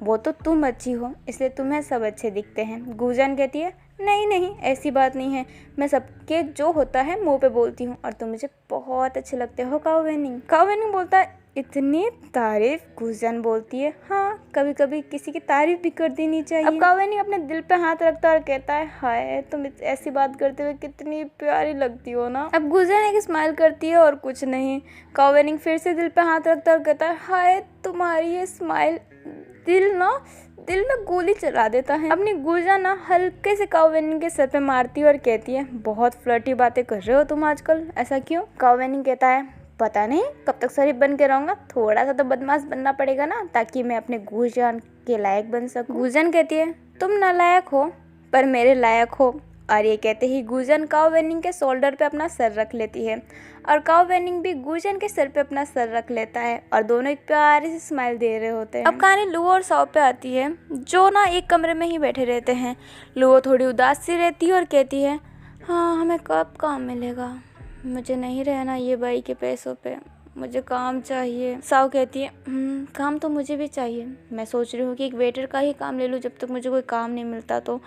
वो तो तुम अच्छी हो इसलिए तुम्हें सब अच्छे दिखते हैं। गुरजान कहती है नहीं नहीं, ऐसी बात नहीं है, मैं सबके जो होता है मुंह पे बोलती हूँ और तुम मुझे बहुत अच्छे लगते हो काओ वेनिंग। काओ वेनिंग बोलता है इतनी तारीफ। गुरजान बोलती है हाँ, कभी कभी किसी की तारीफ भी कर देनी चाहिए। अब काओ वेनिंग अपने दिल पे हाथ रखता है और कहता है हाय, तुम ऐसी बात करते हुए कितनी प्यारी लगती हो ना। अब गुरजान एक स्माइल करती है और कुछ नहीं। काओ वेनिंग फिर से दिल पे हाथ रखता है और कहता है हाय, तुम्हारी ये स्माइल दिल में गोली चला देता है। अपनी गुरजान ना हल्के से काओ वेनिंग के सर पे मारती है और कहती है बहुत फ्लर्टी बातें कर रहे हो तुम आजकल, ऐसा क्यों। काओ वेनिंग कहता है पता नहीं कब तक शरीफ बन के रहूंगा, थोड़ा सा तो बदमाश बनना पड़ेगा ना, ताकि मैं अपने गुरजान के लायक बन सकूं। गुरजान कहती है तुम नालायक हो पर मेरे लायक हो। और ये कहते ही गुरजान काओ वेनिंग के शोल्डर पे अपना सर रख लेती है और काओ वेनिंग भी गुरजान के सर पे अपना सर रख लेता है और दोनों एक प्यारी सी स्माइल दे रहे होते हैं। अब कहानी लुओ और साओ पे आती है जो ना एक कमरे में ही बैठे रहते हैं। लुओ थोड़ी उदास सी रहती है और कहती है हाँ, हमें कब काम मिलेगा, मुझे नहीं रहना ये भाई के पैसों पे, मुझे काम चाहिए। साओ कहती है काम तो मुझे भी चाहिए, मैं सोच रही हूँ कि एक वेटर का ही काम ले लूँ जब तक मुझे कोई काम नहीं मिलता तो।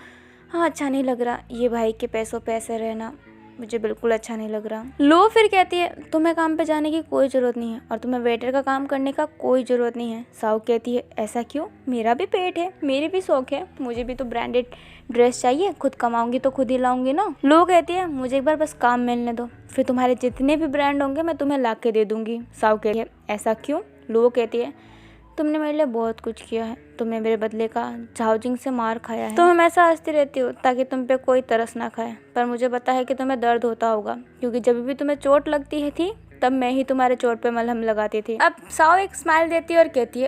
हाँ, अच्छा नहीं लग रहा ये भाई के पैसों पे ऐसे रहना, मुझे बिल्कुल अच्छा नहीं लग रहा। लो फिर कहती है तुम्हें काम पे जाने की कोई ज़रूरत नहीं है और तुम्हें वेटर का काम करने का कोई ज़रूरत नहीं है। साओ कहती है ऐसा क्यों, मेरा भी पेट है, मेरे भी शौक है, मुझे भी तो ब्रांडेड ड्रेस चाहिए, खुद कमाऊंगी तो खुद ही लाऊंगी ना। लो कहती है मुझे एक बार बस काम मिलने दो, फिर तुम्हारे जितने भी ब्रांड होंगे मैं तुम्हें ला के दे दूंगी। साओ कहती है ऐसा क्यों। लो कहती है तुमने मेरे लिए बहुत कुछ किया है, तुमने मेरे बदले का झाओजिंग से मार खाया है, तुम हमेशा हंसती रहती हो ताकि तुम पे कोई तरस ना खाए, पर मुझे पता है कि तुम्हें दर्द होता होगा, क्योंकि जब भी तुम्हें चोट लगती है थी तब मैं ही तुम्हारे चोट पे मलहम लगाती थी। अब साओ एक स्माइल देती है और कहती है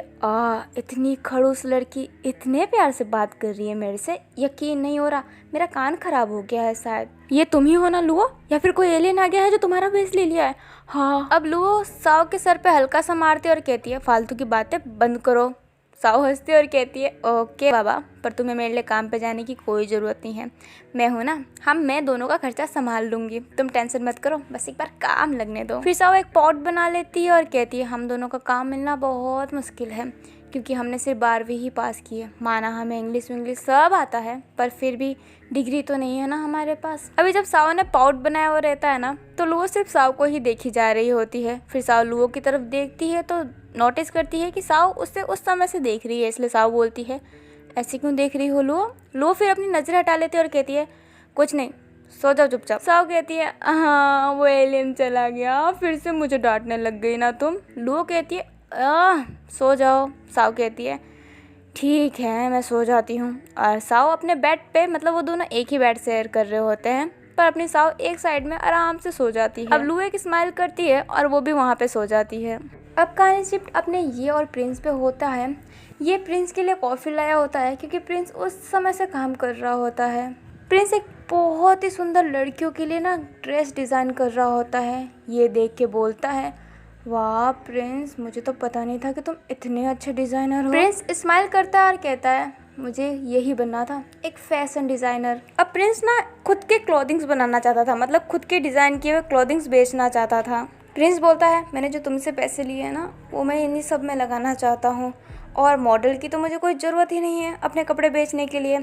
इतनी खड़ूस लड़की इतने प्यार से बात कर रही है मेरे से, यकीन नहीं हो रहा, मेरा कान खराब हो गया है शायद। ये तुम ही हो ना लुओ, या फिर कोई एलियन आ गया है जो तुम्हारा भेस ले लिया है। हाँ। अब लुओ साओ के सर पे हल्का सा मारती है और कहती है फालतू की बातें बंद करो। साओ हंसती है और कहती है ओके बाबा, पर तुम्हें मेरे लिए काम पे जाने की कोई ज़रूरत नहीं है, मैं हूँ ना, मैं दोनों का खर्चा संभाल लूँगी, तुम टेंशन मत करो, बस एक बार काम लगने दो। फिर साओ एक पॉट बना लेती है और कहती है हम दोनों का काम मिलना बहुत मुश्किल है, क्योंकि हमने सिर्फ 12वीं ही पास की है, माना हमें इंग्लिश सब आता है, पर फिर भी डिग्री तो नहीं है ना हमारे पास। अभी जब साओ ने पॉट बनाया हुआ रहता है ना, तो लुओ सिर्फ साओ को ही देखी जा रही होती है। फिर साओ लुओ की तरफ देखती है तो नोटिस करती है कि साओ उससे उस समय से देख रही है, इसलिए साओ बोलती है ऐसे क्यों देख रही हो लुओ। लुओ फिर अपनी नज़र हटा लेती है और कहती है कुछ नहीं, सो जाओ चुपचाप। साओ कहती है हाँ, वो एलियन चला गया, फिर से मुझे डांटने लग गई ना तुम। लुओ कहती है सो जाओ। साओ कहती है ठीक है मैं सो जाती हूँ। और साओ अपने बेड पे, मतलब वो दोनों एक ही बेड शेयर कर रहे होते हैं, पर अपनी साओ एक साइड में आराम से सो जाती है। अब लुओ एक स्माइल करती है और वो भी वहाँ पे सो जाती है। अब कहानी शिफ्ट अपने ये और प्रिंस पे होता है। ये प्रिंस के लिए कॉफ़ी लाया होता है क्योंकि प्रिंस उस समय से काम कर रहा होता है। प्रिंस एक बहुत ही सुंदर लड़कियों के लिए ना ड्रेस डिज़ाइन कर रहा होता है। ये देख के बोलता है वाह प्रिंस, मुझे तो पता नहीं था कि तुम इतने अच्छे डिज़ाइनर हो। प्रिंस स्माइल करता है और कहता है मुझे यही बनना था, एक फैशन डिज़ाइनर। अब प्रिंस ना खुद के क्लोथिंग्स बनाना चाहता था, मतलब खुद के डिज़ाइन किए हुए क्लोथिंग्स बेचना चाहता था। प्रिंस बोलता है मैंने जो तुमसे पैसे लिए हैं ना, वो मैं इन्हीं सब में लगाना चाहता हूँ, और मॉडल की तो मुझे कोई ज़रूरत ही नहीं है अपने कपड़े बेचने के लिए।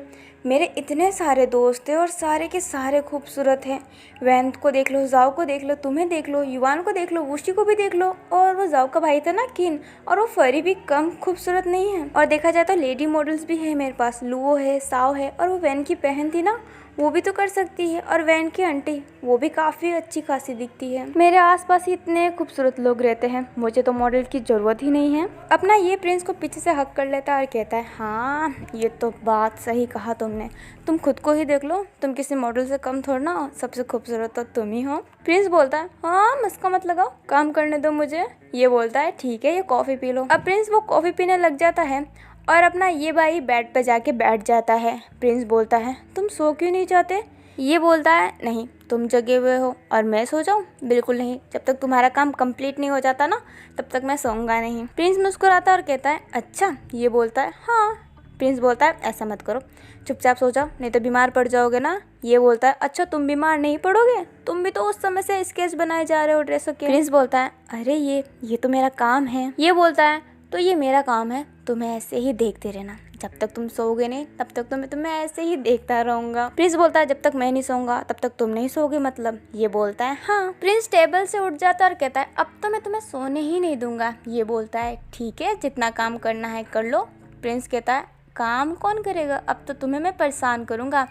मेरे इतने सारे दोस्त हैं और सारे के सारे खूबसूरत हैं। वैन को देख लो, जाओ को देख लो, तुम्हें देख लो, युवान को देख लो, वुशी को भी देख लो, और वो जाओ का भाई था ना किन, और वो फरी भी कम खूबसूरत नहीं है। और देखा जाए तो लेडी मॉडल्स भी है मेरे पास, लुओ है, साओ है, और वो वैन की बहन थी ना, वो भी तो कर सकती है। और वैन की आंटी वो भी काफ़ी अच्छी खासी दिखती है। मेरे आसपास ही इतने खूबसूरत लोग रहते हैं, मुझे तो मॉडल की ज़रूरत ही नहीं है। अपना ये प्रिंस को पीछे से हक कर लेता है और कहता है, हाँ ये तो बात सही कहा तुमने, तुम खुद को ही देख लो, तुम किसी मॉडल से कम थोड़ा ना हो, सबसे खूबसूरत तो तुम ही हो। प्रिंस बोलता है, हाँ मस्का मत लगाओ, काम करने दो मुझे। ये बोलता है, ठीक है ये कॉफ़ी पी लो। अब प्रिंस वो कॉफ़ी पीने लग जाता है और अपना ये भाई बेड पे जाके बैठ जाता है। प्रिंस बोलता है, तुम सो क्यों नहीं चाहते? ये बोलता है, नहीं तुम जगे हुए हो और मैं सो जाऊं? बिल्कुल नहीं, जब तक तुम्हारा काम कंप्लीट नहीं हो जाता ना तब तक मैं सोऊंगा नहीं। प्रिंस मुस्कुराता है और कहता है, अच्छा। ये बोलता है, हाँ। प्रिंस बोलता है, ऐसा मत करो, चुपचाप सो जाओ, नहीं तो बीमार पड़ जाओगे ना। ये बोलता है, अच्छा तुम बीमार नहीं पड़ोगे? तुम भी तो उस समय से स्केच बनाए जा रहे हो ड्रेसों के। प्रिंस बोलता है, अरे ये तो मेरा काम है। ये बोलता है, तो ये मेरा काम है, तुम्हें ऐसे ही देखते रहना, जब तक तुम सोओगे नहीं तब तक तो मैं तुम्हें ऐसे ही देखता रहूंगा। प्रिंस बोलता है, जब तक मैं नहीं सोऊंगा तब तक तुम नहीं सोओगे मतलब? ये बोलता है, हाँ। प्रिंस टेबल से उठ जाता है और कहता है, अब तो मैं तुम्हें सोने ही नहीं दूंगा। ये बोलता है, ठीक है जितना काम करना है कर लो। प्रिंस कहता है, काम कौन करेगा, अब तो तुम्हें मैं परेशान करूंगा।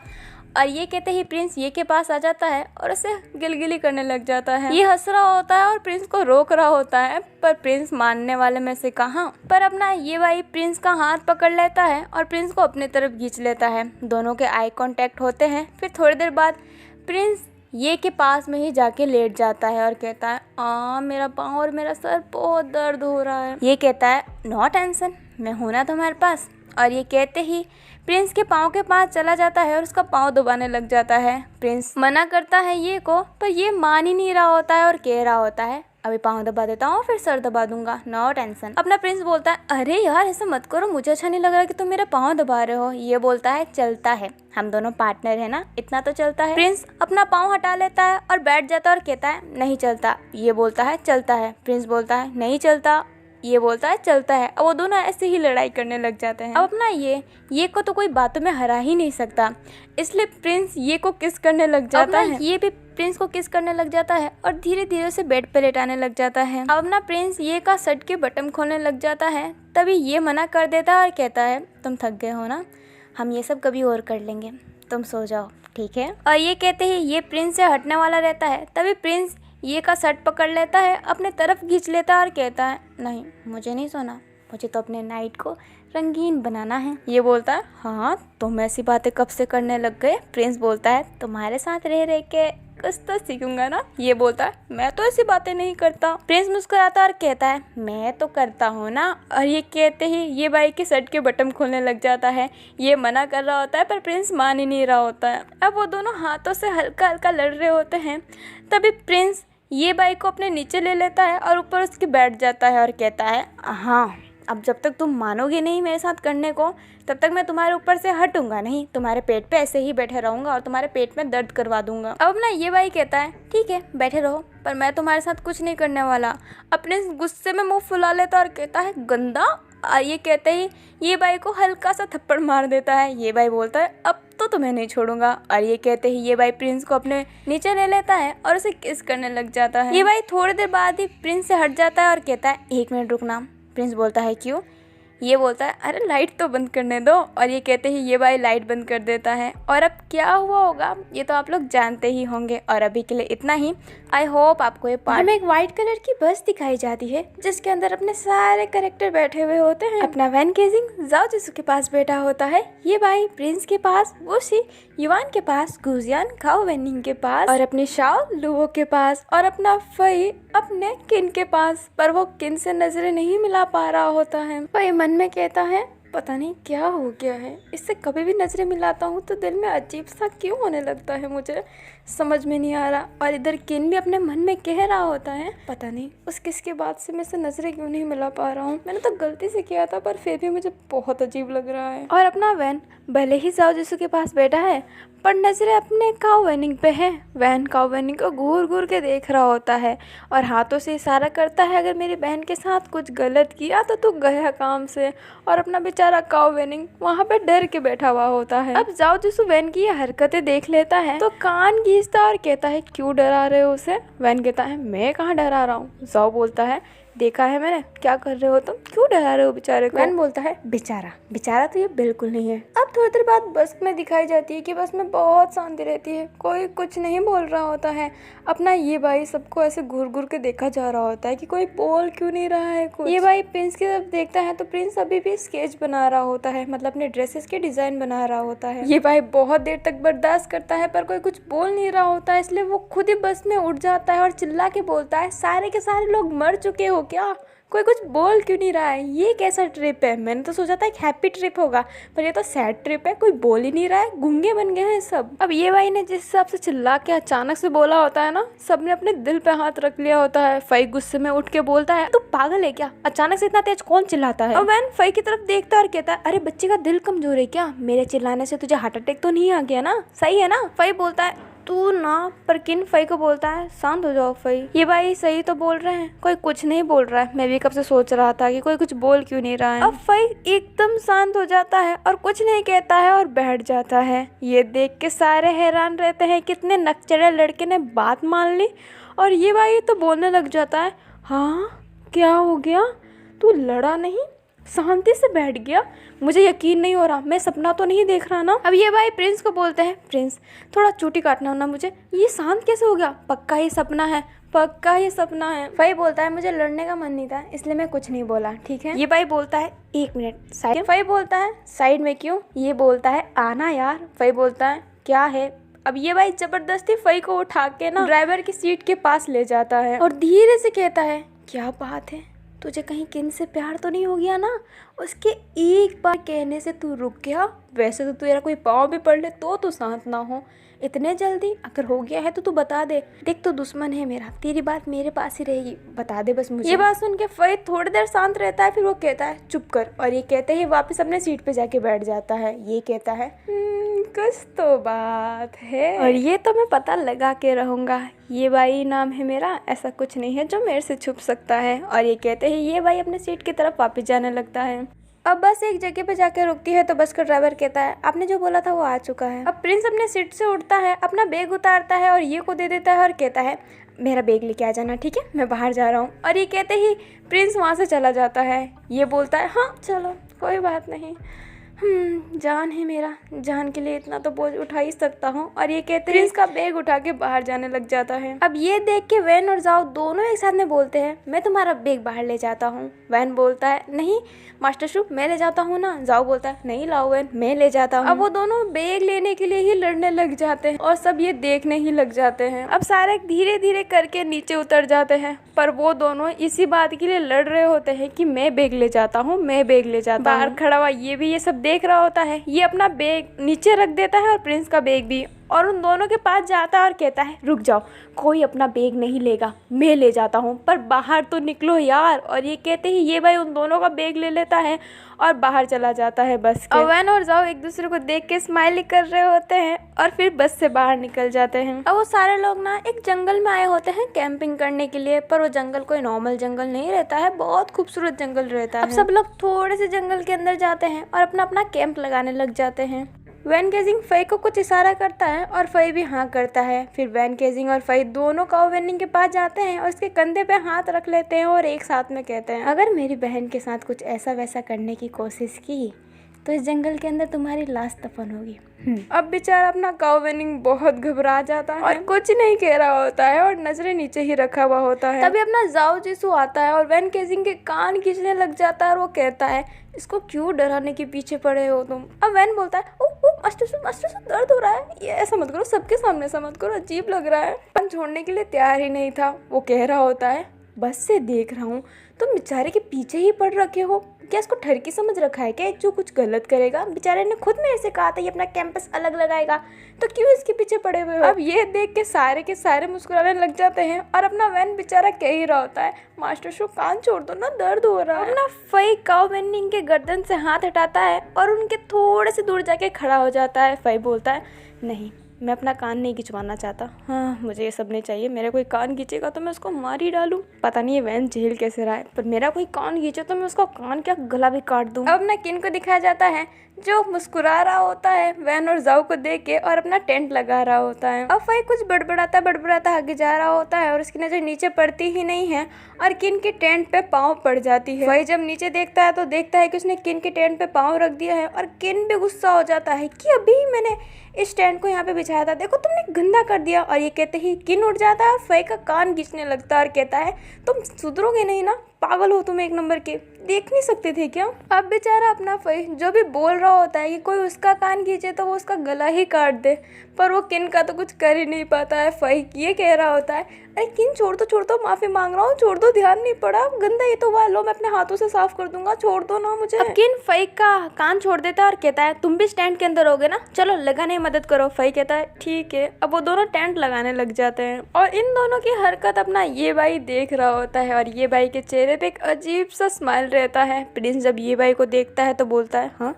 और ये कहते ही प्रिंस ये के पास आ जाता है और उसे गिलगिली करने लग जाता है। ये हंस रहा होता है और प्रिंस को रोक रहा होता है, पर प्रिंस मानने वाले में से कहाँ। पर अपना ये भाई प्रिंस का हाथ पकड़ लेता है और प्रिंस को अपने तरफ खींच लेता है। दोनों के आई कांटेक्ट होते हैं। फिर थोड़ी देर बाद प्रिंस ये के पास में ही जाके लेट जाता है और कहता है, मेरा पाँव और मेरा सर बहुत दर्द हो रहा है। ये कहता है, नो टेंशन, मैं हूं ना तुम्हारे पास। और ये कहते ही प्रिंस के पाँव के पास चला जाता है और उसका पाँव दबाने लग जाता है। प्रिंस मना करता है ये को, पर ये मान ही नहीं रहा होता है और कह रहा होता है, अभी पाँव दबा देता हूँ फिर सर दबा दूंगा, नो टेंशन। अपना प्रिंस बोलता है, अरे यार ऐसा मत करो, मुझे अच्छा नहीं लग रहा कि तुम मेरा पाँव दबा रहे हो। ये बोलता है, चलता है, हम दोनों पार्टनर है ना, इतना तो चलता है। प्रिंस अपना पाँव हटा लेता है और बैठ जाता है और कहता है, नहीं चलता। ये बोलता है, चलता है। प्रिंस बोलता है, नहीं चलता। ये बोलता है, चलता है। अब वो दोनों ऐसे ही लड़ाई करने लग जाते हैं। अब अपना ये को तो कोई बातों में हरा ही नहीं सकता, इसलिए प्रिंस ये को किस करने लग जाता है। ये भी प्रिंस को किस करने लग जाता है और धीरे धीरे उसे बेड पर लेटाने लग जाता है। अब अपना प्रिंस ये का शर्ट के बटन खोलने लग जाता है, तभी ये मना कर देता है और कहता है, तुम थक गए हो ना, हम ये सब कभी और कर लेंगे, तुम सो जाओ, ठीक है। और ये कहते ही ये प्रिंस से हटने वाला रहता है, तभी प्रिंस ये का शर्ट पकड़ लेता है, अपने तरफ खींच लेता है और कहता है, नहीं मुझे नहीं सोना, मुझे तो अपने नाइट को रंगीन बनाना है। ये बोलता है, हाँ तुम ऐसी बातें कब से करने लग गए? प्रिंस बोलता है, तुम्हारे साथ रह रह के कुछ तो सीखूंगा ना। ये बोलता है, मैं तो ऐसी बातें नहीं करता। प्रिंस मुस्कुराता और कहता है, मैं तो करता हूँ ना। और ये कहते ही ये भाई के शर्ट के बटन खोलने लग जाता है। ये मना कर रहा होता है पर प्रिंस मान ही नहीं रहा होता है। अब वो दोनों हाथों से हल्का हल्का लड़ रहे होते हैं, तभी प्रिंस ये बाइक को अपने नीचे ले लेता है और ऊपर उसके बैठ जाता है और कहता है, हाँ अब जब तक तुम मानोगे नहीं मेरे साथ करने को तब तक मैं तुम्हारे ऊपर से हटूंगा नहीं, तुम्हारे पेट पे ऐसे ही बैठे रहूंगा और तुम्हारे पेट में दर्द करवा दूंगा। अब ना ये भाई कहता है, ठीक है बैठे रहो, पर मैं तुम्हारे साथ कुछ नहीं करने वाला। अपने गुस्से में मुंह फुला लेता और कहता है, गंदा। ये कहते ही ये भाई को हल्का सा थप्पड़ मार देता है। ये भाई बोलता है, अब तो तुम्हें नहीं छोड़ूंगा। और ये कहते ही ये भाई प्रिंस को अपने नीचे ले लेता है और उसे किस करने लग जाता है। ये भाई थोड़ी देर बाद ही प्रिंस से हट जाता है और कहता है, 1 मिनट रुकना। प्रिंस बोलता है, क्यों? ये बोलता है, अरे लाइट तो बंद करने दो। और ये कहते ही ये भाई लाइट बंद कर देता है। और अब क्या हुआ होगा ये तो आप लोग जानते ही होंगे। और अभी के लिए इतना ही। आई होप आपको ये पार्ट। हमें एक वाइट कलर की बस दिखाई जाती है जिसके अंदर अपने सारे कैरेक्टर बैठे हुए होते हैं। अपना वैन केजिंग जाओ जिसू के पास बैठा होता है, ये भाई प्रिंस के पास, वुसी युवान के पास, गुजियान खाओ वेनिंग के पास, और अपनी शाओ लुवो के पास, और अपना फई अपने किन के पास। पर वो किन से नजरें नहीं मिला पा रहा होता है। फई मन में कहता है, पता नहीं क्या हो गया है, इससे कभी भी नजरें मिलाता हूँ तो दिल में अजीब सा क्यों होने लगता है, मुझे समझ में नहीं आ रहा। और इधर किन भी अपने मन में कह रहा होता है, पता नहीं उस किसके बाद से मैं से नजरें क्यों नहीं मिला पा रहा हूँ, मैंने तो गलती से किया था पर फिर भी मुझे बहुत अजीब लग रहा है। और अपना वैन भले ही जाओ जिसू के पास बैठा है पर नजरें अपने काउ वेनिंग पे है। वैन काउ वेनिंग को घूर घूर के देख रहा होता है और हाथों से इशारा करता है, अगर मेरी बहन के साथ कुछ गलत किया तो तू गया काम से। और अपना बेचारा काउ वेनिंग वहाँ पे डर के बैठा हुआ होता है। अब जाओ जिसू वैन की ये हरकतें देख लेता है तो कान खींचता और कहता है, क्यों डरा रहे हो उसे? वैन कहता है, मैं कहाँ डरा रहा हूँ। जाओ बोलता है, देखा है मैंने, क्या कर रहे हो तुम, क्यों डरा रहे हो बेचारे को। वैन बोलता है बेचारा, बेचारा तो ये बिल्कुल नहीं है। अब थोड़ी देर बाद बस में दिखाई जाती है कि बस में बहुत शांति रहती है, कोई कुछ नहीं बोल रहा होता है। अपना ये भाई सबको ऐसे घूर घूर के देखा जा रहा होता है कि कोई बोल क्यों नहीं रहा है कुछ। ये भाई प्रिंस की तरफ देखता है तो प्रिंस अभी भी स्केच बना रहा होता है, मतलब अपने ड्रेसेस के डिजाइन बना रहा होता है। ये भाई बहुत देर तक बर्दाश्त करता है पर कोई कुछ बोल नहीं रहा होता है, इसलिए वो खुद ही बस में उठ जाता है और चिल्ला के बोलता है सारे के सारे लोग मर चुके हो क्या, कोई कुछ बोल क्यों नहीं रहा है, ये कैसा ट्रिप है। मैंने तो सोचा था एक हैप्पी ट्रिप होगा पर ये तो सैड ट्रिप है, कोई बोल ही नहीं रहा है, गूंगे बन गए हैं सब। अब ये भाई ने जिस हिसाब से चिल्ला के अचानक से बोला होता है ना, सबने अपने दिल पे हाथ रख लिया होता है। फई गुस्से में उठ के बोलता है तू पागल है क्या, अचानक से इतना तेज कौन चिल्लाता है। और वैन फई की तरफ देखता है और कहता है अरे बच्चे का दिल कमजोर है क्या, मेरे चिल्लाने से तुझे हार्ट अटैक तो नहीं आ गया ना, सही है ना। फई बोलता है तू ना, पर किन फई को बोलता है शांत हो जाओ फई, ये भाई सही तो बोल रहे हैं, कोई कुछ नहीं बोल रहा है, मैं भी कब से सोच रहा था कि कोई कुछ बोल क्यों नहीं रहा है। अब फई एकदम शांत हो जाता है और कुछ नहीं कहता है और बैठ जाता है। ये देख के सारे हैरान रहते हैं, कितने नकचढ़े लड़के ने बात मान ली। और ये भाई तो बोलने लग जाता है हाँ क्या हो गया, तू लड़ा नहीं, शांति से बैठ गया, मुझे यकीन नहीं हो रहा, मैं सपना तो नहीं देख रहा ना। अब ये भाई प्रिंस को बोलते हैं प्रिंस थोड़ा चूटी काटना हो ना मुझे, ये शांत कैसे हो गया, पक्का ये सपना है, पक्का ये सपना है। भाई बोलता है मुझे लड़ने का मन नहीं था इसलिए मैं कुछ नहीं बोला, ठीक है। ये भाई बोलता है एक मिनट साइड। भाई बोलता है साइड में क्यों, ये बोलता है आना यार। भाई बोलता है क्या है। अब ये भाई जबरदस्ती फई को उठा के ना ड्राइवर की सीट के पास ले जाता है और धीरे से कहता है क्या बात है, तुझे कहीं किन से प्यार तो नहीं हो गया ना। उसके एक बार कहने से तू रुक गया, वैसे तो तेरा कोई पाँव भी पड़ ले तो शांत ना हो, इतने जल्दी अगर हो गया है तो तू बता दे, देख तो दुश्मन है मेरा, तेरी बात मेरे पास ही रहेगी, बता दे बस मुझे। ये बात सुन के फई थोड़ी देर शांत रहता है, फिर वो कहता है चुप कर, और ये कहते ही वापस अपने सीट पे जाके बैठ जाता है। ये कहता है कुछ तो बात है और ये तो मैं पता लगा के रहूंगा, ये भाई नाम है मेरा, ऐसा कुछ नहीं है जो मेरे से छुप सकता है। और ये कहते ही ये भाई अपने सीट की तरफ वापस जाने लगता है। अब बस एक जगह पे जाके रुकती है तो बस का ड्राइवर कहता है आपने जो बोला था वो आ चुका है। अब प्रिंस अपने सीट से उठता है, अपना बैग उतारता है और ये को दे देता है और कहता है मेरा बैग लेके आ जाना, ठीक है, मैं बाहर जा रहा हूँ। और ये कहते ही प्रिंस वहाँ से चला जाता है। ये बोलता है हाँ चलो कोई बात नहीं, जान है मेरा, जान के लिए इतना तो बोझ उठा ही सकता हूँ। और ये कहते हैं प्रिंस का बैग उठा के बाहर जाने लग जाता है। अब ये देख के वैन और जाओ दोनों एक साथ में बोलते हैं मैं तुम्हारा बैग बाहर ले जाता हूँ। वैन बोलता है नहीं मास्टर शुभ मैं ले जाता हूँ ना। जाओ बोलता है नहीं लाओ वैन मैं ले जाता हूँ। अब वो दोनों बैग लेने के लिए ही लड़ने लग जाते हैं और सब ये देखने ही लग जाते हैं। अब सारे धीरे धीरे करके नीचे उतर जाते हैं, पर वो दोनों इसी बात के लिए लड़ रहे होते हैं कि मैं बैग ले जाता हूँ, मैं बैग ले जाता हूँ। बाहर खड़ा हुआ ये भी ये सब देख रहा होता है। ये अपना बैग नीचे रख देता है और प्रिंस का बैग भी, और उन दोनों के पास जाता है और कहता है रुक जाओ, कोई अपना बैग नहीं लेगा, मैं ले जाता हूँ, पर बाहर तो निकलो यार। और ये कहते ही ये भाई उन दोनों का बैग ले लेता है और बाहर चला जाता है बस के। वैन और जाओ एक दूसरे को देख के स्माइल कर रहे होते हैं और फिर बस से बाहर निकल जाते हैं। अब वो सारे लोग ना एक जंगल में आए होते हैं कैंपिंग करने के लिए, पर वो जंगल कोई नॉर्मल जंगल नहीं रहता है, बहुत खूबसूरत जंगल रहता है। अब सब लोग थोड़े से जंगल के अंदर जाते हैं और अपना अपना कैंप लगाने लग जाते हैं। वैन केजिंग फई को कुछ इशारा करता है और फई भी हाँ करता है। फिर वैन केजिंग और फई दोनों काऊ वेनिंग के पास जाते हैं और उसके कंधे पे हाथ रख लेते हैं और एक साथ में कहते हैं अगर मेरी बहन के साथ कुछ ऐसा वैसा करने की कोशिश की तो इस जंगल के अंदर तुम्हारी लाश दफन होगी। अब बेचारा अपना काऊ वेनिंग बहुत घबरा जाता है और कुछ नहीं कह रहा होता है और नजरें नीचे ही रखा हुआ होता है। तभी अपना जाओ जिसू आता है और वैन केजिंग के कान खींचने लग जाता है और वो कहता है इसको क्यों डराने के पीछे पड़े हो तुम। अब वैन बोलता है ओ मास्टर दर्द हो रहा है, ये ऐसा मत करो, सबके सामने ऐसा मत करो, अजीब लग रहा है। पन छोड़ने के लिए तैयार ही नहीं था। वो कह रहा होता है बस से देख रहा हूँ तुम बेचारे के पीछे ही पड़ रखे हो, क्या इसको ठरकी समझ रखा है क्या जो कुछ गलत करेगा। बेचारे ने खुद मेरे से कहा था ये अपना कैंपस अलग लगाएगा, तो क्यों इसके पीछे पड़े हुए हो। अब ये देख के सारे मुस्कुराने लग जाते हैं और अपना वैन बेचारा कह ही रहा होता है मास्टर शो कान छोड़ दो ना, दर्द हो रहा है। अपना फई काऊ वेनिंग के गर्दन से हाथ हटाता है और उनके थोड़े से दूर जाके खड़ा हो जाता है। फई बोलता है नहीं मैं अपना कान नहीं खिंचवाना चाहता, हाँ मुझे ये सब नहीं चाहिए, मेरा कोई कान खींचेगा तो मैं उसको मार ही डालूं। पता नहीं ये वैन झेल कैसे रहा है, पर मेरा कोई कान खींचे तो मैं उसका कान क्या गला भी काट दूं। अब अपना किन को दिखाया जाता है जो मुस्कुरा रहा होता है वैन और जाओ को देख के और अपना टेंट लगा रहा होता है। अब फई कुछ बड़बड़ाता आगे जा रहा होता है और उसकी नजर नीचे पड़ती ही नहीं है और किन के टेंट पे पाँव पड़ जाती है। वही जब नीचे देखता है तो देखता है कि उसने किन के टेंट पे पाँव रख दिया है और किन भी गुस्सा हो जाता है कि अभी मैंने इस टेंट को यहाँ पे बिछाया था, देखो तुमने गंदा कर दिया। और ये कहते ही किन उठ जाता है और फई का कान खींचने लगता है और कहता है तुम सुधरोगे नहीं ना, पागल हो तुम एक नंबर के, देख नहीं सकते थे क्या। अब बेचारा अपना फई जो भी बोल रहा होता है कि कोई उसका कान खींचे तो वो उसका गला ही काट दे, पर वो किन का तो कुछ कर ही नहीं पाता है। फई ये कह रहा होता है अरे किन छोड़ दो, माफी मांग रहा हूँ, छोड़ दो, ध्यान नहीं पड़ा, गंदा ये तो हुआ, लो मैं अपने हाथों से साफ कर दूंगा, छोड़ दो ना मुझे। अब किन फई का कान छोड़ देता है और कहता है तुम भी स्टैंड के अंदर होगे ना, चलो लगाने में मदद करो। फई कहता है ठीक है। अब वो दोनों टेंट लगाने लग जाते हैं और इन दोनों की हरकत अपना ये भाई देख रहा होता है और ये भाई के चेहरे पे एक अजीब सा स्माइल रहता है। प्रिंस जब ये भाई को देखता है तो बोलता है हाँ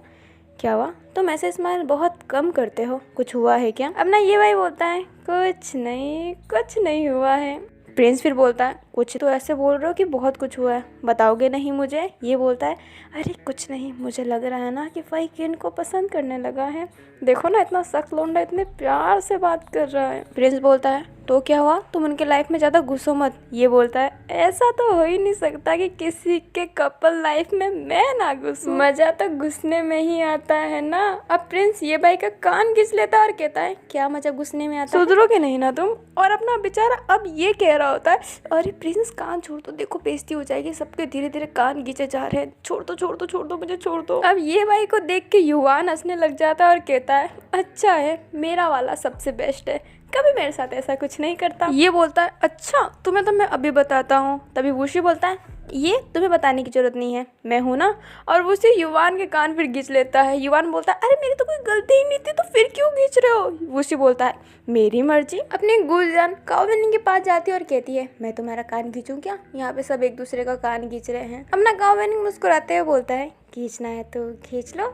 क्या हुआ, तुम ऐसे स्माइल बहुत कम करते हो, कुछ हुआ है क्या। अब ना ये भाई बोलता है कुछ नहीं हुआ है। प्रिंस फिर बोलता है कुछ तो ऐसे बोल रहे हो कि बहुत कुछ हुआ है, बताओगे नहीं मुझे। ये बोलता है अरे कुछ नहीं, मुझे लग रहा है ना कि फई किन को पसंद करने लगा है, देखो ना इतना सख्त लौंडा इतने प्यार से बात कर रहा है। प्रिंस बोलता है तो क्या हुआ, तुम उनके लाइफ में ज़्यादा घुसो मत। ये बोलता है ऐसा तो हो ही नहीं सकता कि किसी के कपल लाइफ में मैं ना घुसूं, मज़ा तो घुसने में ही आता है ना। अब प्रिंस ये भाई का कान खींच लेता है और कहता है क्या मज़ा घुसने में आता है, सुधरोगे नहीं ना तुम। और अपना बेचारा अब ये कह रहा होता है अरे प्रिंस कान छोड़ दो, देखो बेइज्जती हो जाएगी, सबके धीरे धीरे कान खींचे जा रहे हैं, छोड़ दो मुझे छोड़ दो। अब ये भाई को देख के युवान हंसने लग जाता है और कहता है अच्छा है, मेरा वाला सबसे बेस्ट है, कभी मेरे साथ ऐसा कुछ नहीं करता। ये बोलता है अच्छा तुम्हें तो मैं अभी बताता हूँ। तभी वुशी बोलता है ये तुम्हें बताने की जरूरत नहीं है, मैं हूँ ना। और वुशी युवान के कान फिर खींच लेता है। युवान बोलता है अरे मेरी तो कोई गलती ही नहीं थी, तो फिर क्यों खींच रहे हो। वुशी बोलता है मेरी मर्जी। अपनी गुलजान काओवेनिंग के पास जाती है और कहती है मैं तुम्हारा कान खींचूं क्या, यहाँ पे सब एक दूसरे का कान खींच रहे हैं। अपना काओवेनिंग मुस्कुराते हुए बोलता है खींचना है तो खींच लो।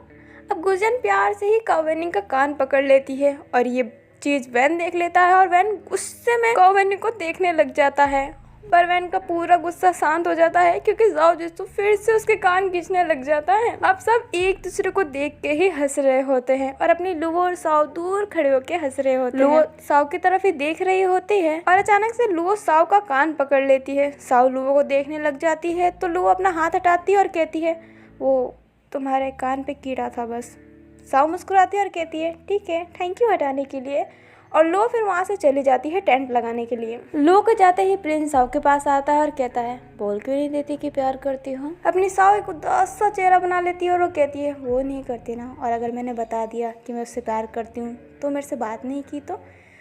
अब गुलजान प्यार से ही काओवेनिंग का कान पकड़ लेती है और ये चीज वैन देख लेता है और वैन गुस्से में काओवेनिंग को देखने लग जाता है, पर वैन का पूरा गुस्सा शांत हो जाता है क्योंकि जाओ जिसु फिर से उसके कान खींचने लग जाता है। अब सब एक दूसरे को देख के ही हंस रहे होते हैं और अपनी लुओ और साओ दूर खड़े होके हंस रहे होते हैं। लुओ साओ की तरफ ही देख रही होती है और अचानक से लुओ साओ का कान पकड़ लेती है। साओ लुओ को देखने लग जाती है तो लुओ अपना हाथ हटाती है और कहती है वो तुम्हारे कान पे कीड़ा था बस। साओ मुस्कुराती है और कहती है ठीक है, थैंक यू हटाने के लिए। और लो फिर वहाँ से चली जाती है टेंट लगाने के लिए। लो को जाते ही प्रिंस साओ के पास आता है और कहता है बोल क्यों नहीं देती कि प्यार करती हूँ। अपनी साओ एक उदास सा चेहरा बना लेती है और वो कहती है वो नहीं करती ना, और अगर मैंने बता दिया कि मैं उससे प्यार करती हूँ तो मेरे से बात नहीं की तो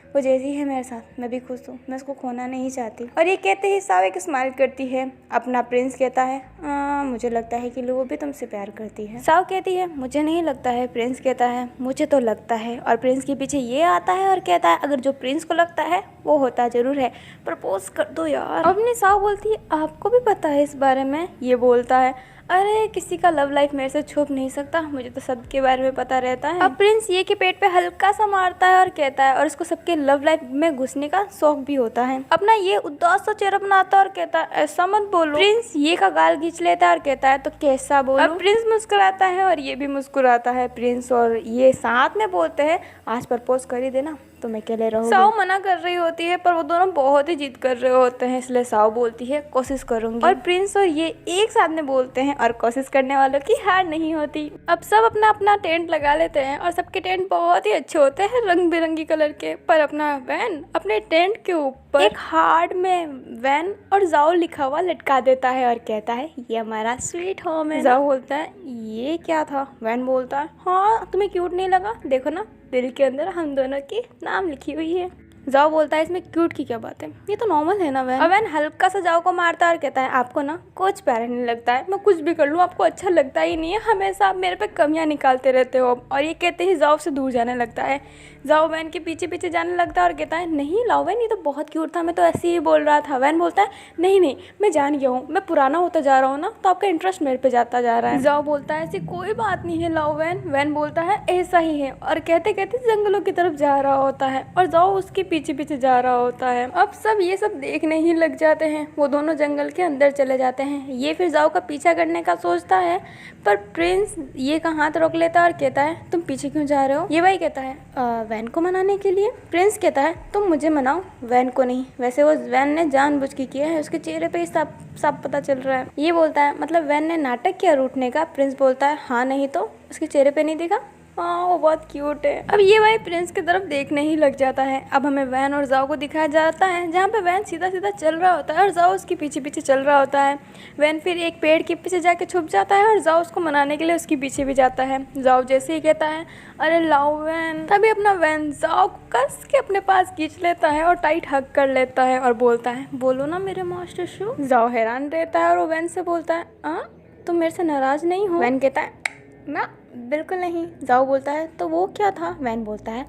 वो जैसी है मेरे साथ मैं भी खुश हूँ, मैं उसको खोना नहीं चाहती। और ये कहते ही साओ एक स्माइल करती है। अपना प्रिंस कहता है मुझे लगता है कि लुओ भी तुमसे प्यार करती है। साओ कहती है मुझे नहीं लगता है। प्रिंस कहता है मुझे तो लगता है। और प्रिंस के पीछे ये आता है और कहता है अगर जो प्रिंस को लगता है वो होता जरूर है, प्रपोज कर दो यार। अपनी साओ बोलती है आपको भी पता है इस बारे में। ये बोलता है अरे किसी का लव लाइफ मेरे से छुप नहीं सकता, मुझे तो सबके बारे में पता रहता है। अब प्रिंस ये के पेट पे हल्का सा मारता है और कहता है और इसको सबके लव लाइफ में घुसने का शौक भी होता है। अपना ये उदास सा चेहरा बनाता है और कहता है ऐसा मत बोलो। प्रिंस ये का गाल खींच लेता है और कहता है तो कैसा बोलूं। अब प्रिंस मुस्कुराता है और ये भी मुस्कुराता है। प्रिंस और ये साथ में बोलते हैं आज प्रपोज कर ही देना तो मैं अकेले रहूंगी। साओ मना कर रही होती है पर वो दोनों बहुत ही जिद कर रहे होते हैं, इसलिए साओ बोलती है कोशिश करूंगी। और प्रिंस और ये एक साथ में बोलते हैं और कोशिश करने वालों की हार नहीं होती। अब सब अपना अपना टेंट लगा लेते हैं और सबके टेंट बहुत ही अच्छे होते हैं रंग बिरंगी कलर के। पर अपना वैन अपने टेंट के ऊपर एक हार्ड में वैन और जाओ लिखा हुआ लटका देता है और कहता है ये हमारा स्वीट होम है। जाओ बोलता है ये क्या था। वैन बोलता है हाँ तुम्हें क्यूट नहीं लगा, देखो ना दिल के अंदर हम दोनों की नाम लिखी हुई है। जाओ बोलता है इसमें क्यूट की क्या बात है, ये तो नॉर्मल है ना वैन। और वैन हल्का सा जाओ को मारता है और कहता है आपको ना कुछ प्यारा नहीं लगता है, मैं कुछ भी कर लूँ आपको अच्छा लगता ही नहीं है, हमेशा आप मेरे पे कमियां निकालते रहते हो। और ये कहते ही जाओ से दूर जाने लगता है। जाओ वैन के पीछे पीछे जाने लगता है और कहता है नहीं लाओ वैन ये तो बहुत क्यूट था, मैं तो ऐसे ही बोल रहा था। वैन बोलता है नहीं मैं जान गया हूँ, मैं पुराना होता जा रहा हूँ ना तो आपका इंटरेस्ट मेरे पे जाता जा रहा है। जाओ बोलता है ऐसी कोई बात नहीं है लाओ वैन। वैन बोलता है ऐसा ही है और कहते कहते जंगलों की तरफ जा रहा होता है और जाओ उसके पीछे पीछे जा रहा होता है। अब सब ये सब देखने ही लग जाते हैं। वो दोनों जंगल के अंदर चले जाते हैं। ये फिर जाओ का पीछा करने का सोचता है, पर प्रिंस ये का हाथ रोक लेता है और कहता है तुम पीछे क्यों जा रहे हो। ये भाई कहता है वैन को मनाने के लिए। प्रिंस कहता है तुम मुझे मनाओ, वैन को नहीं। वैसे वो वैन ने जानबूझ के किया है, उसके चेहरे पे ही साफ पता चल रहा है। ये बोलता है मतलब वैन ने नाटक किया रूठने का। प्रिंस बोलता है हाँ, नहीं तो उसके चेहरे पे नहीं दिखा। हाँ, वो बहुत क्यूट है। अब ये भाई प्रिंस की तरफ देखने ही लग जाता है। अब हमें वैन और जाओ को दिखाया जाता है, जहाँ पे वैन सीधा सीधा चल रहा होता है और जाओ उसके पीछे पीछे चल रहा होता है। वैन फिर एक पेड़ के पीछे जाके छुप जाता है और जाओ उसको मनाने के लिए उसके पीछे भी जाता है। जाओ जैसे ही कहता है अरे लाओ वैन, तभी अपना वैन जाओ को कस के अपने पास खींच लेता है और टाइट हग कर लेता है और बोलता है बोलो ना मेरे मास्टर शू। जाओ हैरान रहता है और वो वैन से बोलता है तुम मेरे से नाराज नहीं हो। वैन कहता है ना बिल्कुल नहीं। जाओ बोलता है तो वो क्या था। वैन बोलता है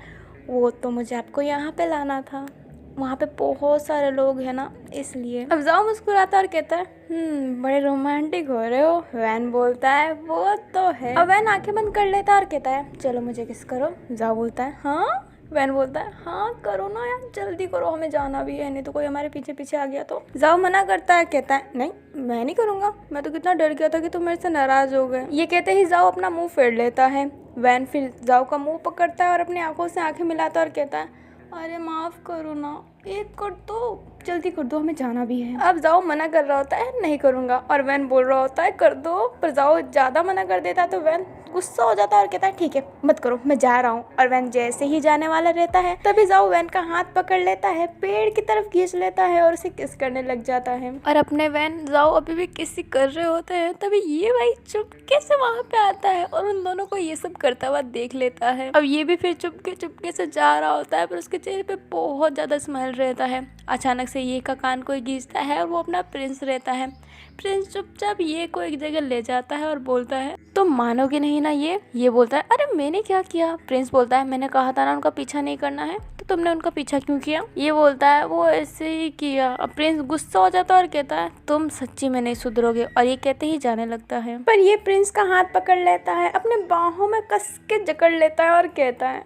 वो तो मुझे आपको यहाँ पे लाना था, वहाँ पे बहुत सारे लोग हैं ना, इसलिए। अब जाओ मुस्कुराता और कहता है बड़े रोमांटिक हो रहे हो। वैन बोलता है वो तो है। अब वैन आंखें बंद कर लेता है और कहता है चलो मुझे किस करो। जाओ बोलता है हाँ। वैन बोलता है हाँ करो ना यार, जल्दी करो, हमें जाना भी है, नहीं तो कोई हमारे पीछे पीछे आ गया तो। जाओ मना करता है, कहता है नहीं मैं नहीं करूँगा, मैं तो कितना डर गया था कि तुम मेरे से नाराज हो गए। ये कहते ही जाओ अपना मुंह फेर लेता है। वैन फिर जाओ का मुंह पकड़ता है और अपनी आंखों से आंखें मिलाता है और कहता है अरे माफ़ करो ना, एक कर दो, जल्दी कर दो, हमें जाना भी है। अब जाओ मना कर रहा होता है नहीं करूँगा, और वैन बोल रहा होता है कर दो, पर जाओ ज़्यादा मना कर देता है तो वैन गुस्सा हो जाता है और कहता है ठीक है मत करो, मैं जा रहा हूँ। और वैन जैसे ही जाने वाला रहता है तभी जाओ वैन का हाथ पकड़ लेता है, पेड़ की तरफ खींच लेता है और उसे किस करने लग जाता है। और अपने वैन जाओ अभी भी किसी कर रहे होते हैं, तभी ये भाई चुपके से वहाँ पे आता है और उन दोनों को ये सब करता हुआ देख लेता है। अब ये भी फिर चुपके से जा रहा होता है, पर उसके चेहरे पे बहुत ज़्यादा स्माइल रहता है। अचानक से ये का कान कोई खींचता है और वो अपना प्रिंस रहता है। प्रिंस चुपचाप ये को एक जगह ले जाता है और बोलता है तुम मानोगे नहीं ना ये बोलता है अरे मैंने क्या किया। प्रिंस बोलता है मैंने कहा था ना उनका पीछा नहीं करना है, तो तुमने उनका पीछा क्यों किया। ये बोलता है वो ऐसे ही किया। अब प्रिंस गुस्सा हो जाता है और कहता है तुम सच्ची में नहीं सुधरोगे, और ये कहते ही जाने लगता है। पर ये प्रिंस का हाथ पकड़ लेता है, अपने बाहों में कस के जकड़ लेता है और कहता है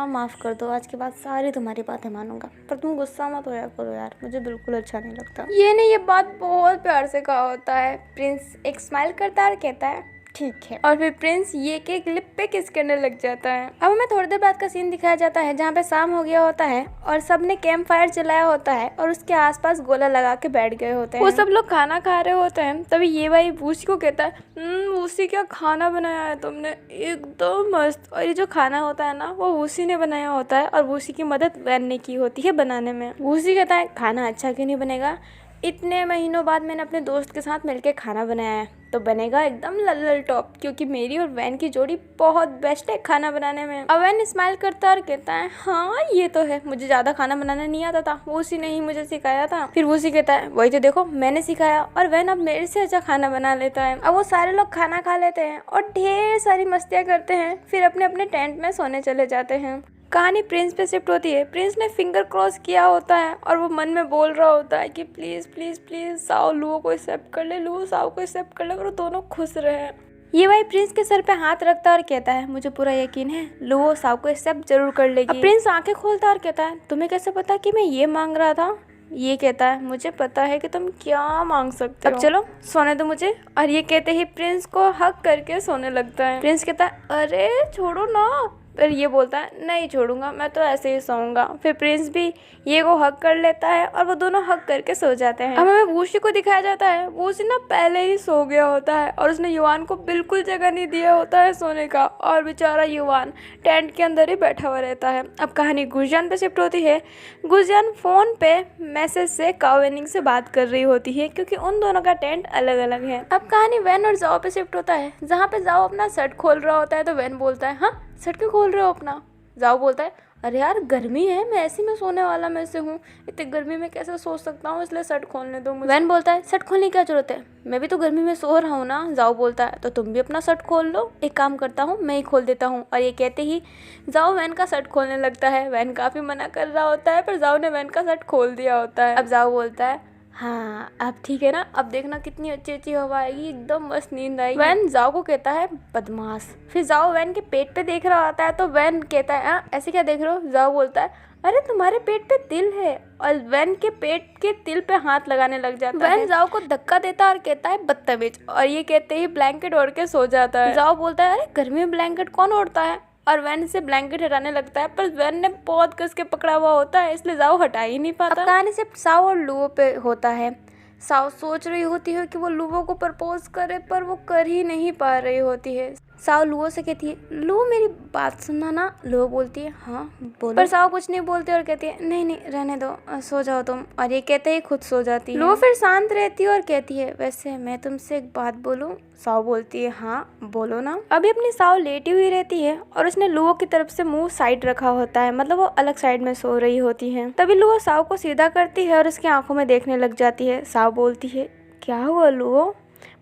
माफ कर दो, आज के बाद सारी तुम्हारी बातें मानूंगा, पर तुम गुस्सा मत होया करो यार, मुझे बिल्कुल अच्छा नहीं लगता। ये बात बहुत प्यार से कहा होता है। प्रिंस एक स्माइल करता है और कहता है ठीक है, और फिर प्रिंस ये के लिप पे किस करने लग जाता है। अब हमें थोड़ी देर बाद का सीन दिखाया जाता है जहाँ पे शाम हो गया होता है और सबने कैंप फायर जलाया होता है और उसके आसपास गोला लगा के बैठ गए होते हैं। वो सब लोग खाना खा रहे होते हैं, तभी ये भाई वूसी को कहता है वूसी क्या खाना बनाया है तुमने, एकदम मस्त। और ये जो खाना होता है ना वो वूसी ने बनाया होता है और वूसी की मदद वैन ने की होती है बनाने में। वूसी कहता है खाना अच्छा क्यों नहीं बनेगा, इतने महीनों बाद मैंने अपने दोस्त के साथ मिलकर खाना बनाया है तो बनेगा एकदम लल्लल टॉप, क्योंकि मेरी और वैन की जोड़ी बहुत बेस्ट है खाना बनाने में। अब वैन स्माइल करता है और कहता है हाँ ये तो है, मुझे ज़्यादा खाना बनाना नहीं आता था, वो उसी ने ही मुझे सिखाया था। फिर वो उसी कहता है वही तो देखो मैंने सिखाया, और वैन अब मेरे से अच्छा खाना बना लेता है। अब वो सारे लोग खाना खा लेते हैं और ढेर सारी मस्तियाँ करते हैं, फिर अपने अपने टेंट में सोने चले जाते हैं। कहानी प्रिंस पे शिफ्ट होती है। प्रिंस ने फिंगर क्रॉस किया होता है और वो मन में बोल रहा होता है कि please please please Sao Luo को एक्सेप्ट कर ले, लुओ साओ को एक्सेप्ट कर ले, और दोनों खुश रहे। ये भाई प्रिंस के सर पे हाथ रखता है और कहता है मुझे पूरा यकीन है लुओ साओ को एक्सेप्ट जरूर कर लेगी। अब प्रिंस आंखें खोलता है और कहता है तुम्हें कैसे पता कि मैं ये मांग रहा था। ये कहता है मुझे पता है कि तुम क्या मांग सकते हो, अब चलो सोने दो मुझे। और ये कहते ही प्रिंस को हक करके सोने लगता है। प्रिंस कहता है अरे छोड़ो ना, फिर ये बोलता है नहीं छोड़ूंगा, मैं तो ऐसे ही सोऊंगा। फिर प्रिंस भी ये को हक कर लेता है और वो दोनों हक करके सो जाते हैं। अब हमें वूसी को दिखाया जाता है, वूसी ना पहले ही सो गया होता है और उसने युवान को बिल्कुल जगह नहीं दिया होता है सोने का, और बेचारा युवान टेंट के अंदर ही बैठा हुआ रहता है। अब कहानी गुजियान पे शिफ्ट होती है। गुजियान फोन पे मैसेज से कावेनिंग से बात कर रही होती है, क्योंकि उन दोनों का टेंट अलग अलग है। अब कहानी वैन और जाओ पे शिफ्ट होता है, जहाँ पे जाओ अपना शर्ट खोल रहा होता है तो वैन बोलता है हाँ शर्ट क्यों खोल रहे हो अपना। जाओ बोलता है अरे यार गर्मी है, मैं ऐसी में सोने वाला में से हूँ, इतनी गर्मी में कैसे सो सकता हूँ, इसलिए शर्ट खोलने दो मुझे। वैन बोलता है शर्ट खोलने की क्या जरूरत है, मैं भी तो गर्मी में सो रहा हूँ ना। जाओ बोलता है तो तुम भी अपना शर्ट खोल लो, एक काम करता हूँ मैं ही खोल देता हूँ। और ये कहते ही जाओ वैन का शर्ट खोलने लगता है। वैन काफ़ी मना कर रहा होता है, पर जाओ ने वैन का शर्ट खोल दिया होता है। अब जाओ बोलता है हाँ अब ठीक है ना, अब देखना कितनी अच्छी अच्छी हवा आएगी, एकदम मस्त नींद आएगी। वैन जाओ को कहता है बदमाश। फिर जाओ वैन के पेट पे देख रहा होता है तो वैन कहता है ऐसे क्या देख रहे हो। जाओ बोलता है अरे तुम्हारे पेट पे तिल है, और वैन के पेट के तिल पे हाथ लगाने लग जाता है। वैन जाओ को धक्का देता है और कहता है बदतमीज, और ये कहते ही ब्लैंकेट ओढ़ के सो जाता है। जाओ बोलता है अरे गर्मी में ब्लैंकेट कौन ओढ़ता है, और वैन से ब्लैंकेट हटाने लगता है, पर वैन ने बहुत कस के पकड़ा हुआ होता है, इसलिए जाओ हटा ही नहीं पाता। अब कहानी सिर्फ साओ और लुओ पे होता है। साओ सोच रही होती है कि वो लुओ को प्रपोज करे, पर वो कर ही नहीं पा रही होती है। साओ लुओ से कहती है लुओ मेरी बात सुनना ना। लुओ बोलती है हाँ बोलो, पर साओ कुछ नहीं बोलती और कहती है नहीं नहीं रहने दो, सो जाओ तुम, और ये कहते ही खुद सो जाती है। लुओ फिर शांत रहती है और कहती है वैसे मैं तुमसे एक बात बोलूं। साओ बोलती है हाँ बोलो ना। अभी अपनी साओ लेटी हुई रहती है और उसने लुओ की तरफ से मुंह साइड रखा होता है, मतलब वो अलग साइड में सो रही होती है। तभी लुओ साओ को सीधा करती है और उसकी आंखों में देखने लग जाती है। साओ बोलती है क्या हुआ लुओ,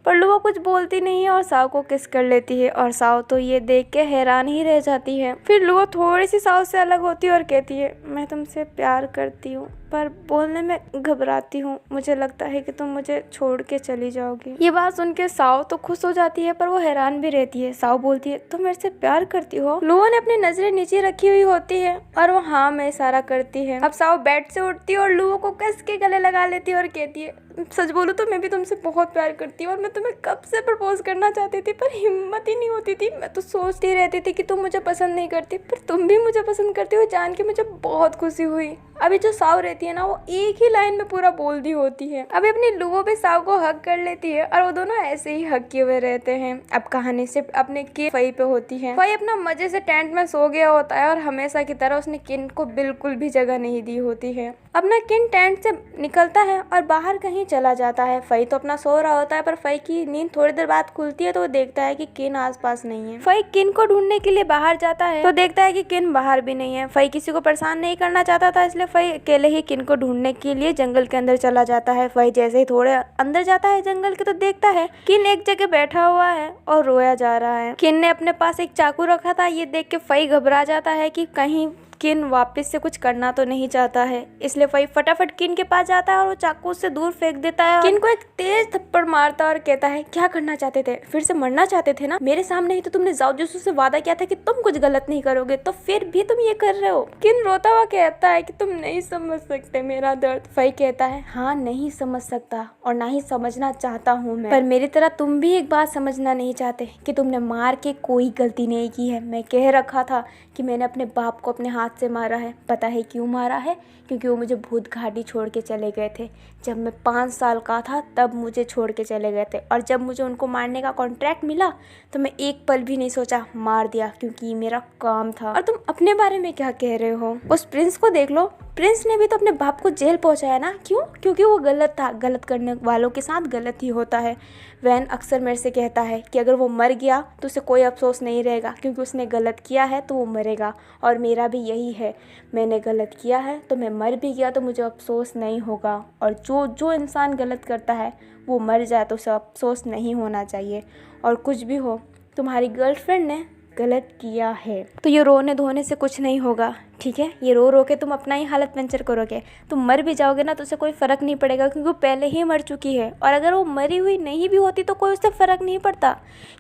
पर लुओ कुछ बोलती नहीं है और साओ को किस कर लेती है, और साओ तो ये देख के हैरान ही रह जाती है। फिर लुओ थोड़ी सी साओ से अलग होती है और कहती है मैं तुमसे प्यार करती हूँ, पर बोलने में घबराती हूँ, मुझे लगता है कि तुम मुझे छोड़ के चली जाओगी। ये बात सुन के साओ तो खुश हो जाती है, पर वो हैरान भी रहती है। साओ बोलती है तुम मेरे से प्यार करती हो। लुओ ने अपनी नजरें नीचे रखी हुई होती है और वो हाँ में इशारा करती है। अब साओ बेड से उठती है और लुओ को कस के गले लगा लेती है और कहती है सच बोलूं तो मैं भी तुमसे बहुत प्यार करती हूँ, और मैं तुम्हें कब से प्रपोज करना चाहती थी, पर हिम्मत ही नहीं होती थी। मैं तो सोचती रहती थी कि तुम मुझे पसंद नहीं करती, पर तुम भी मुझे पसंद करती हो, जान के मुझे बहुत खुशी हुई। अभी जो साओ रहती है ना, वो एक ही लाइन में पूरा बोल दी होती है। अभी अपनी लुओ भी साओ को हक कर लेती है और वो दोनों ऐसे ही हक किए हुए रहते हैं। अब कहानी सिर्फ अपने के फई पे होती है। फई अपना मजे से टेंट में सो गया होता है और हमेशा की तरह उसने किन को बिल्कुल भी जगह नहीं दी होती है। अपना किन टेंट से निकलता है और बाहर कहीं चला जाता है। फई तो अपना सो रहा होता है, पर फई की नींद थोड़ी देर बाद खुलती है तो वो देखता है कि किन आसपास नहीं है। फई किन को ढूंढने के लिए बाहर जाता है तो देखता है कि किन बाहर भी नहीं है। फई किसी को परेशान नहीं करना चाहता था, इसलिए फई अकेले ही किन को ढूंढने के लिए जंगल के अंदर चला जाता है। फई जैसे ही थोड़े अंदर जाता है जंगल के, तो देखता है किन एक जगह बैठा हुआ है और रोया जा रहा है। किन ने अपने पास एक चाकू रखा था, ये देख के फई घबरा जाता है कि कहीं किन वापस से कुछ करना तो नहीं चाहता है, इसलिए फई फटाफट किन के पास जाता है और वो चाकू से दूर फेंक देता है। किन को एक तेज थप्पड़ मारता है और कहता है क्या करना चाहते थे, फिर से मरना चाहते थे ना, मेरे सामने ही तो तुमने जाओ जूसू से वादा किया था कि तुम कुछ गलत नहीं करोगे, तो फिर भी तुम ये कर रहे हो। किन रोता हुआ कहता है कि तुम नहीं समझ सकते मेरा दर्द। फई कहता है हाँ नहीं समझ सकता और ना ही समझना चाहता हूँ मैं, पर मेरी तरह तुम भी एक बात समझना नहीं चाहते कि तुमने मार के कोई गलती नहीं की है। मैं कह रखा था कि मैंने अपने बाप को अपने हाथ से मारा है। पता है क्यों मारा है? क्योंकि वो मुझे भूत घाटी छोड़ के चले गए थे। जब मैं 5 साल का था तब मुझे छोड़ के चले गए थे, और जब मुझे उनको मारने का कॉन्ट्रैक्ट मिला तो मैं एक पल भी नहीं सोचा, मार दिया, क्योंकि ये मेरा काम था। और तुम अपने बारे में क्या कह रहे हो? उस प्रिंस को देख लो, प्रिंस ने भी तो अपने बाप को जेल पहुंचाया ना। क्यों? क्योंकि वो गलत था। गलत करने वालों के साथ गलत ही होता है। वैन अक्सर मेरे से कहता है कि अगर वो मर गया तो उसे कोई अफसोस नहीं रहेगा, क्योंकि उसने गलत किया है तो वो मरेगा, और मेरा भी यही है। मैंने गलत किया है तो मैं मर भी गया तो मुझे अफसोस नहीं होगा, और जो इंसान गलत करता है वो मर जाए तो उसे अफसोस नहीं होना चाहिए। और कुछ भी हो, तुम्हारी गर्लफ्रेंड ने गलत किया है तो ये रोने धोने से कुछ नहीं होगा, ठीक है? ये रो रो के तुम अपना ही हालत पंचर करोगे। तुम मर भी जाओगे ना तो उसे कोई फ़र्क नहीं पड़ेगा, क्योंकि वो पहले ही मर चुकी है, और अगर वो मरी हुई नहीं भी होती तो कोई उससे फ़र्क नहीं पड़ता,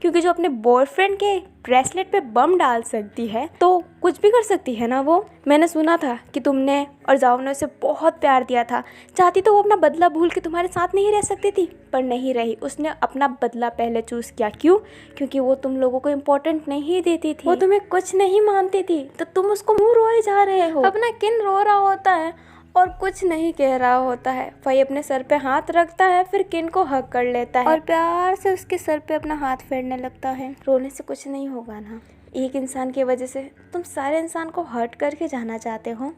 क्योंकि जो अपने बॉयफ्रेंड के ब्रेसलेट पे बम डाल सकती है तो कुछ भी कर सकती है ना वो। मैंने सुना था कि तुमने और जाओ ने उसे बहुत प्यार दिया था, चाहती तो वो अपना बदला भूल के तुम्हारे साथ नहीं रह सकती थी, पर नहीं रही। उसने अपना बदला पहले चूज़ किया। क्यों? क्योंकि वो तुम लोगों को इम्पोर्टेंट नहीं देती थी, वो तुम्हें कुछ नहीं मानती थी, तो तुम उसको मुँह रोए जा रहे हो। अपना किन रो रहा होता है और कुछ नहीं कह रहा होता है। फई अपने सर पे हाथ रखता है, फिर किन को हक कर लेता है और प्यार से उसके सर पे अपना हाथ फेरने लगता है। रोने से कुछ नहीं होगा ना। एक इंसान की वजह से तुम सारे इंसान को हर्ट करके जाना चाहते हो।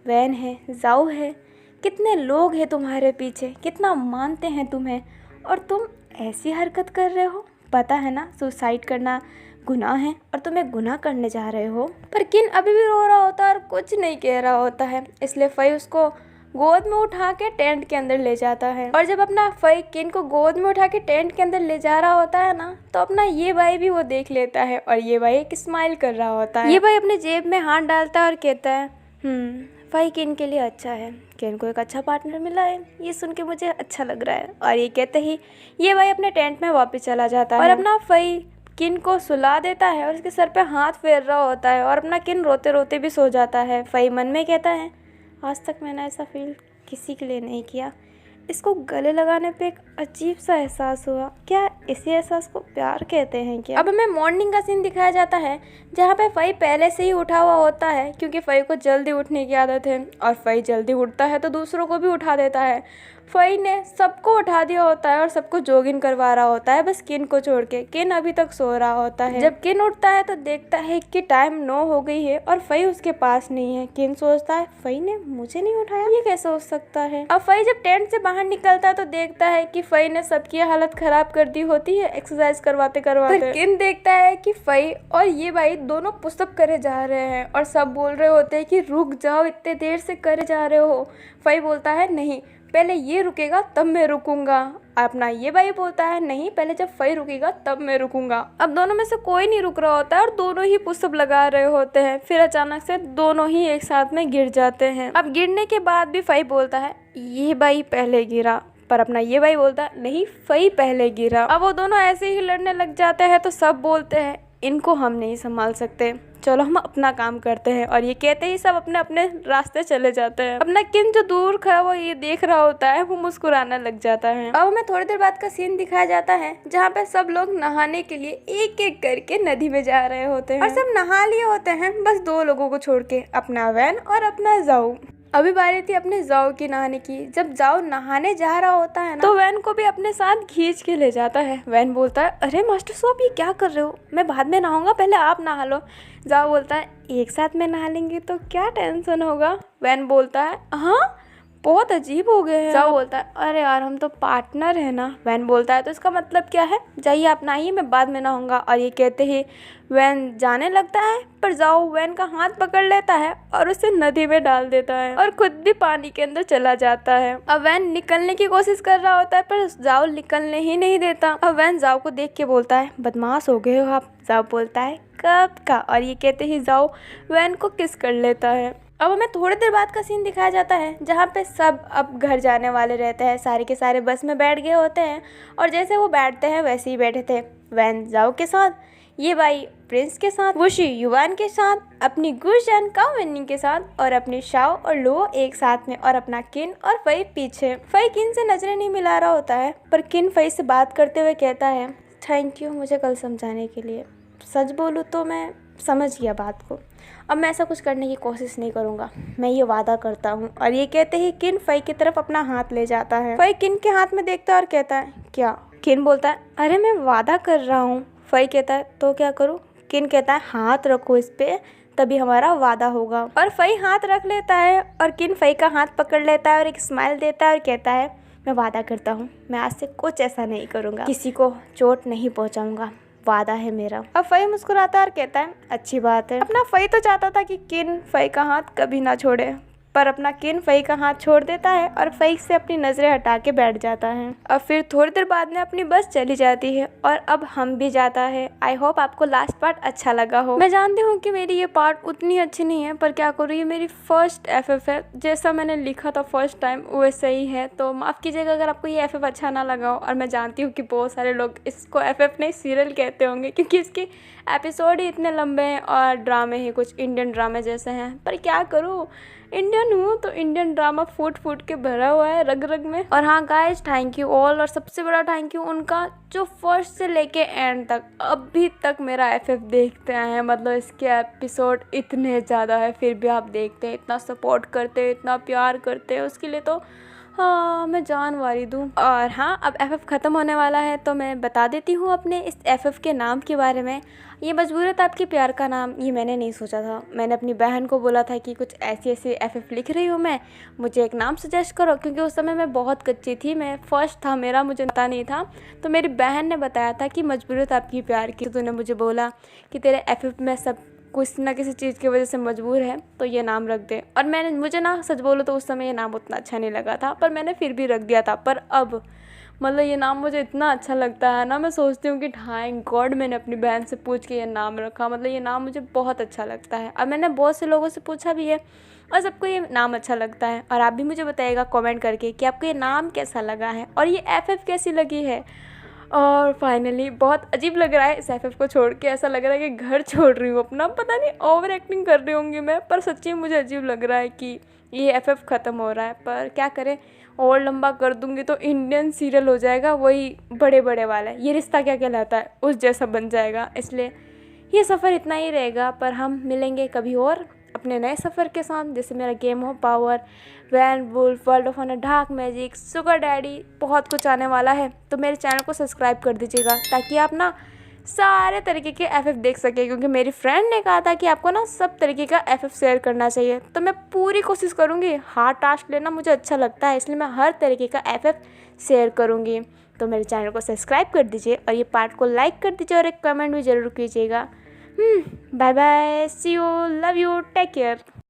वैन है, जाओ है, कितने लोग हैं तुम्हारे पीछे, कितना मानते हैं तुम्हें, और तुम ऐसी हरकत कर रहे हो। पता है ना सुसाइड करना गुनाह है और तुम एक गुनाह करने जा रहे हो। पर किन अभी भी रो रहा होता है और कुछ नहीं कह रहा होता है, इसलिए फई उसको गोद में उठा के टेंट के अंदर ले जाता है। और जब अपना फई किन को गोद में उठा के टेंट के अंदर ले जा रहा होता है ना, तो अपना ये भाई भी वो देख लेता है, और ये भाई एक स्माइल कर रहा होता है। ये भाई अपने जेब में हाथ डालता है और कहता है फई किन के लिए अच्छा है, किन को एक अच्छा पार्टनर मिला है, ये सुन के मुझे अच्छा लग रहा है। और ये कहते ही ये भाई अपने टेंट में वापस चला जाता है और अपना फई किन को सुला देता है और उसके सर पे हाथ फेर रहा होता है और अपना किन रोते रोते भी सो जाता है। फई मन में कहता है, आज तक मैंने ऐसा फील किसी के लिए नहीं किया। इसको गले लगाने पे एक अजीब सा एहसास हुआ। क्या इसी एहसास को प्यार कहते हैं क्या? अब हमें मॉर्निंग का सीन दिखाया जाता है जहाँ पे फई पहले से ही उठा हुआ होता है, क्योंकि फई को जल्दी उठने की आदत है और फई जल्दी उठता है तो दूसरों को भी उठा देता है। फई ने सबको उठा दिया होता है और सबको जॉगिंग करवा रहा होता है, बस किन को छोड़ के। किन अभी तक सो रहा होता है। जब किन उठता है तो देखता है कि टाइम 9 हो गई है और फई उसके पास नहीं है। किन सोचता है, फई ने मुझे नहीं उठाया, ये कैसे हो सकता है। अब फई जब टेंट से बाहर निकलता है तो देखता है कि फई ने सबकी हालत खराब कर दी होती है एक्सरसाइज करवाते करवाते। किन देखता है कि फई और ये भाई दोनों पुशअप करे जा रहे हैं और सब बोल रहे होते हैं कि रुक जाओ, इतने देर से करे जा रहे हो। फई बोलता है, नहीं, पहले ये रुकेगा तब मैं रुकूंगा। अपना ये भाई बोलता है, नहीं, पहले जब फई रुकेगा तब मैं रुकूंगा। अब दोनों में से कोई नहीं रुक रहा होता है और दोनों ही पुशअप लगा रहे होते हैं। फिर अचानक से दोनों ही एक साथ में गिर जाते हैं। अब गिरने के बाद भी फई बोलता है, ये भाई पहले गिरा, पर अपना ये भाई बोलता है, नहीं, फई पहले गिरा। अब वो दोनों ऐसे ही लड़ने लग जाते हैं तो सब बोलते हैं, इनको हम नहीं संभाल सकते, चलो हम अपना काम करते हैं। और ये कहते ही सब अपने अपने रास्ते चले जाते हैं। अपना किन जो दूर खड़ा वो ये देख रहा होता है, वो मुस्कुराने लग जाता है। अब हमें थोड़ी देर बाद का सीन दिखाया जाता है जहाँ पे सब लोग नहाने के लिए एक एक करके नदी में जा रहे होते हैं और सब नहा लिए होते हैं, बस 2 लोगों को छोड़ के, अपना वैन और अपना जाऊ। अभी बारी थी अपने जाओ की नहाने की। जब जाओ नहाने जा रहा होता है ना, तो वैन को भी अपने साथ खींच के ले जाता है। वैन बोलता है, अरे मास्टर साहब ये क्या कर रहे हो, मैं बाद में नहाऊंगा, पहले आप नहा लो। जाओ बोलता है, एक साथ में नहा लेंगे तो क्या टेंशन होगा। वैन बोलता है, हाँ, बहुत अजीब हो गए हैं। जाओ बोलता है, अरे यार हम तो पार्टनर है ना। वैन बोलता है, तो इसका मतलब क्या है, जाइए आप नहाइए, मैं बाद में नहाऊंगा। और ये कहते ही वैन जाने लगता है, पर जाओ वैन का हाथ पकड़ लेता है और उसे नदी में डाल देता है और खुद भी पानी के अंदर चला जाता है। अब वैन निकलने की कोशिश कर रहा होता है पर जाओ निकलने ही नहीं देता। अब वैन जाओ को देख के बोलता है, बदमाश हो गए हो आप। जाओ बोलता है, कब का। और ये कहते ही जाओ वैन को किस कर लेता है। अब हमें थोड़ी देर बाद का सीन दिखाया जाता है जहाँ पे सब अब घर जाने वाले रहते हैं। सारे के सारे बस में बैठ गए होते हैं और जैसे वो बैठते हैं वैसे ही बैठे थे। वैन जाओ के साथ, ये भाई प्रिंस के साथ, वुशी युवान के साथ, अपनी गुशजन काओवेन्नी के साथ और अपनी शाओ और लो एक साथ में और अपना किन और फई पीछे। फई किन से नजरें नहीं मिला रहा होता है पर किन फई से बात करते हुए कहता है, थैंक यू मुझे कल समझाने के लिए। सच बोलूँ तो मैं समझ गया बात को, अब मैं ऐसा कुछ करने की कोशिश नहीं करूँगा, मैं ये वादा करता हूँ। और ये कहते ही किन फई की तरफ अपना हाथ ले जाता है। फई किन के हाथ में देखता है और कहता है, क्या। किन बोलता है, अरे मैं वादा कर रहा हूँ। फई कहता है, तो क्या करूँ। किन कहता है, हाथ रखो इस पे, तभी हमारा वादा होगा। और फई हाथ रख लेता है और किन फई का हाथ पकड़ लेता है और एक स्माइल देता है और कहता है, मैं वादा करता हूँ मैं आज से कुछ ऐसा नहीं करूँगा, किसी को चोट नहीं पहुँचाऊँगा, वादा है मेरा। अब फई मुस्कुराता है और कहता है, अच्छी बात है। अपना फई तो चाहता था कि किन फई का हाथ कभी ना छोड़े, पर अपना किन फई का हाथ छोड़ देता है और फई से अपनी नज़रें हटा के बैठ जाता है। अब फिर थोड़ी देर बाद में अपनी बस चली जाती है और अब हम भी जाता है। आई होप आपको लास्ट पार्ट अच्छा लगा हो। मैं जानती हूँ कि मेरी ये पार्ट उतनी अच्छी नहीं है, पर क्या करूँ, ये मेरी फर्स्ट FF है। जैसा मैंने लिखा था फर्स्ट टाइम वैसे ही है, तो माफ़ कीजिएगा अगर आपको ये FF अच्छा ना लगा हो। और मैं जानती हूँ कि बहुत सारे लोग इसको FF नहीं सीरियल कहते होंगे, क्योंकि इसके एपिसोड ही इतने लंबे हैं और ड्रामे ही कुछ इंडियन ड्रामे जैसे हैं। पर क्या करूँ, इंडियन हूँ तो इंडियन ड्रामा फूट फूट के भरा हुआ है रग रग में। और हाँ गाइस, थैंक यू ऑल, और सबसे बड़ा थैंक यू उनका जो फर्स्ट से लेके एंड तक अभी तक मेरा FF देखते हैं। मतलब इसके एपिसोड इतने ज़्यादा है फिर भी आप देखते हैं, इतना सपोर्ट करते हैं, इतना प्यार करते हैं, उसके लिए तो हाँ मैं जान वारी दूँ। और हाँ, अब FF ख़त्म होने वाला है तो मैं बता देती हूँ अपने इस FF के नाम के बारे में। ये मजबूरत आपके प्यार का नाम, ये मैंने नहीं सोचा था। मैंने अपनी बहन को बोला था कि कुछ ऐसी ऐसी FF लिख रही हूँ मैं, मुझे एक नाम सजेस्ट करो, क्योंकि उस समय मैं बहुत कच्ची थी, मैं फर्स्ट था मेरा, मुझे पता नहीं था। तो मेरी बहन ने बताया था कि मजबूरत आपकी प्यार की, तो तूने मुझे बोला कि तेरे FF में सब कुछ ना किसी चीज़ की वजह से मजबूर है तो ये नाम रख दे। और मुझे ना सच बोलो तो उस समय ये नाम उतना अच्छा नहीं लगा था, पर मैंने फिर भी रख दिया था। पर अब मतलब ये नाम मुझे इतना अच्छा लगता है ना, मैं सोचती हूँ कि थैंक गॉड मैंने अपनी बहन से पूछ के ये नाम रखा। मतलब ये नाम मुझे बहुत अच्छा लगता है और मैंने बहुत से लोगों से पूछा भी है और सबको ये नाम अच्छा लगता है। और आप भी मुझे बताइएगा कमेंट करके कि आपको ये नाम कैसा लगा है और ये FF कैसी लगी है। और फाइनली बहुत अजीब लग रहा है इस एफएफ को छोड़ के, ऐसा लग रहा है कि घर छोड़ रही हूँ अपना। पता नहीं ओवर एक्टिंग कर रही होंगी मैं, पर सच्ची में मुझे अजीब लग रहा है कि ये एफएफ ख़त्म हो रहा है। पर क्या करें, और लंबा कर दूंगी तो इंडियन सीरियल हो जाएगा वही बड़े बड़े वाला, ये रिश्ता क्या कहलाता है उस जैसा बन जाएगा। इसलिए ये सफ़र इतना ही रहेगा, पर हम मिलेंगे कभी और अपने नए सफ़र के साथ। जैसे मेरा game of power, van wolf, world of honour, dark magic, sugar daddy, बहुत कुछ आने वाला है। तो मेरे चैनल को सब्सक्राइब कर दीजिएगा ताकि आप ना सारे तरीके के एफएफ देख सके, क्योंकि मेरी फ्रेंड ने कहा था कि आपको ना सब तरीके का एफएफ शेयर करना चाहिए। तो मैं पूरी कोशिश करूँगी, हार्ड टास्क लेना मुझे अच्छा लगता है, इसलिए मैं हर तरीके का एफएफ शेयर करूँगी। तो मेरे चैनल को सब्सक्राइब कर दीजिए और ये पार्ट को लाइक कर दीजिए और एक कमेंट भी ज़रूर कीजिएगा। Bye bye, see you, love you, take care.